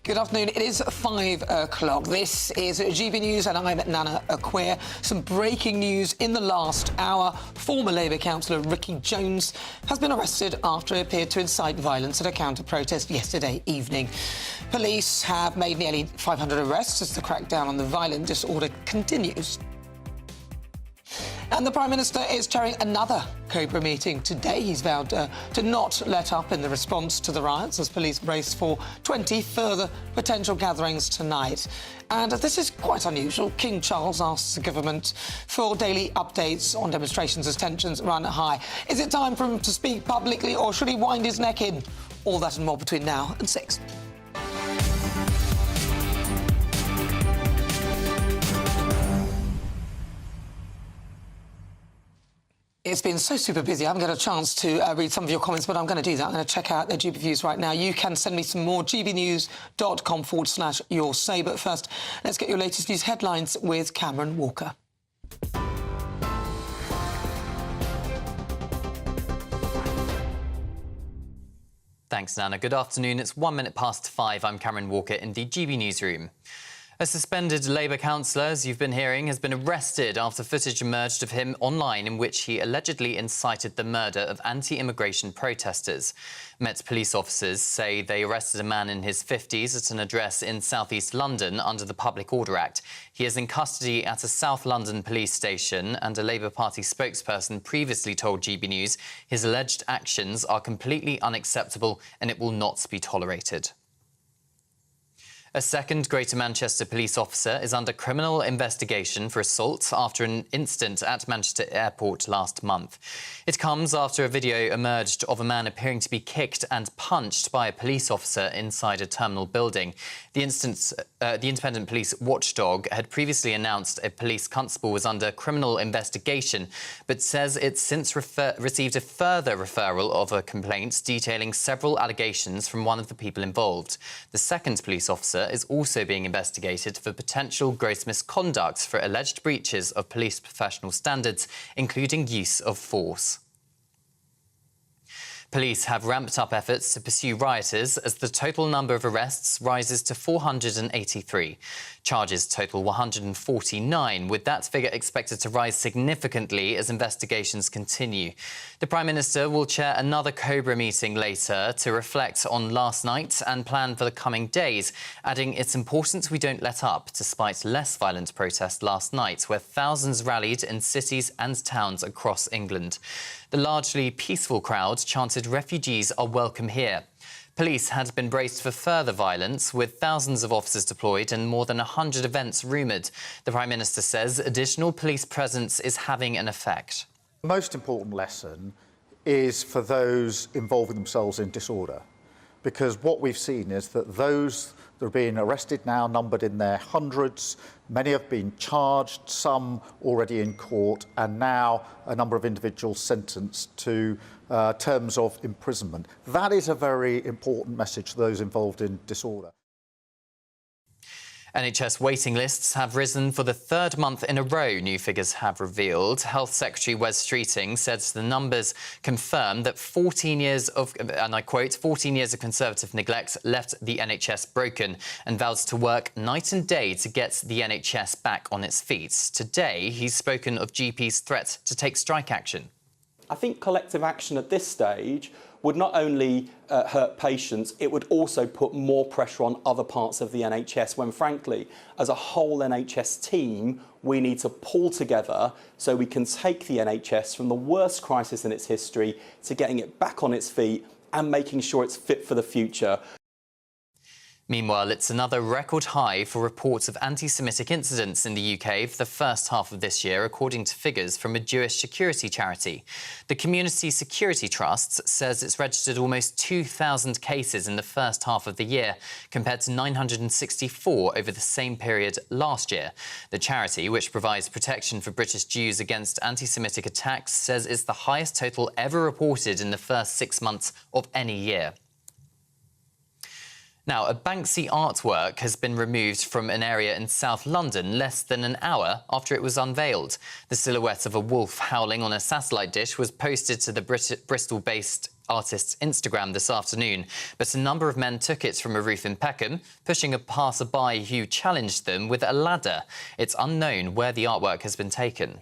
Good afternoon. It is 5 o'clock. This is GB News and I'm Nana Acquia. Some breaking news in the last hour. Former Labour councillor Ricky Jones has been arrested after he appeared to incite violence at a counter-protest yesterday evening. Police have made nearly 500 arrests as the crackdown on the violent disorder continues. And the Prime Minister is chairing another Cobra meeting today. He's vowed to not let up in the response to the riots as police brace for 20 further potential gatherings tonight. And this is quite unusual. King Charles asks the government for daily updates on demonstrations as tensions run high. Is it time for him to speak publicly or should he wind his neck in? All that and more between now and 6. It's been so super busy. I haven't got a chance to read some of your comments, but I'm going to do that. I'm going to check out their GB views right now. You can send me some more, gbnews.com/your say. But first, let's get your latest news headlines with Cameron Walker. Thanks, Nana. Good afternoon. It's 1 minute past 5. I'm Cameron Walker in the GB newsroom. A suspended Labour councillor, as you've been hearing, has been arrested after footage emerged of him online in which he allegedly incited the murder of anti-immigration protesters. Met police officers say they arrested a man in his 50s at an address in south-east London under the Public Order Act. He is in custody at a South London police station, and a Labour Party spokesperson previously told GB News his alleged actions are completely unacceptable and it will not be tolerated. A second Greater Manchester police officer is under criminal investigation for assault after an incident at Manchester Airport last month. It comes after a video emerged of a man appearing to be kicked and punched by a police officer inside a terminal building. The independent police watchdog had previously announced a police constable was under criminal investigation, but says it's since received a further referral of a complaint detailing several allegations from one of the people involved. The second police officer is also being investigated for potential gross misconduct for alleged breaches of police professional standards, including use of force. Police have ramped up efforts to pursue rioters as the total number of arrests rises to 483. Charges total 149, with that figure expected to rise significantly as investigations continue. The Prime Minister will chair another Cobra meeting later to reflect on last night and plan for the coming days, adding it's important we don't let up, despite less violent protest last night, where thousands rallied in cities and towns across England. The largely peaceful crowd chanted "Refugees are welcome here." Police had been braced for further violence, with thousands of officers deployed and more than 100 events rumoured. The Prime Minister says additional police presence is having an effect. The most important lesson is for those involving themselves in disorder, because what we've seen is that those that are being arrested now, numbered in their hundreds, many have been charged, some already in court, and now a number of individuals sentenced to terms of imprisonment. That is a very important message to those involved in disorder. NHS waiting lists have risen for the third month in a row, new figures have revealed. Health Secretary Wes Streeting says the numbers confirm that 14 years of, and I quote, 14 years of Conservative neglect left the NHS broken, and vows to work night and day to get the NHS back on its feet. Today, he's spoken of GPs' threat to take strike action. I think collective action at this stage would not only hurt patients, it would also put more pressure on other parts of the NHS when, frankly, as a whole NHS team, we need to pull together so we can take the NHS from the worst crisis in its history to getting it back on its feet and making sure it's fit for the future. Meanwhile, it's another record high for reports of anti-Semitic incidents in the UK for the first half of this year, according to figures from a Jewish security charity. The Community Security Trust says it's registered almost 2,000 cases in the first half of the year, compared to 964 over the same period last year. The charity, which provides protection for British Jews against anti-Semitic attacks, says it's the highest total ever reported in the first 6 months of any year. Now, a Banksy artwork has been removed from an area in South London less than an hour after it was unveiled. The silhouette of a wolf howling on a satellite dish was posted to the Bristol-based artist's Instagram this afternoon, but a number of men took it from a roof in Peckham, pushing a passerby who challenged them with a ladder. It's unknown where the artwork has been taken.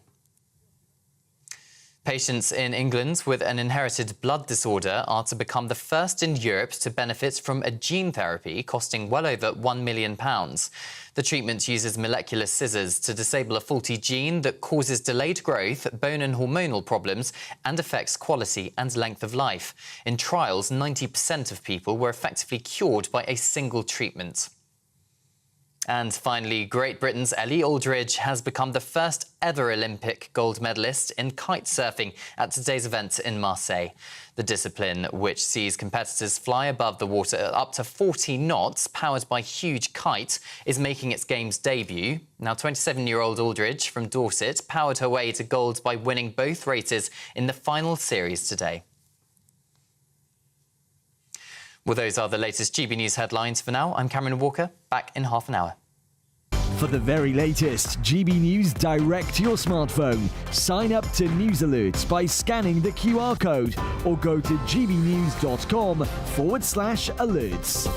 Patients in England with an inherited blood disorder are to become the first in Europe to benefit from a gene therapy costing well over £1 million. The treatment uses molecular scissors to disable a faulty gene that causes delayed growth, bone and hormonal problems, and affects quality and length of life. In trials, 90% of people were effectively cured by a single treatment. And finally, Great Britain's Ellie Aldridge has become the first ever Olympic gold medalist in kite surfing at today's event in Marseille. The discipline, which sees competitors fly above the water at up to 40 knots, powered by huge kites, is making its Games debut. Now, 27-year-old Aldridge from Dorset powered her way to gold by winning both races in the final series today. Well, those are the latest GB News headlines for now. I'm Cameron Walker, back in half an hour. For the very latest GB News direct to your smartphone, sign up to News Alerts by scanning the QR code or go to gbnews.com/alerts.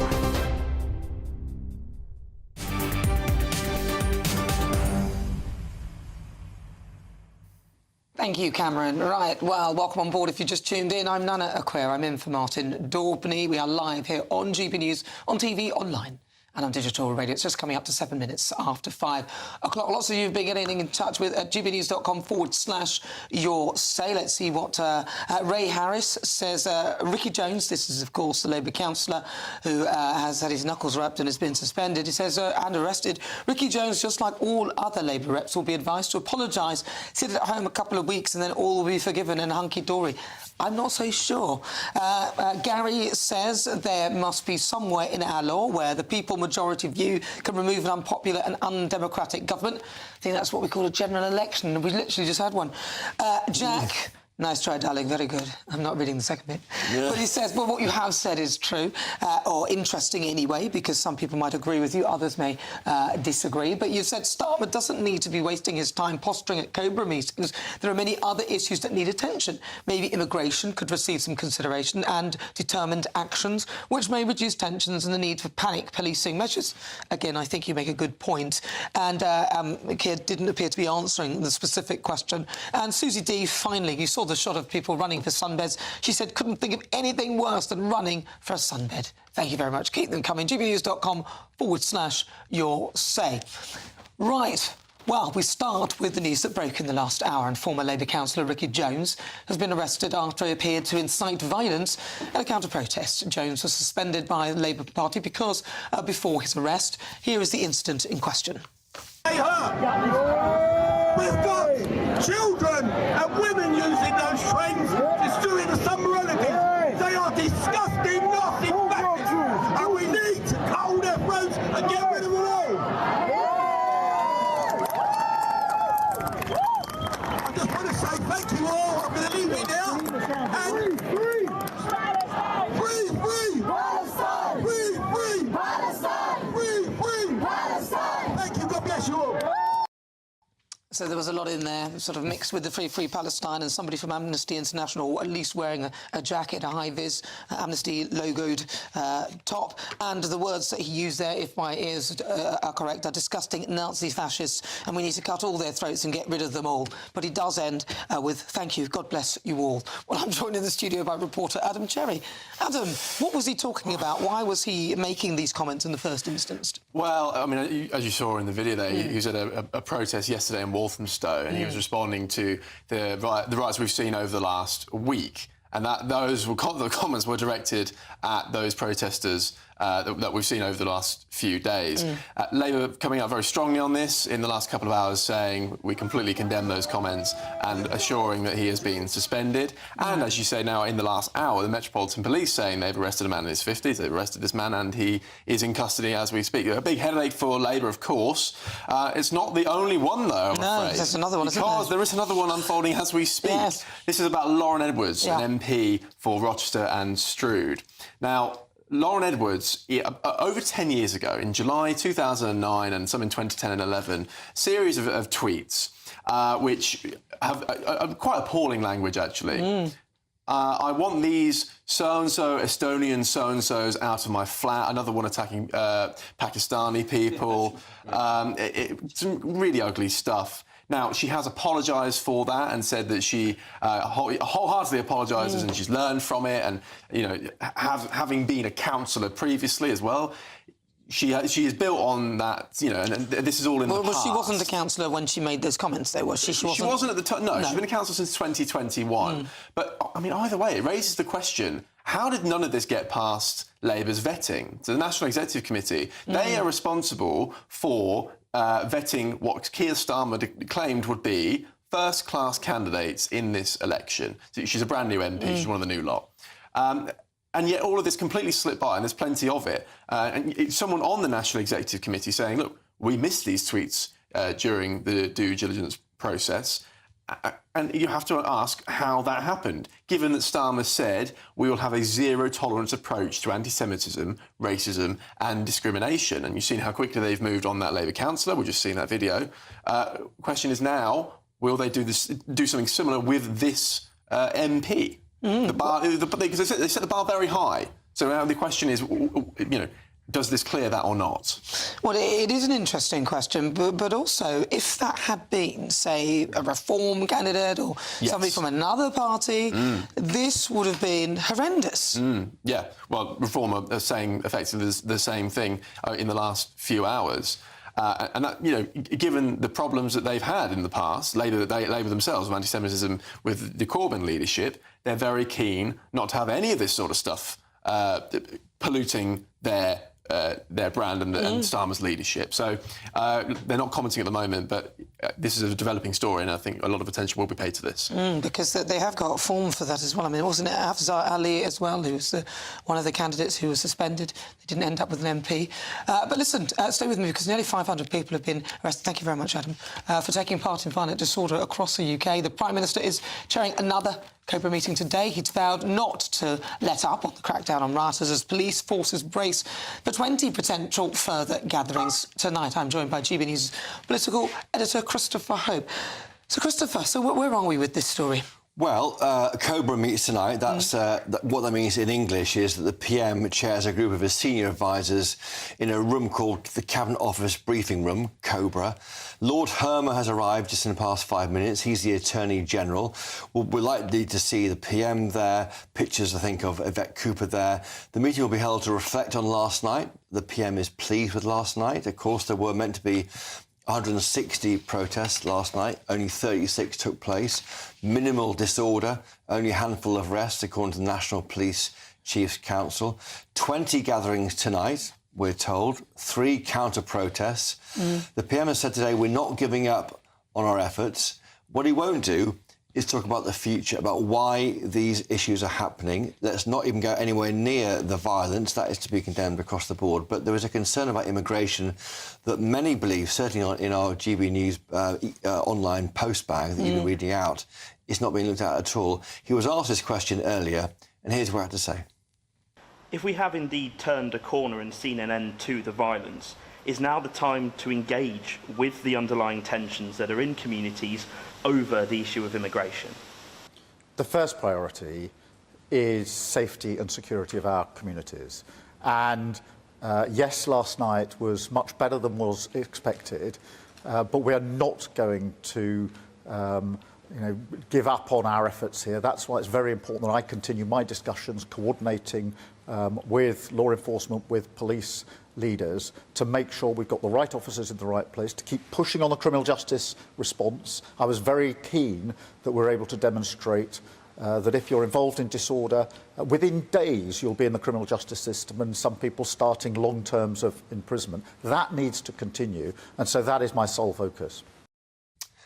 Thank you, Cameron. Right, well, welcome on board if you just tuned in. I'm Nana Aquare. I'm in for Martin Daubney. We are live here on GB News, on TV, online, and on digital radio. It's just coming up to 7 minutes after 5 o'clock. Lots of you have been getting in touch with at gbnews.com/your say. Let's see what Ray Harris says. Ricky Jones, this is, of course, the Labour councillor who has had his knuckles wrapped and has been suspended. He says, and arrested. Ricky Jones, just like all other Labour reps, will be advised to apologise, sit at home a couple of weeks and then all will be forgiven and hunky-dory. I'm not so sure. Gary says there must be somewhere in our law where the people majority view can remove an unpopular and undemocratic government. I think that's what we call a general election, and we literally just had one. Jack... Nice try, darling. Very good. I'm not reading the second bit. Yeah. But he says, well, what you have said is true, or interesting anyway, because some people might agree with you, others may disagree. But you said Starmer doesn't need to be wasting his time posturing at Cobra meetings. There are many other issues that need attention. Maybe immigration could receive some consideration and determined actions, which may reduce tensions and the need for panic policing measures. Again, I think you make a good point. And Keir didn't appear to be answering the specific question. And Susie D, finally, you saw the shot of people running for sunbeds. She said couldn't think of anything worse than running for a sunbed. Thank you very much. Keep them coming. gbnews.com/your say. Right. Well, we start with the news that broke in the last hour, and former Labour councillor Ricky Jones has been arrested after he appeared to incite violence at a counter-protest. Jones was suspended by the Labour Party because before his arrest. Here is the incident in question. We've got children and women using those trains destroying the summer holidays. They are disgusting, nasty factors, and we need to cut their throats and get rid of them all. I just want to say thank you all. I'm going to leave it now. And free! Free! Free! Palestine! Free! Free! Palestine! Free! Free! Palestine! Thank you. God bless you all. So there was a lot in there, sort of mixed with the Free Palestine, and somebody from Amnesty International at least wearing a jacket, a high-vis Amnesty logoed top. And the words that he used there, if my ears are correct, are disgusting Nazi fascists, and we need to cut all their throats and get rid of them all. But he does end with, thank you, God bless you all. Well, I'm joined in the studio by reporter Adam Cherry. Adam, what was he talking about? Why was he making these comments in the first instance? Well, I mean, as you saw in the video there, he was at a protest yesterday in Walthamstow, and he was responding to the riots we've seen over the last week. And the comments were directed at those protesters that we've seen over the last few days. Labour coming out very strongly on this in the last couple of hours, saying we completely condemn those comments and assuring that he has been suspended. And as you say now, in the last hour, the Metropolitan Police saying they've arrested a man in his 50s, they've arrested this man and he is in custody as we speak. A big headache for Labour, of course. It's not the only one, though, I'm afraid. There's another one, because there is another one unfolding as we speak. Yes. This is about Lauren Edwards, an MP for Rochester and Strood. Now, Lauren Edwards, over 10 years ago, in July 2009 and some in 2010 and 11, series of tweets which have quite appalling language, actually. I want these so-and-so Estonian so-and-sos out of my flat. Another one attacking Pakistani people. Some really ugly stuff. Now, she has apologised for that and said that she wholeheartedly apologises and she's learned from it. And, you know, having been a councillor previously as well, she is built on that, you know, and this is all in the past. Well, she wasn't a councillor when she made those comments, though, was she? She wasn't at the time. No, she's been a councillor since 2021. But, I mean, either way, it raises the question, how did none of this get past Labour's vetting? So the National Executive Committee, they are responsible for vetting what Keir Starmer claimed would be first-class candidates in this election. So she's a brand new MP, she's one of the new lot. And yet all of this completely slipped by, and there's plenty of it. And someone on the National Executive Committee saying, look, we missed these tweets during the due diligence process. And you have to ask how that happened, given that Starmer said we will have a zero-tolerance approach to anti-Semitism, racism and discrimination. And you've seen how quickly they've moved on that Labour councillor. We've just seen that video. Question is now, will they do something similar with this MP? The bar, because they set the bar very high. So now the question is, you know, does this clear that or not? Well, it is an interesting question, but also, if that had been, say, a Reform candidate or somebody from another party, this would have been horrendous. Yeah, well, Reform are saying effectively the same thing in the last few hours. And that, you know, given the problems that they've had in the past, Labour themselves, of anti-Semitism with the Corbyn leadership, they're very keen not to have any of this sort of stuff polluting their brand and Starmer's leadership. So they're not commenting at the moment, but this is a developing story, and I think a lot of attention will be paid to this. Because they have got form for that as well. I mean, wasn't it Afzal Ali as well, who was one of the candidates who was suspended? They didn't end up with an MP. But listen, stay with me, because nearly 500 people have been arrested. Thank you very much, Adam, for taking part in violent disorder across the UK. The Prime Minister is chairing another Cobra meeting today. He's vowed not to let up on the crackdown on rioters as police forces brace for 20 potential further gatherings tonight. I'm joined by GBNews political editor Christopher Hope. So, Christopher, where are we with this story? Well, Cobra meets tonight. That's what that means in English is that the PM chairs a group of his senior advisers in a room called the Cabinet Office Briefing Room, Cobra. Lord Hermer has arrived just in the past 5 minutes. He's the Attorney General. We're likely to see the PM there, pictures, I think, of Yvette Cooper there. The meeting will be held to reflect on last night. The PM is pleased with last night. Of course, there were meant to be 160 protests last night, only 36 took place. Minimal disorder, only a handful of arrests, according to the National Police Chiefs Council. 20 gatherings tonight, we're told, 3 counter-protests. The PM has said today we're not giving up on our efforts. What he won't do is talk about the future, about why these issues are happening. Let's not even go anywhere near the violence. That is to be condemned across the board. But there is a concern about immigration that many believe, certainly in our GB News online post bag that you've been reading out, is not being looked at at all. He was asked this question earlier, and here's what he had to say. If we have indeed turned a corner and seen an end to the violence, is now the time to engage with the underlying tensions that are in communities over the issue of immigration? The first priority is safety and security of our communities. And yes, last night was much better than was expected, but we are not going to give up on our efforts here. That's why it's very important that I continue my discussions, coordinating with law enforcement, with police leaders, to make sure we've got the right officers in the right place, to keep pushing on the criminal justice response. I was very keen that we're able to demonstrate that if you're involved in disorder, within days you'll be in the criminal justice system, and some people starting long terms of imprisonment. That needs to continue, and so that is my sole focus.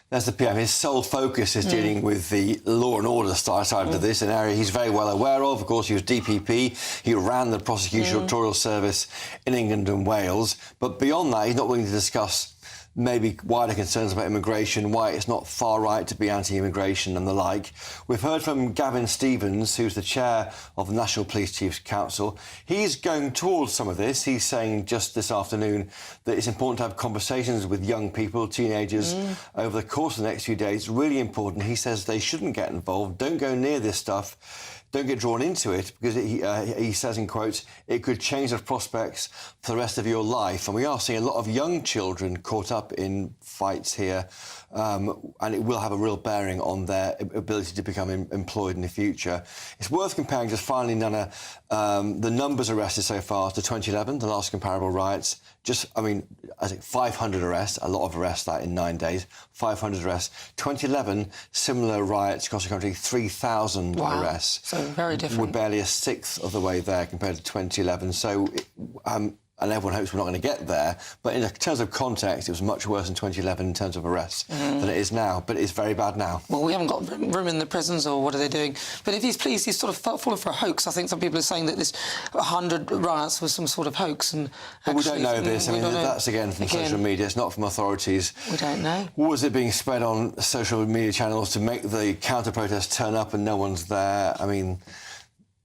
That's the PM. His sole focus is dealing with the law and order side of this, an area he's very well aware of. Of course, he was DPP. He ran the prosecutorial service in England and Wales. But beyond that, he's not willing to discuss maybe wider concerns about immigration, why it's not far right to be anti-immigration and the like. We've heard from Gavin Stevens, who's the chair of the National Police Chiefs Council. He's going towards some of this. He's saying just this afternoon that it's important to have conversations with young people, teenagers, over the course of the next few days. It's really important. He says they shouldn't get involved. Don't go near this stuff. Don't get drawn into it, because he says, in quotes, it could change the prospects for the rest of your life. And we are seeing a lot of young children caught up in fights here, and it will have a real bearing on their ability to become employed in the future. It's worth comparing, just finally, Nana, the numbers arrested so far to 2011, the last comparable riots. I think 500 arrests, a lot of arrests that in 9 days, 500 arrests. 2011, similar riots across the country, 3,000 arrests. So very different. We're barely a sixth of the way there compared to 2011. So, and everyone hopes we're not going to get there, but in terms of context, it was much worse in 2011 in terms of arrests than it is now, but it's very bad now. Well, we haven't got room in the prisons, or what are they doing? But if he's pleased, he's sort of fallen for a hoax. I think some people are saying that this 100 riots was some sort of hoax. But we don't know this. I mean, that's again from social media. It's not from authorities. We don't know. Was it being spread on social media channels to make the counter-protests turn up and no one's there? I mean,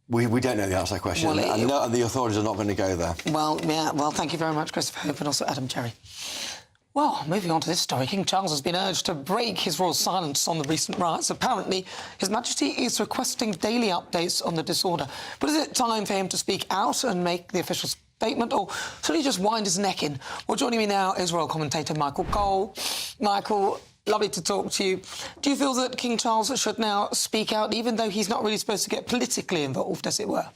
we don't know the answer to that question, and the authorities are not going to go there. Well, yeah, well, thank you very much, Christopher Hope, and also Adam Cherry. Well, moving on to this story, King Charles has been urged to break his royal silence on the recent riots. Apparently, His Majesty is requesting daily updates on the disorder. But is it time for him to speak out and make the official statement, or should he just wind his neck in? Well, joining me now is royal commentator Michael Cole. Michael, lovely to talk to you. Do you feel that King Charles should now speak out, even though he's not really supposed to get politically involved, as it were?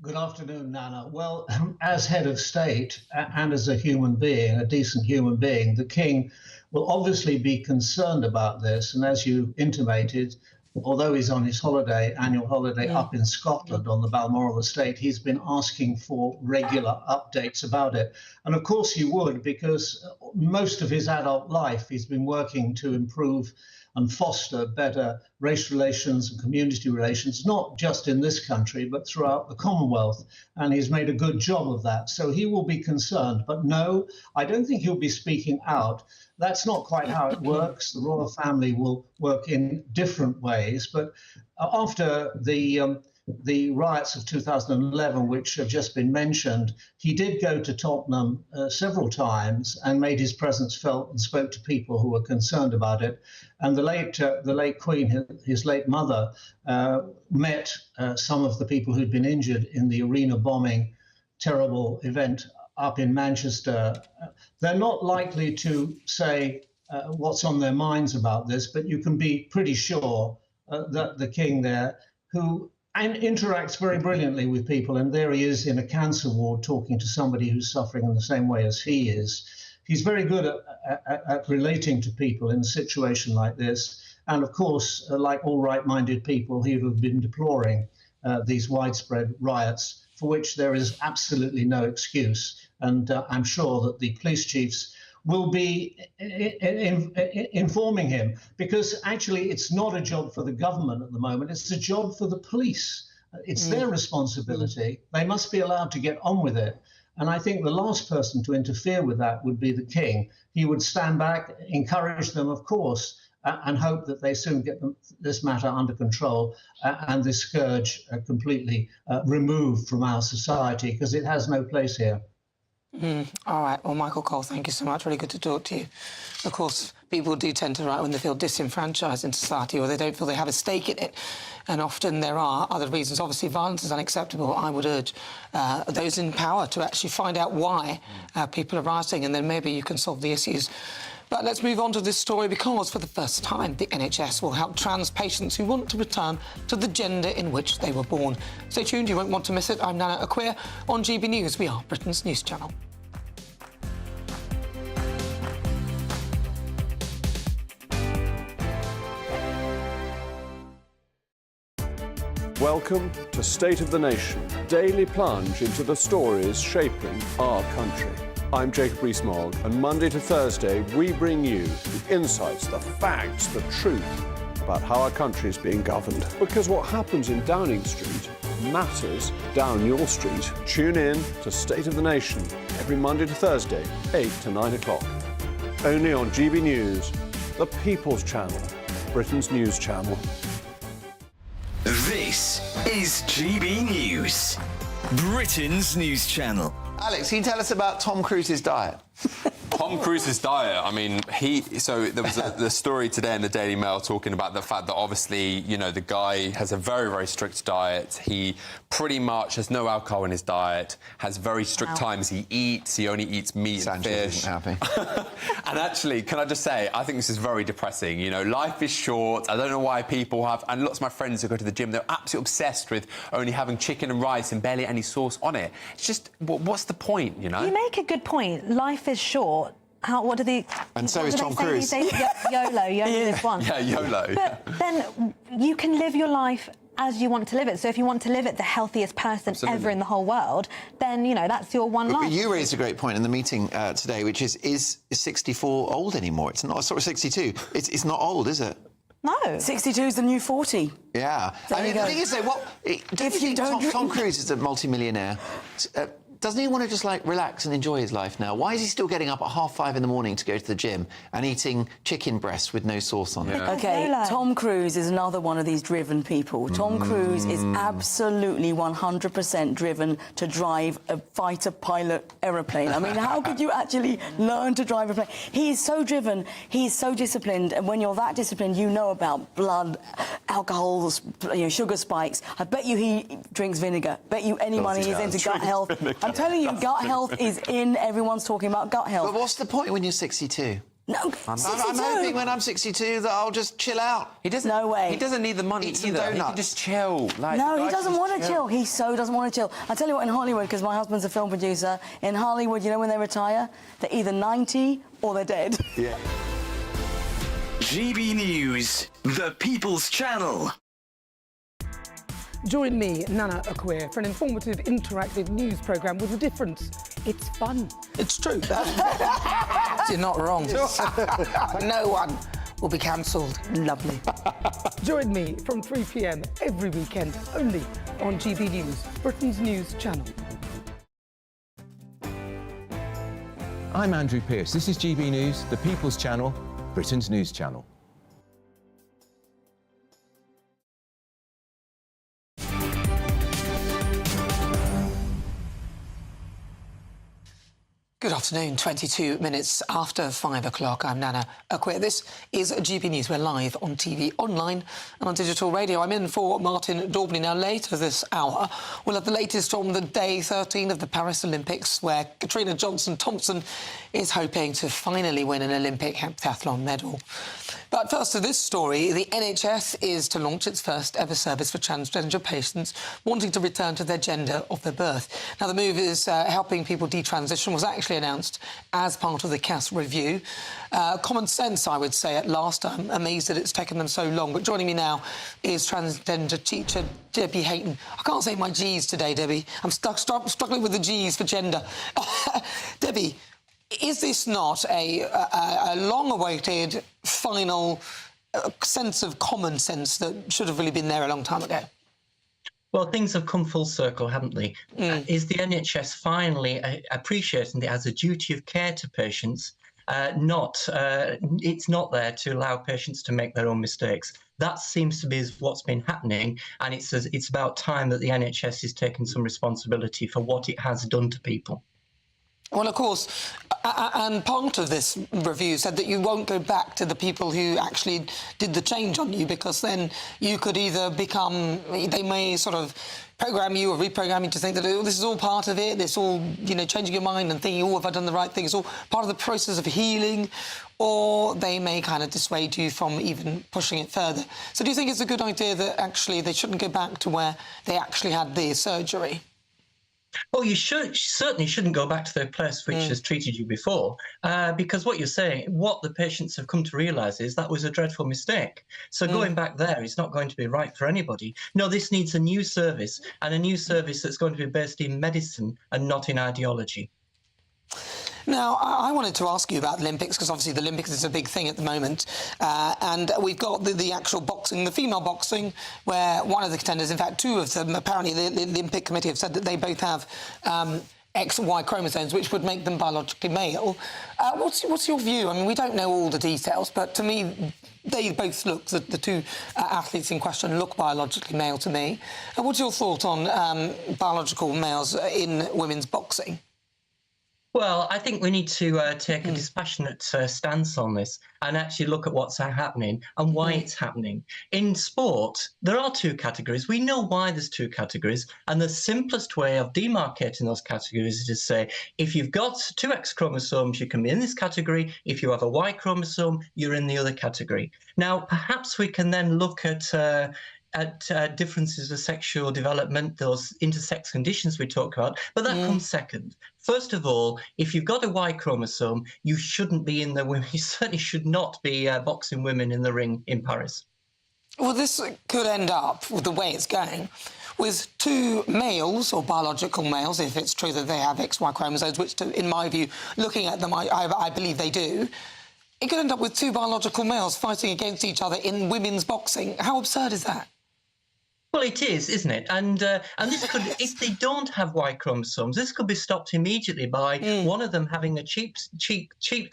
Good afternoon, Nana. Well, as head of state and as a human being, a decent human being, the King will obviously be concerned about this. And as you intimated, although he's on his holiday, annual holiday up in Scotland on the Balmoral estate, he's been asking for regular updates about it. And of course he would, because most of his adult life he's been working to improve and foster better race relations and community relations, not just in this country, but throughout the Commonwealth. And he's made a good job of that. So he will be concerned. But no, I don't think he'll be speaking out. That's not quite how it works. The royal family will work in different ways. But after the riots of 2011, which have just been mentioned, he did go to Tottenham several times and made his presence felt and spoke to people who were concerned about it. And the late Queen, his late mother, met some of the people who'd been injured in the arena bombing, terrible event up in Manchester. They're not likely to say what's on their minds about this, but you can be pretty sure that the King there, who interacts very brilliantly with people, and there he is in a cancer ward talking to somebody who's suffering in the same way as he is. He's very good at relating to people in a situation like this. And of course, like all right-minded people, he would have been deploring these widespread riots, for which there is absolutely no excuse. And I'm sure that the police chiefs will be informing him, because actually it's not a job for the government at the moment, it's a job for the police. It's their responsibility. They must be allowed to get on with it. And I think the last person to interfere with that would be the King. He would stand back, encourage them, of course, and hope that they soon get this matter under control and this scourge completely removed from our society, because it has no place here. All right. Well, Michael Cole, thank you so much. Really good to talk to you. Of course, people do tend to write when they feel disenfranchised in society, or they don't feel they have a stake in it. And often there are other reasons. Obviously, violence is unacceptable. I would urge those in power to actually find out why people are rioting, and then maybe you can solve the issues. But let's move on to this story, because for the first time, the NHS will help trans patients who want to return to the gender in which they were born. Stay tuned, you won't want to miss it. I'm Nana Acquia on GB News. We are Britain's news channel. Welcome to State of the Nation, daily plunge into the stories shaping our country. I'm Jacob Rees-Mogg, and Monday to Thursday we bring you the insights, the facts, the truth about how our country is being governed. Because what happens in Downing Street matters down your street. Tune in to State of the Nation every Monday to Thursday, 8 to 9 o'clock. Only on GB News, the People's Channel, Britain's news channel. This is GB News, Britain's news channel. Alex, can you tell us about Tom Cruise's diet? Tom Cruise's diet, I mean, so there was the story today in the Daily Mail talking about the fact that obviously, you know, the guy has a very, very strict diet. He pretty much has no alcohol in his diet, has very strict times he eats. He only eats meat and fish. Isn't happy. And actually, can I just say, I think this is very depressing. You know, life is short. I don't know why people have... And lots of my friends who go to the gym, they're absolutely obsessed with only having chicken and rice and barely any sauce on it. It's just, what's the point, you know? You make a good point. Life is short. What do they... And so is Tom Cruise. YOLO, you only live once. Yeah, YOLO. But then you can live your life as you want to live it. So if you want to live it the healthiest person ever in the whole world, then, you know, that's your one life. But you raised a great point in the meeting today, which is 64 old anymore? It's not, sort of 62. It's not old, is it? No. 62 is the new 40. Yeah. There I mean, you the go. thing is, though, if you don't Tom Cruise is a multi-millionaire. Doesn't he want to just, like, relax and enjoy his life now? Why is he still getting up at 5:30 in the morning to go to the gym and eating chicken breasts with no sauce on it? OK, Tom Cruise is another one of these driven people. Tom Cruise is absolutely 100% driven to drive a fighter pilot aeroplane. I mean, how could you actually learn to drive a plane? He is so driven, he is so disciplined, and when you're that disciplined, you know about blood, alcohol, you know, sugar spikes. I bet you he drinks vinegar. Bet you any money he's into gut health. I'm telling you, gut health is in. Everyone's talking about gut health. But what's the point when you're 62? No, I'm hoping when I'm 62 that I'll just chill out. He doesn't. No way. He doesn't need the money Eat some either. He donuts. can just chill. Like, No, he doesn't want to chill. He so doesn't want to chill. I tell you what, in Hollywood, because my husband's a film producer, in Hollywood, you know when they retire? They're either 90 or they're dead. Yeah. GB News, the People's Channel. Join me, Nana Akwe, for an informative, interactive news programme with a difference. It's fun. It's true. You're not wrong. No one will be cancelled. Lovely. Join me from 3 p.m. every weekend, only on GB News, Britain's news channel. I'm Andrew Pearce. This is GB News, the People's Channel, Britain's news channel. Good afternoon, 22 minutes after 5 o'clock. I'm Nana Akwe. This is GB News. We're live on TV, online and on digital radio. I'm in for Martin Daubney. Now, later this hour, we'll have the latest from the day 13 of the Paris Olympics, where Katrina Johnson-Thompson is hoping to finally win an Olympic heptathlon medal. But first to this story, the NHS is to launch its first ever service for transgender patients wanting to return to their gender of their birth. Now, the move is helping people detransition, was actually announced as part of the CAS review. Common sense, I would say, at last. I'm amazed that it's taken them so long. But joining me now is transgender teacher Debbie Hayton. I can't say my G's today, Debbie. I'm struggling with the G's for gender. Debbie, is this not a long-awaited final sense of common sense that should have really been there a long time ago? Well, things have come full circle, haven't they? Is the NHS finally appreciating that as a duty of care to patients? It's not there to allow patients to make their own mistakes. That seems to be what's been happening, and it's about time that the NHS is taking some responsibility for what it has done to people. Well, of course, and part of this review said that you won't go back to the people who actually did the change on you, because then you could either become... They may sort of program you or reprogram you to think that, oh, this is all part of it, this all, you know, changing your mind and thinking, oh, have I done the right thing? It's all part of the process of healing, or they may kind of dissuade you from even pushing it further. So do you think it's a good idea that actually they shouldn't go back to where they actually had the surgery? Well, you certainly shouldn't go back to the place which has treated you before, because what you're saying, what the patients have come to realise is that was a dreadful mistake. So going back there is not going to be right for anybody. No, this needs a new service, and a new service that's going to be based in medicine and not in ideology. Now, I wanted to ask you about the Olympics, because obviously the Olympics is a big thing at the moment. And we've got the actual boxing, the female boxing, where one of the contenders, in fact, two of them, apparently the Olympic Committee have said that they both have X and Y chromosomes, which would make them biologically male. What's your view? I mean, we don't know all the details, but to me, they both look, the two athletes in question look biologically male to me. What's your thought on biological males in women's boxing? Well, I think we need to take a dispassionate stance on this and actually look at what's happening and why it's happening. In sport, there are two categories. We know why there's two categories, and the simplest way of demarcating those categories is to say, if you've got two X chromosomes, you can be in this category. If you have a Y chromosome, you're in the other category. Now, perhaps we can then look at differences of sexual development, those intersex conditions we talk about, but that comes second. First of all, if you've got a Y chromosome, you shouldn't be in the women. You certainly should not be boxing women in the ring in Paris. Well, this could end up, with the way it's going, with two males, or biological males, if it's true that they have XY chromosomes, which, in my view, looking at them, I believe they do. It could end up with two biological males fighting against each other in women's boxing. How absurd is that? Well, it is, isn't it? And this could, if they don't have Y chromosomes, this could be stopped immediately by one of them having a cheek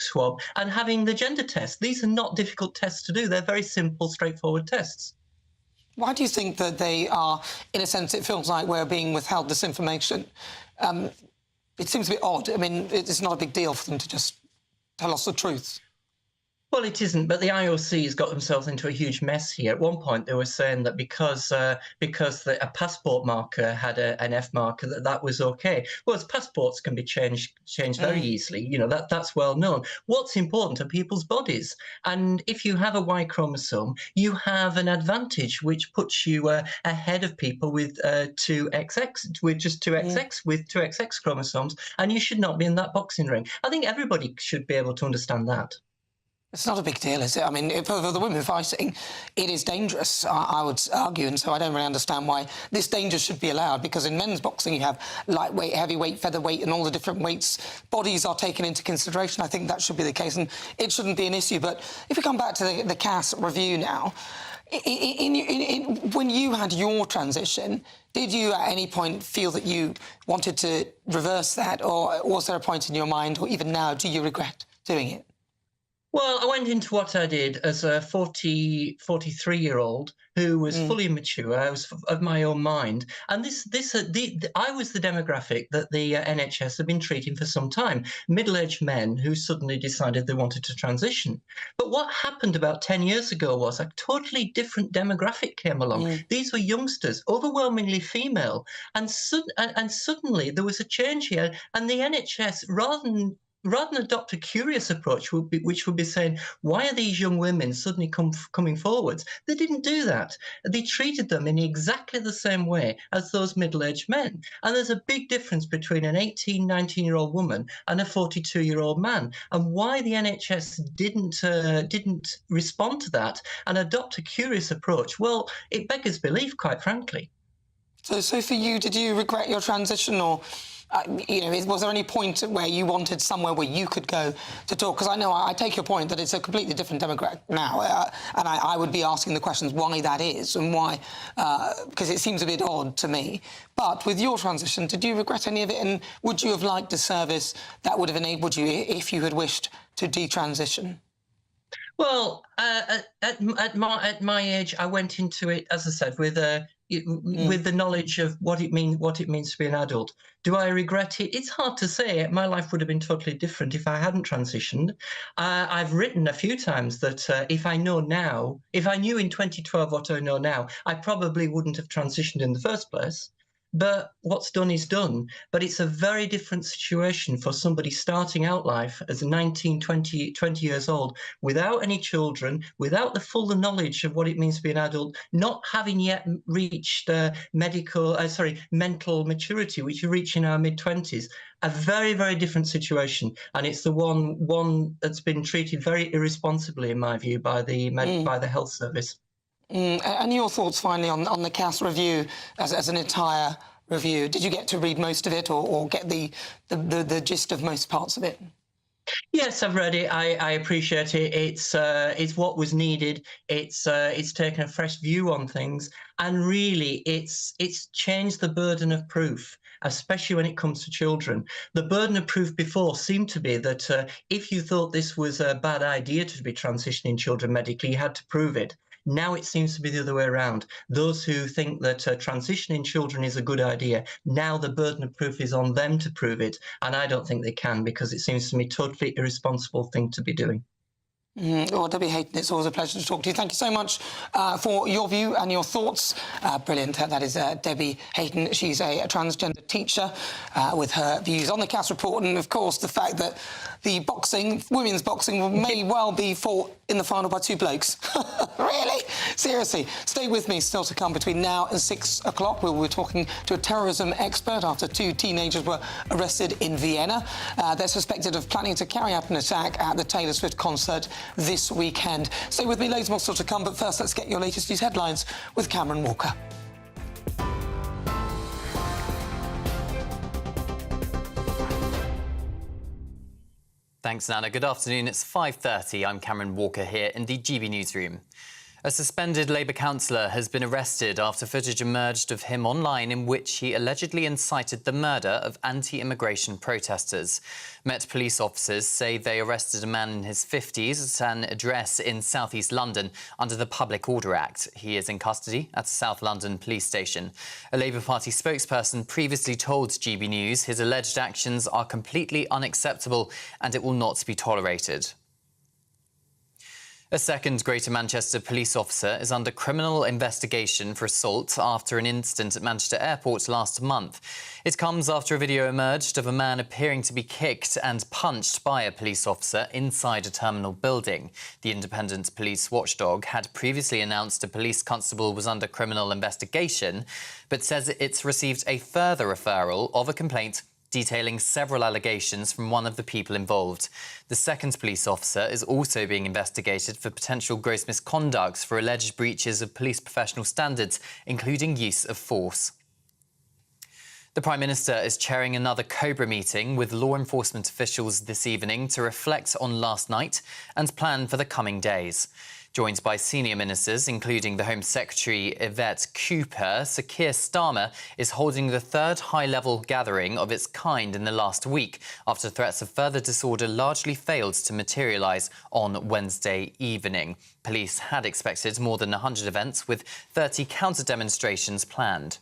swab and having the gender test. These are not difficult tests to do. They're very simple, straightforward tests. Why do you think that they are, in a sense, it feels like we're being withheld this information? It seems a bit odd. I mean, it's not a big deal for them to just tell us the truth. Well, it isn't, but the IOC has got themselves into a huge mess here. At one point, they were saying that because a passport marker had an F marker, that was OK. Well, passports can be changed very easily. You know, that's well known. What's important are people's bodies. And if you have a Y chromosome, you have an advantage which puts you ahead of people with two XX, with just two XX, with two XX chromosomes, and you should not be in that boxing ring. I think everybody should be able to understand that. It's not a big deal, is it? I mean, for the women fighting, it is dangerous, I would argue, and so I don't really understand why this danger should be allowed, because in men's boxing you have lightweight, heavyweight, featherweight, and all the different weights. Bodies are taken into consideration. I think that should be the case, and it shouldn't be an issue. But if we come back to the CAS review now, when you had your transition, did you at any point feel that you wanted to reverse that, or was there a point in your mind, or even now, do you regret doing it? Well, I went into what I did as a 43-year-old who was fully mature. I was of my own mind. And I was the demographic that the NHS had been treating for some time, middle-aged men who suddenly decided they wanted to transition. But what happened about 10 years ago was a totally different demographic came along. These were youngsters, overwhelmingly female. And suddenly there was a change here. And the NHS, rather than adopt a curious approach, which would be saying, why are these young women suddenly coming forwards? They didn't do that. They treated them in exactly the same way as those middle-aged men. And there's a big difference between an 18, 19-year-old woman and a 42-year-old man. And why the NHS didn't respond to that and adopt a curious approach, well, it beggars belief, quite frankly. So for you, did you regret your transition, or was there any point where you wanted somewhere where you could go to talk? Because I know I take your point that it's a completely different demographic now, and I would be asking the questions why that is and why, because it seems a bit odd to me. But with your transition, did you regret any of it, and would you have liked a service that would have enabled you if you had wished to detransition? Well, at my age, I went into it, as I said, with the knowledge of what it means to be an adult. Do I regret it? It's hard to say. My life would have been totally different if I hadn't transitioned. I've written a few times that if I knew in 2012 what I know now, I probably wouldn't have transitioned in the first place. but what's done is done. But it's a very different situation for somebody starting out life as 19, 20 years old, without any children, without the full knowledge of what it means to be an adult, not having yet reached mental maturity, which you reach in our mid-20s. A very, very different situation, and it's the one that's been treated very irresponsibly, in my view, by the health service. And your thoughts, finally, on the CAS review as an entire review? Did you get to read most of it, or get the gist of most parts of it? Yes, I've read it. I appreciate it. It's what was needed. It's taken a fresh view on things, and really, it's changed the burden of proof, especially when it comes to children. The burden of proof before seemed to be that if you thought this was a bad idea to be transitioning children medically, you had to prove it. Now it seems to be the other way around. Those who think that transitioning children is a good idea, now the burden of proof is on them to prove it, and I don't think they can, because it seems to me a totally irresponsible thing to be doing. Well, Debbie Hayton, it's always a pleasure to talk to you. Thank you so much for your view and your thoughts. Brilliant. That is Debbie Hayton. She's a transgender teacher with her views on the CAS report, and, of course, the fact that the women's boxing may well be fought in the final by two blokes. Really? Seriously. Stay with me. Still to come between now and 6 o'clock. We'll be talking to a terrorism expert after two teenagers were arrested in Vienna. They're suspected of planning to carry out an attack at the Taylor Swift concert this weekend. Stay with me, loads more still to come, but first let's get your latest news headlines with Cameron Walker. Thanks, Nana. Good afternoon. It's 5:30. I'm Cameron Walker here in the GB newsroom. A suspended Labour councillor has been arrested after footage emerged of him online in which he allegedly incited the murder of anti-immigration protesters. Met police officers say they arrested a man in his 50s at an address in South East London under the Public Order Act. He is in custody at a South London police station. A Labour Party spokesperson previously told GB News his alleged actions are completely unacceptable and it will not be tolerated. A second Greater Manchester police officer is under criminal investigation for assault after an incident at Manchester Airport last month. It comes after a video emerged of a man appearing to be kicked and punched by a police officer inside a terminal building. The independent police watchdog had previously announced a police constable was under criminal investigation, but says it's received a further referral of a complaint detailing several allegations from one of the people involved. The second police officer is also being investigated for potential gross misconduct for alleged breaches of police professional standards, including use of force. The Prime Minister is chairing another COBRA meeting with law enforcement officials this evening to reflect on last night and plan for the coming days. Joined by senior ministers, including the Home Secretary Yvette Cooper, Sir Keir Starmer is holding the third high-level gathering of its kind in the last week after threats of further disorder largely failed to materialise on Wednesday evening. Police had expected more than 100 events, with 30 counter-demonstrations planned.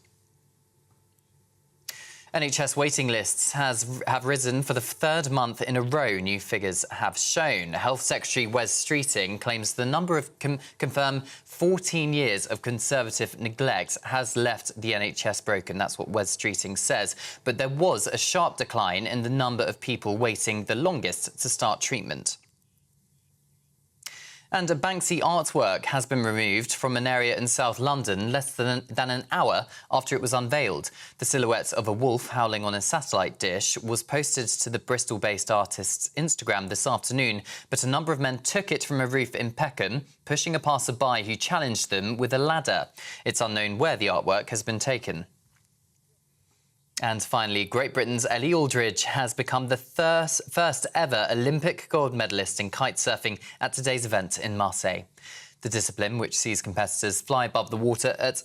NHS waiting lists have risen for the third month in a row, new figures have shown. Health Secretary Wes Streeting claims the number of confirmed 14 years of Conservative neglect has left the NHS broken. That's what Wes Streeting says. But there was a sharp decline in the number of people waiting the longest to start treatment. And a Banksy artwork has been removed from an area in South London less than an hour after it was unveiled. The silhouette of a wolf howling on a satellite dish was posted to the Bristol-based artist's Instagram this afternoon, but a number of men took it from a roof in Peckham, pushing a passer-by who challenged them with a ladder. It's unknown where the artwork has been taken. And finally, Great Britain's Ellie Aldridge has become the first ever Olympic gold medalist in kitesurfing at today's event in Marseille. The discipline, which sees competitors fly above the water at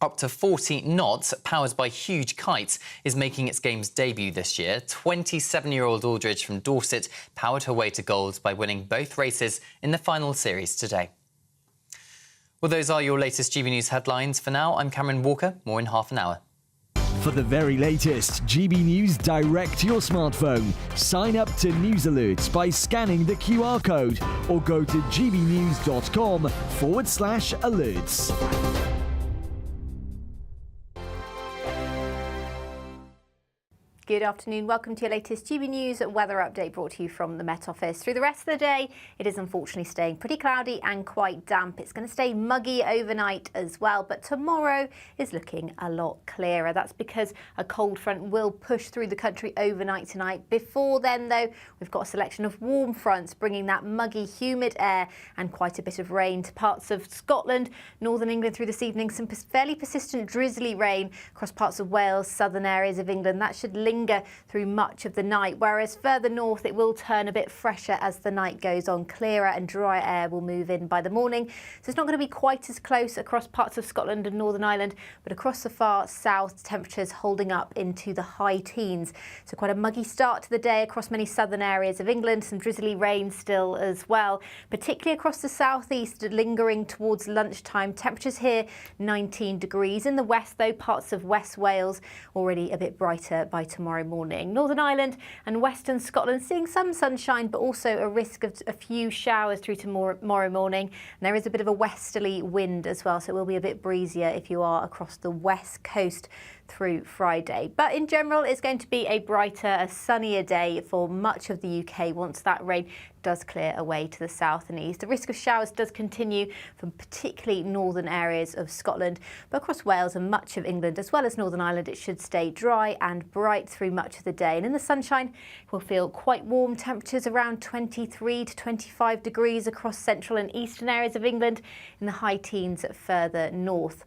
up to 40 knots, powered by huge kites, is making its Games debut this year. 27-year-old Aldridge from Dorset powered her way to gold by winning both races in the final series today. Well, those are your latest GB News headlines. For now, I'm Cameron Walker. More in half an hour. For the very latest GB News direct to your smartphone, sign up to News Alerts by scanning the QR code or go to gbnews.com/alerts. Good afternoon. Welcome to your latest GB News weather update brought to you from the Met Office. Through the rest of the day, it is unfortunately staying pretty cloudy and quite damp. It's going to stay muggy overnight as well, but tomorrow is looking a lot clearer. That's because a cold front will push through the country overnight tonight. Before then, though, we've got a selection of warm fronts bringing that muggy, humid air and quite a bit of rain to parts of Scotland, northern England through this evening. Some fairly persistent drizzly rain across parts of Wales, southern areas of England. That should linger through much of the night, whereas further north it will turn a bit fresher as the night goes on. Clearer and drier air will move in by the morning, so it's not going to be quite as close across parts of Scotland and Northern Ireland, but across the far south, temperatures holding up into the high teens. So quite a muggy start to the day across many southern areas of England. Some drizzly rain still as well, particularly across the southeast, lingering towards lunchtime. Temperatures here 19 degrees. In the west, though, parts of West Wales already a bit brighter by tomorrow morning. Northern Ireland and western Scotland seeing some sunshine, but also a risk of a few showers through tomorrow morning. And there is a bit of a westerly wind as well, so it will be a bit breezier if you are across the west coast through Friday. But in general, it's going to be a brighter, a sunnier day for much of the UK once that rain does clear away to the south and east. The risk of showers does continue from particularly northern areas of Scotland, but across Wales and much of England as well as Northern Ireland, it should stay dry and bright through much of the day. And in the sunshine, we'll feel quite warm temperatures around 23 to 25 degrees across central and eastern areas of England, in the high teens further north.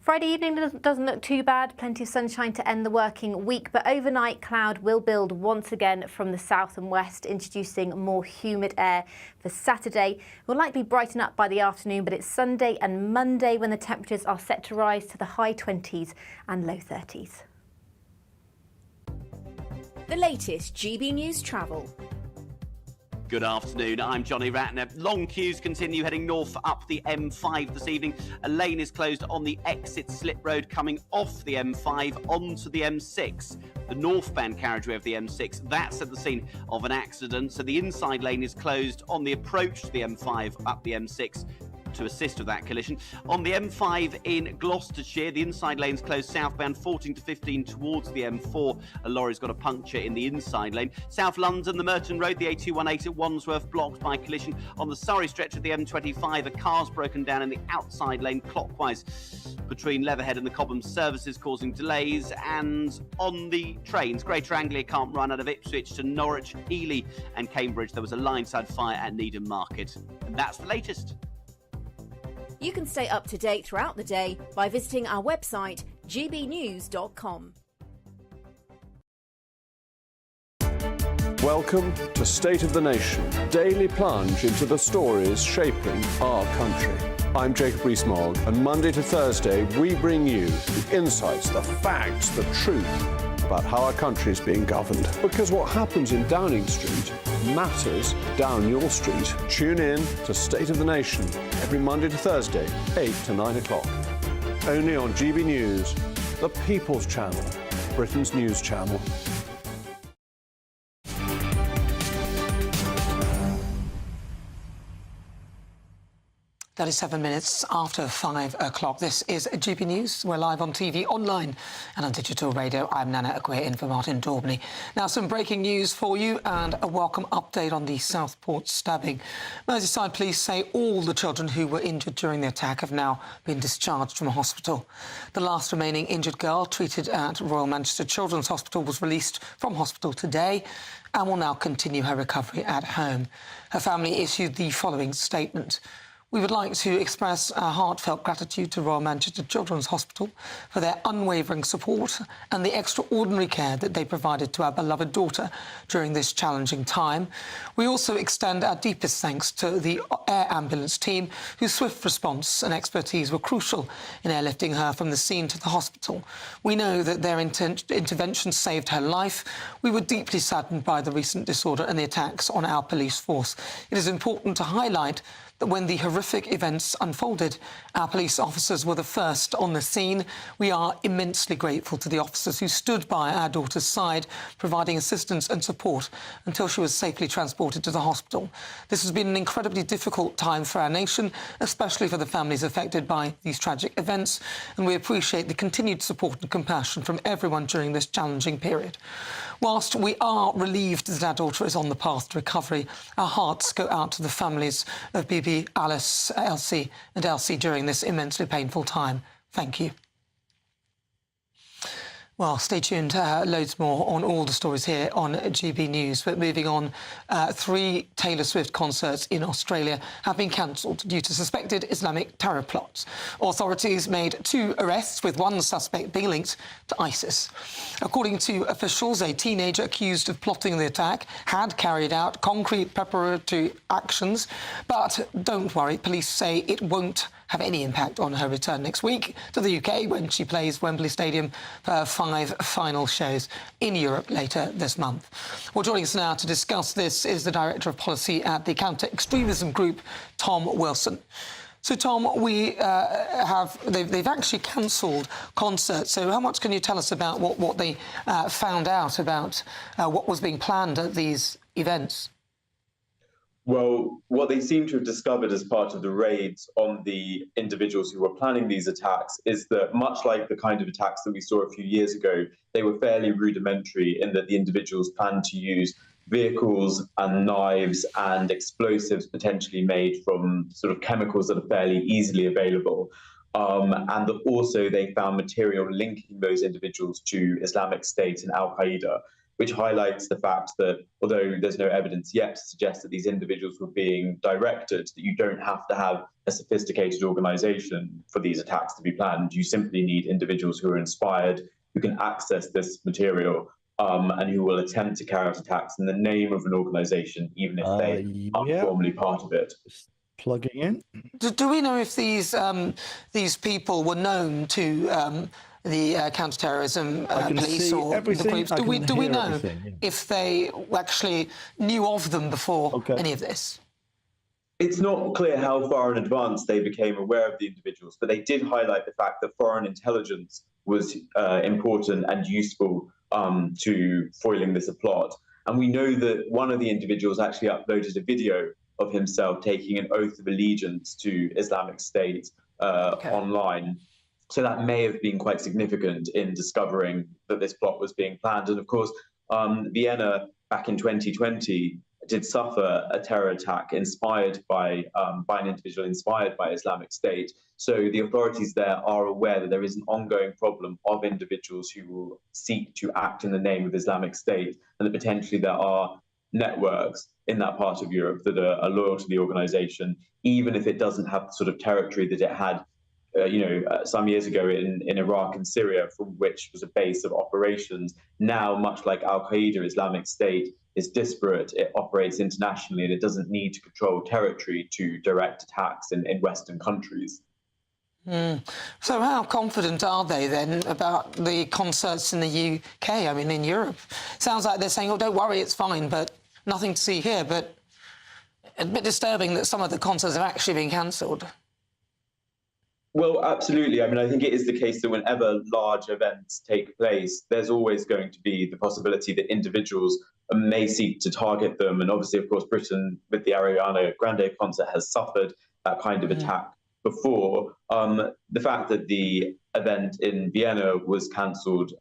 Friday evening doesn't look too bad, plenty of sunshine to end the working week, but overnight cloud will build once again from the south and west, introducing more humid air for Saturday. It will likely brighten up by the afternoon, but it's Sunday and Monday when the temperatures are set to rise to the high 20s and low 30s. The latest GB News travel. Good afternoon, I'm Johnny Ratner. Long queues continue heading north up the M5 this evening. A lane is closed on the exit slip road coming off the M5 onto the M6. The northbound carriageway of the M6, that's at the scene of an accident. So the inside lane is closed on the approach to the M5 up the M6 to assist with that collision. On the M5 in Gloucestershire, the inside lane's closed southbound 14 to 15 towards the M4. A lorry's got a puncture in the inside lane. South London, the Merton Road, the A218 at Wandsworth, blocked by collision. On the Surrey stretch of the M25, a car's broken down in the outside lane clockwise between Leatherhead and the Cobham services, causing delays. And on the trains, Greater Anglia can't run out of Ipswich to Norwich, Ely and Cambridge. There was a line-side fire at Needham Market. And that's the latest. You can stay up to date throughout the day by visiting our website, gbnews.com. Welcome to State of the Nation, daily plunge into the stories shaping our country. I'm Jacob Rees-Mogg, and Monday to Thursday we bring you the insights, the facts, the truth about how our country is being governed. Because what happens in Downing Street matters down your street. Tune in to State of the Nation every Monday to Thursday, 8 to 9 o'clock. Only on GB News, the People's Channel, Britain's news channel. That is 7 minutes after 5 o'clock. This is GB News. We're live on TV, online and on digital radio. I'm Nana Akwe in for Martin Daubney. Now, some breaking news for you and a welcome update on the Southport stabbing. Merseyside police say all the children who were injured during the attack have now been discharged from hospital. The last remaining injured girl treated at Royal Manchester Children's Hospital was released from hospital today and will now continue her recovery at home. Her family issued the following statement. We would like to express our heartfelt gratitude to Royal Manchester Children's Hospital for their unwavering support and the extraordinary care that they provided to our beloved daughter during this challenging time. We also extend our deepest thanks to the air ambulance team, whose swift response and expertise were crucial in airlifting her from the scene to the hospital. We know that their intervention saved her life. We were deeply saddened by the recent disorder and the attacks on our police force. It is important to highlight that when the horrific horrific events unfolded. Our police officers were the first on the scene. We are immensely grateful to the officers who stood by our daughter's side, providing assistance and support until she was safely transported to the hospital. This has been an incredibly difficult time for our nation, especially for the families affected by these tragic events, and we appreciate the continued support and compassion from everyone during this challenging period. Whilst we are relieved that our daughter is on the path to recovery, our hearts go out to the families of Bibi, Alice, Elsie and Elsie during this immensely painful time. Thank you. Well, stay tuned. Loads more on all the stories here on GB News. But moving on, 3 Taylor Swift concerts in Australia have been cancelled due to suspected Islamic terror plots. Authorities made 2 arrests, with one suspect being linked to ISIS. According to officials, a teenager accused of plotting the attack had carried out concrete preparatory actions. But don't worry, police say it won't have any impact on her return next week to the UK when she plays Wembley Stadium for her 5 final shows in Europe later this month. Well, joining us now to discuss this is the Director of Policy at the counter-extremism group, Tom Wilson. So, Tom, they've actually cancelled concerts. So how much can you tell us about what they found out about what was being planned at these events? Well, what they seem to have discovered as part of the raids on the individuals who were planning these attacks is that, much like the kind of attacks that we saw a few years ago, they were fairly rudimentary in that the individuals planned to use vehicles and knives and explosives potentially made from sort of chemicals that are fairly easily available. And that also they found material linking those individuals to Islamic State and Al-Qaeda, which highlights the fact that, although there's no evidence yet to suggest that these individuals were being directed, that you don't have to have a sophisticated organization for these attacks to be planned. You simply need individuals who are inspired, who can access this material, and who will attempt to carry out attacks in the name of an organization, even if they aren't formally part of it. Plugging in. Do we know if these people were known to the counter-terrorism police or the groups? Do we know if they actually knew of them before any of this? It's not clear how far in advance they became aware of the individuals, but they did highlight the fact that foreign intelligence was important and useful to foiling this plot. And we know that one of the individuals actually uploaded a video of himself taking an oath of allegiance to Islamic State online. So that may have been quite significant in discovering that this plot was being planned. And of course, Vienna back in 2020 did suffer a terror attack inspired by an individual inspired by Islamic State. So the authorities there are aware that there is an ongoing problem of individuals who will seek to act in the name of Islamic State, and that potentially there are networks in that part of Europe that are loyal to the organization, even if it doesn't have the sort of territory that it had some years ago in Iraq and Syria, from which was a base of operations. Now, much like Al-Qaeda, Islamic State is disparate. It operates internationally, and it doesn't need to control territory to direct attacks in Western countries. So how confident are they then about the concerts in the UK? I mean, in Europe? Sounds like they're saying, oh, don't worry, it's fine, but nothing to see here. But a bit disturbing that some of the concerts have actually been cancelled. Well, absolutely. I mean, I think it is the case that whenever large events take place, there's always going to be the possibility that individuals may seek to target them. And obviously, of course, Britain, with the Ariana Grande concert, has suffered that kind of attack before. The fact that the event in Vienna was cancelled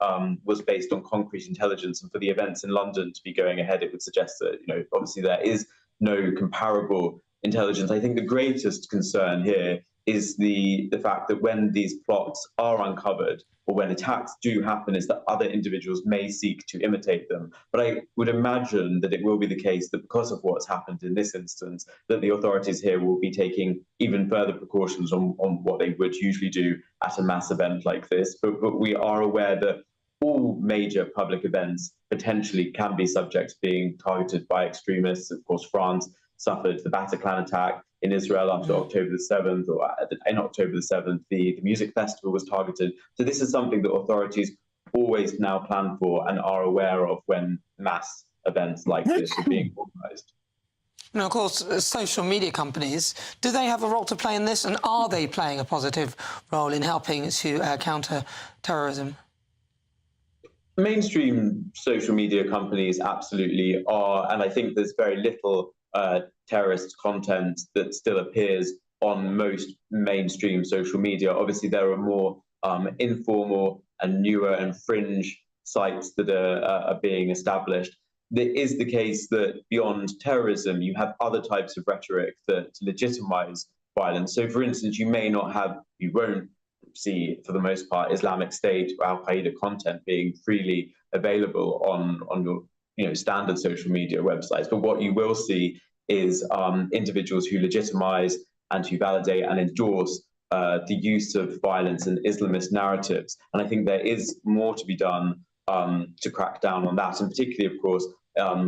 was based on concrete intelligence. And for the events in London to be going ahead, it would suggest that, obviously there is no comparable intelligence. I think the greatest concern here is the fact that when these plots are uncovered, or when attacks do happen, is that other individuals may seek to imitate them. But I would imagine that it will be the case that because of what's happened in this instance, that the authorities here will be taking even further precautions on what they would usually do at a mass event like this. But we are aware that all major public events potentially can be subject to being targeted by extremists. Of course, France suffered the Bataclan attack in Israel after October the 7th, or in October the 7th, the music festival was targeted. So this is something that authorities always now plan for and are aware of when mass events like this are being organised. Now, of course, social media companies, do they have a role to play in this, and are they playing a positive role in helping to counter terrorism? Mainstream social media companies absolutely are, and I think there's very little terrorist content that still appears on most mainstream social media. Obviously, there are more informal and newer and fringe sites that are being established. It is the case that beyond terrorism, you have other types of rhetoric that legitimize violence. So, for instance, you won't see, for the most part, Islamic State or Al-Qaeda content being freely available on your standard social media websites. But what you will see is individuals who legitimize and who validate and endorse the use of violence and Islamist narratives. And I think there is more to be done to crack down on that. And particularly, of course,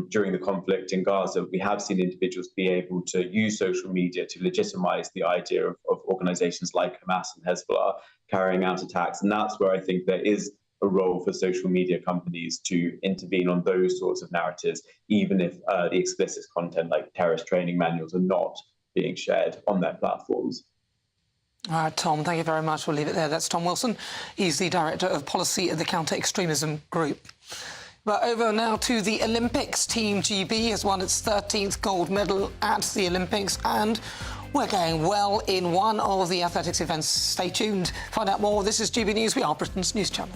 during the conflict in Gaza, we have seen individuals be able to use social media to legitimize the idea of organizations like Hamas and Hezbollah carrying out attacks. And that's where I think there is a role for social media companies to intervene on those sorts of narratives, even if the explicit content like terrorist training manuals are not being shared on their platforms. All right, Tom, thank you very much. We'll leave it there. That's Tom Wilson. He's the Director of Policy at the Counter-Extremism Group. But over now to the Olympics. Team GB has won its 13th gold medal at the Olympics, and we're going well in one of the athletics events. Stay tuned. Find out more. This is GB News. We are Britain's news channel.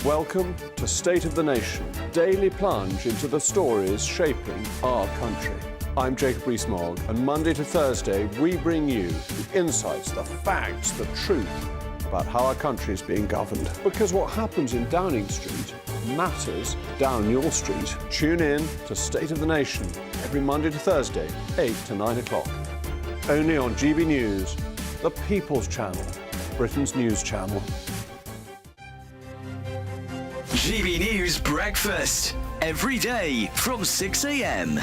Welcome to State of the Nation, daily plunge into the stories shaping our country. I'm Jacob Rees-Mogg, and Monday to Thursday we bring you the insights, the facts, the truth about how our country is being governed. Because what happens in Downing Street matters down your street. Tune in to State of the Nation every Monday to Thursday, 8 to 9 o'clock. Only on GB News, the People's Channel, Britain's news channel. GB News Breakfast, every day from 6 a.m.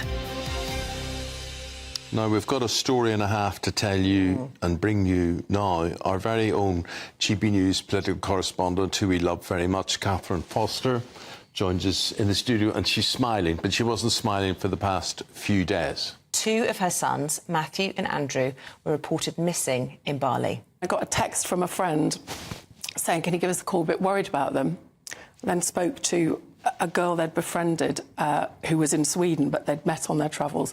Now, we've got a story and a half to tell you and bring you now. Our very own GB News political correspondent, who we love very much, Catherine Foster, joins us in the studio, and she's smiling, but she wasn't smiling for the past few days. Two of her sons, Matthew and Andrew, were reported missing in Bali. I got a text from a friend saying, can you give us a call, a bit worried about them. Then spoke to a girl they'd befriended who was in Sweden, but they'd met on their travels.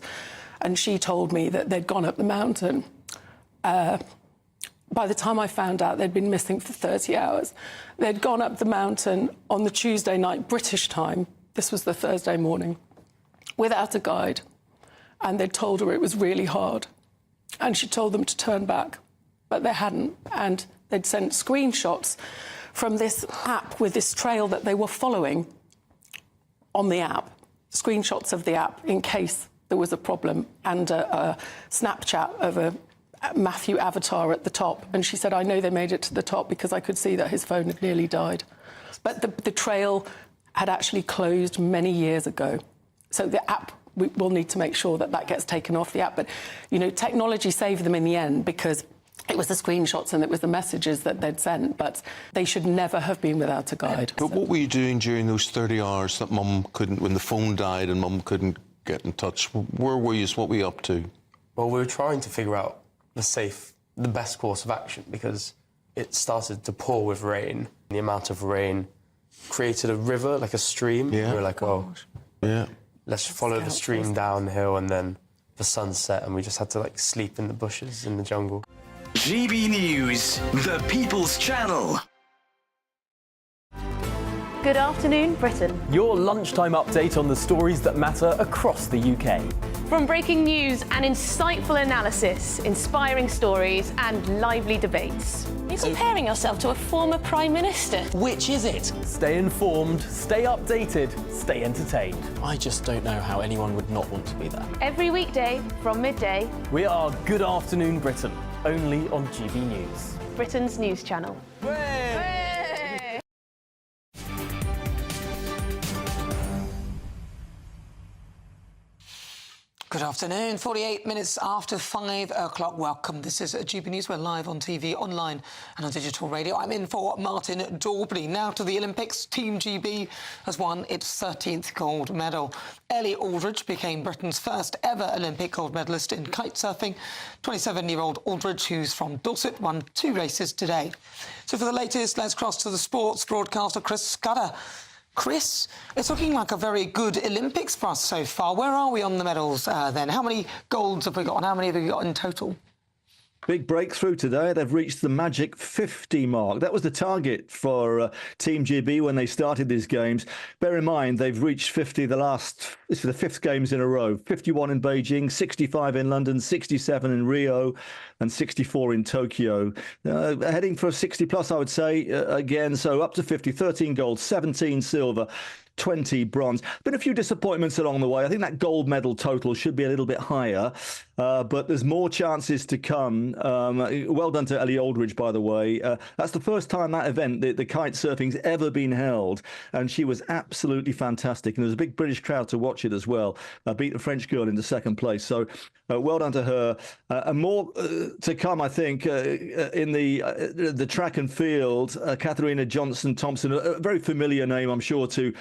And she told me that they'd gone up the mountain. By the time I found out, they'd been missing for 30 hours. They'd gone up the mountain on the Tuesday night, British time. This was the Thursday morning, without a guide. And they'd told her it was really hard. And she told them to turn back, but they hadn't. And they'd sent screenshots from this app with this trail that they were following on the app, screenshots of the app in case there was a problem, and a Snapchat of a Matthew avatar at the top. And she said, I know they made it to the top because I could see that his phone had nearly died. But the trail had actually closed many years ago. So the app, we will need to make sure that that gets taken off the app. But, you know, technology saved them in the end because it was the screenshots and it was the messages that they'd sent, but they should never have been without a guide. But what were you doing during those 30 hours that Mum couldn't, when the phone died and Mum couldn't get in touch? Where were you? What were you up to? Well, we were trying to figure out the best course of action, because it started to pour with rain. The amount of rain created a river, like a stream. Yeah. We were like, oh, yeah, let's follow the stream downhill, and then the sun set, and we just had to like sleep in the bushes in the jungle. GB News, the People's Channel. Good afternoon, Britain. Your lunchtime update on the stories that matter across the UK. From breaking news and insightful analysis, inspiring stories and lively debates. You're comparing yourself to a former Prime Minister. Which is it? Stay informed, stay updated, stay entertained. I just don't know how anyone would not want to be there. Every weekday from midday. We are Good Afternoon Britain, only on GB News. Britain's news channel. Good afternoon, 48 minutes after 5 o'clock. Welcome. This is GB News. We're live on TV, online and on digital radio. I'm in for Martin Daubney. Now to the Olympics. Team GB has won its 13th gold medal. Ellie Aldridge became Britain's first ever Olympic gold medalist in kitesurfing. 27-year-old Aldridge, who's from Dorset, won 2 races today. So for the latest, let's cross to the sports broadcaster Chris Scudder. Chris, it's looking like a very good Olympics for us so far. Where are we on the medals then? How many golds have we got and how many have we got in total? Big breakthrough today. They've reached the magic 50 mark. That was the target for Team GB when they started these games. Bear in mind, they've reached 50 this is the 5th games in a row. 51 in Beijing, 65 in London, 67 in Rio, and 64 in Tokyo. Heading for a 60 plus, I would say, again. So up to 50, 13 gold, 17 silver, 20 bronze. Been a few disappointments along the way. I think that gold medal total should be a little bit higher, but there's more chances to come. Well done to Ellie Aldridge, by the way. That's the first time that event, the kite surfing's ever been held, and she was absolutely fantastic. And there was a big British crowd to watch it as well. Beat the French girl into 2nd place. So well done to her. And more to come, I think, in the track and field. Katharina Johnson-Thompson, a very familiar name, I'm sure, to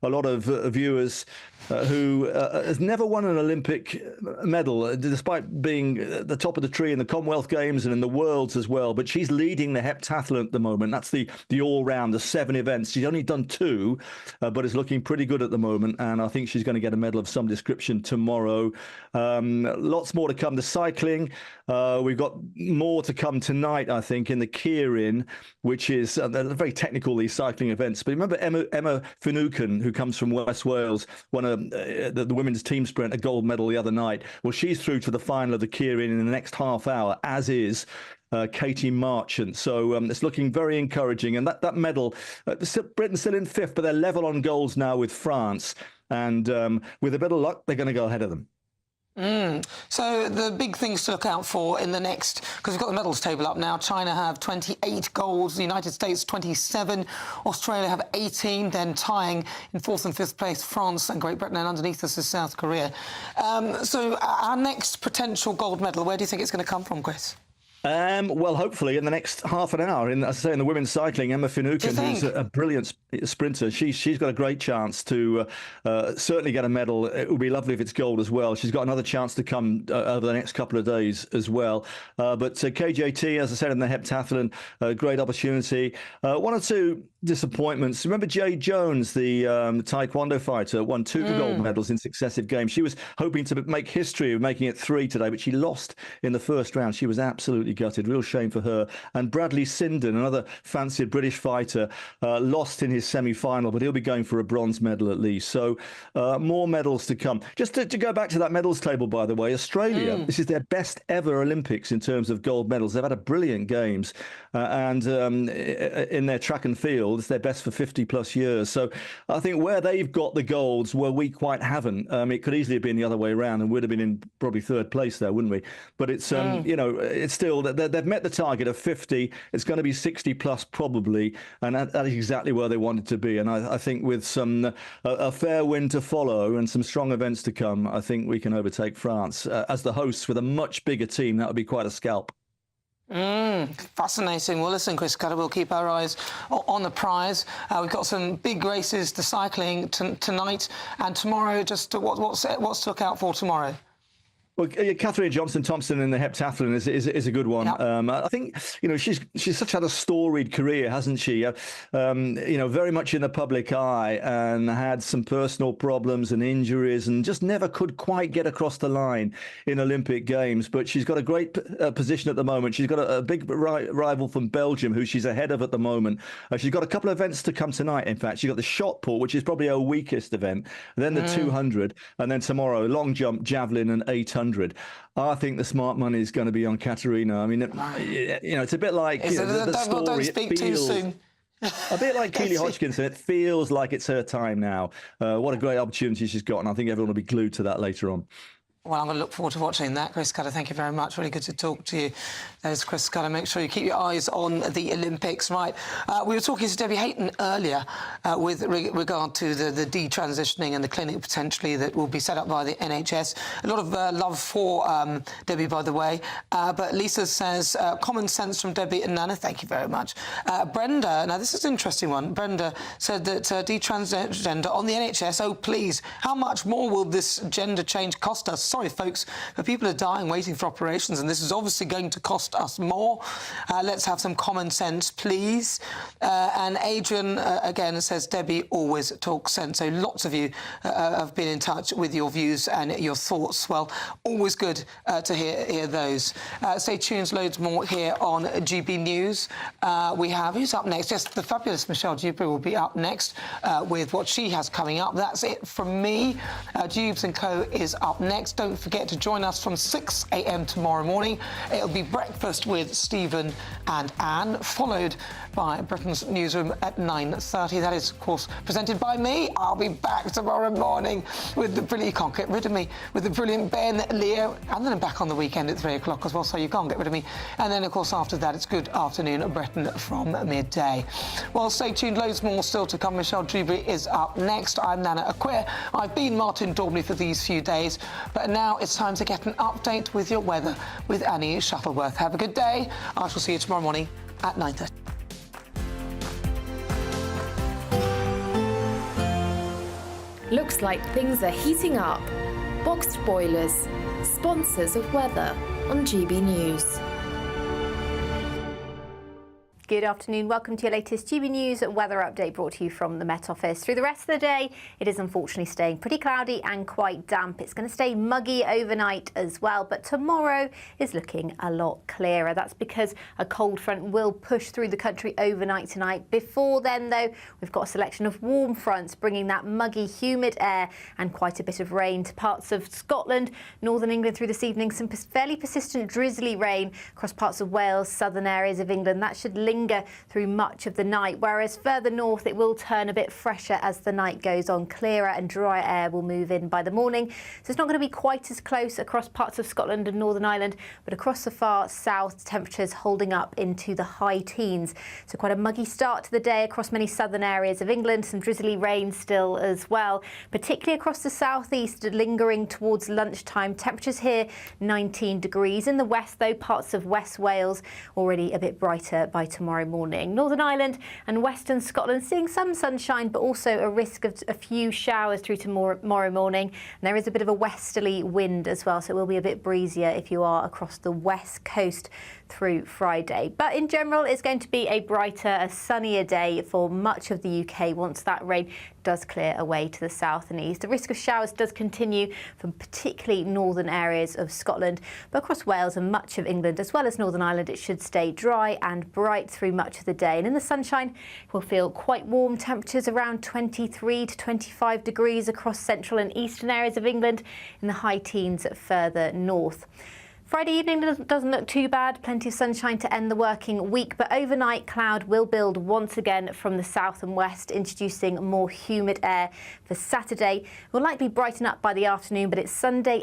a lot of viewers, who has never won an Olympic medal, despite being the top of the tree in the Commonwealth Games and in the Worlds as well. But she's leading the heptathlon at the moment. That's the all-round, the 7 events. She's only done 2, but is looking pretty good at the moment. And I think she's going to get a medal of some description tomorrow. Lots more to come. The cycling, we've got more to come tonight, I think, in the Keirin, which is they're very technical, these cycling events. But remember Emma Finucane, who comes from West Wales, won the women's team sprint a gold medal the other night. Well, she's through to the final of the Keirin in the next half hour, as is Katie Marchant. So it's looking very encouraging. And that medal, Britain's still in 5th, but they're level on goals now with France. And with a bit of luck, they're going to go ahead of them. So the big things to look out for in the next, because we've got the medals table up now. China have 28 golds, the United States 27, Australia have 18, then tying in 4th and 5th place France and Great Britain, and underneath us is South Korea. So our next potential gold medal, where do you think it's going to come from, Chris? Well, hopefully in the next half an hour, as I say, in the women's cycling, Emma Finucane, who's a brilliant sprinter, she's got a great chance to certainly get a medal. It would be lovely if it's gold as well. She's got another chance to come over the next couple of days as well. But KJT, as I said, in the heptathlon, great opportunity. 1 or 2 disappointments. Remember Jade Jones, the taekwondo fighter, won 2 gold medals in successive games. She was hoping to make history of making it 3 today, but she lost in the first round. She was absolutely gutted. Real shame for her. And Bradley Sinden, another fancied British fighter, lost in his semi-final, but he'll be going for a bronze medal at least. So more medals to come. Just to go back to that medals table, by the way, Australia, this is their best ever Olympics in terms of gold medals. They've had a brilliant games, and in their track and field, it's their best for 50 plus years. So I think where they've got the golds, where we quite haven't, it could easily have been the other way around and would have been in probably 3rd place there, wouldn't we? But it's, you know, it's still, they've met the target of 50. It's going to be 60 plus probably. And that is exactly where they wanted to be. And I think with a fair win to follow and some strong events to come, I think we can overtake France. As the hosts with a much bigger team, that would be quite a scalp. Fascinating. Well, listen, Chris Scudder, we'll keep our eyes on the prize. We've got some big races, the cycling tonight and tomorrow. Just what's to look out for tomorrow? Well, Katharina Johnson-Thompson in the heptathlon is a good one. Yep. I think, you know, she's had a storied career, hasn't she? You know, very much in the public eye, and had some personal problems and injuries, and just never could quite get across the line in Olympic Games. But she's got a great position at the moment. She's got a big rival from Belgium, who she's ahead of at the moment. She's got a couple of events to come tonight, in fact. She's got the shot put, which is probably her weakest event, and then the 200, and then tomorrow, long jump, javelin, and 800. I think the smart money is going to be on Katerina. I mean, you know, it's a bit like the story. Don't speak too soon. A bit like Keely Hodgkinson. It feels like it's her time now. What a great opportunity she's got, and I think everyone will be glued to that later on. Well, I'm going to look forward to watching that. Chris Scudder, thank you very much. Really good to talk to you. There's Chris Scudder. Make sure you keep your eyes on the Olympics. Right, we were talking to Debbie Hayton earlier with regard to the detransitioning and the clinic potentially that will be set up by the NHS. A lot of love for Debbie, by the way. But Lisa says, common sense from Debbie and Nana. Thank you very much. Brenda, now this is an interesting one. Brenda said that Transgender on the NHS, oh please, how much more will this gender change cost us? Sorry folks, but people are dying waiting for operations and this is obviously going to cost us more. Let's have some common sense, please. And Adrian, again, says Debbie always talks sense. So lots of you have been in touch with your views and your thoughts. Well, always good to hear those. Stay tuned, loads more here on GB News. We have, who's up next? Yes, the fabulous Michelle Dewberry will be up next with what she has coming up. That's it from me. Dubes & Co is up next. Don't forget to join us from 6 a.m. tomorrow morning. It'll be breakfast with Stephen and Anne, followed by Britain's Newsroom at 9:30. That is, of course, presented by me. I'll be back tomorrow morning with the brilliant... You can't get rid of me. With the brilliant Ben, Leo, and then I'm back on the weekend at 3 o'clock as well, so you can't get rid of me. And then, of course, after that, it's Good Afternoon Britain from midday. Well, stay tuned. Loads more still to come. Michelle Dewberry is up next. I'm Nana Acquia. I've been Martin Daubney for these few days, but now it's time to get an update with your weather with Annie Shuttleworth. Have a good day. I shall see you tomorrow morning at 9:30. Looks like things are heating up. Boxed boilers, sponsors of weather on GB News. Good afternoon. Welcome to your latest GB News weather update brought to you from the Met Office. Through the rest of the day, it is unfortunately staying pretty cloudy and quite damp. It's going to stay muggy overnight as well, but tomorrow is looking a lot clearer. That's because a cold front will push through the country overnight tonight. Before then, though, we've got a selection of warm fronts bringing that muggy, humid air and quite a bit of rain to parts of Scotland, northern England through this evening. Some fairly persistent drizzly rain across parts of Wales, southern areas of England. That should linger through much of the night, whereas further north it will turn a bit fresher as the night goes on. Clearer and drier air will move in by the morning, so it's not going to be quite as close across parts of Scotland and Northern Ireland, but across the far south, temperatures holding up into the high teens. So quite a muggy start to the day across many southern areas of England. Some drizzly rain still as well, particularly across the southeast, lingering towards lunchtime. Temperatures here 19 degrees. In the west, though, parts of West Wales already a bit brighter by tomorrow morning. Northern Ireland and western Scotland seeing some sunshine, but also a risk of a few showers through tomorrow morning. And there is a bit of a westerly wind as well, so it will be a bit breezier if you are across the west coast through Friday. But in general, it's going to be a brighter, a sunnier day for much of the UK once that rain does clear away to the south and east. The risk of showers does continue from particularly northern areas of Scotland, but across Wales and much of England as well as Northern Ireland, it should stay dry and bright through much of the day. And in the sunshine, we'll feel quite warm temperatures around 23 to 25 degrees across central and eastern areas of England, in the high teens further north. Friday evening doesn't look too bad. Plenty of sunshine to end the working week, but overnight cloud will build once again from the south and west, introducing more humid air for Saturday. Will likely brighten up by the afternoon, but it's Sunday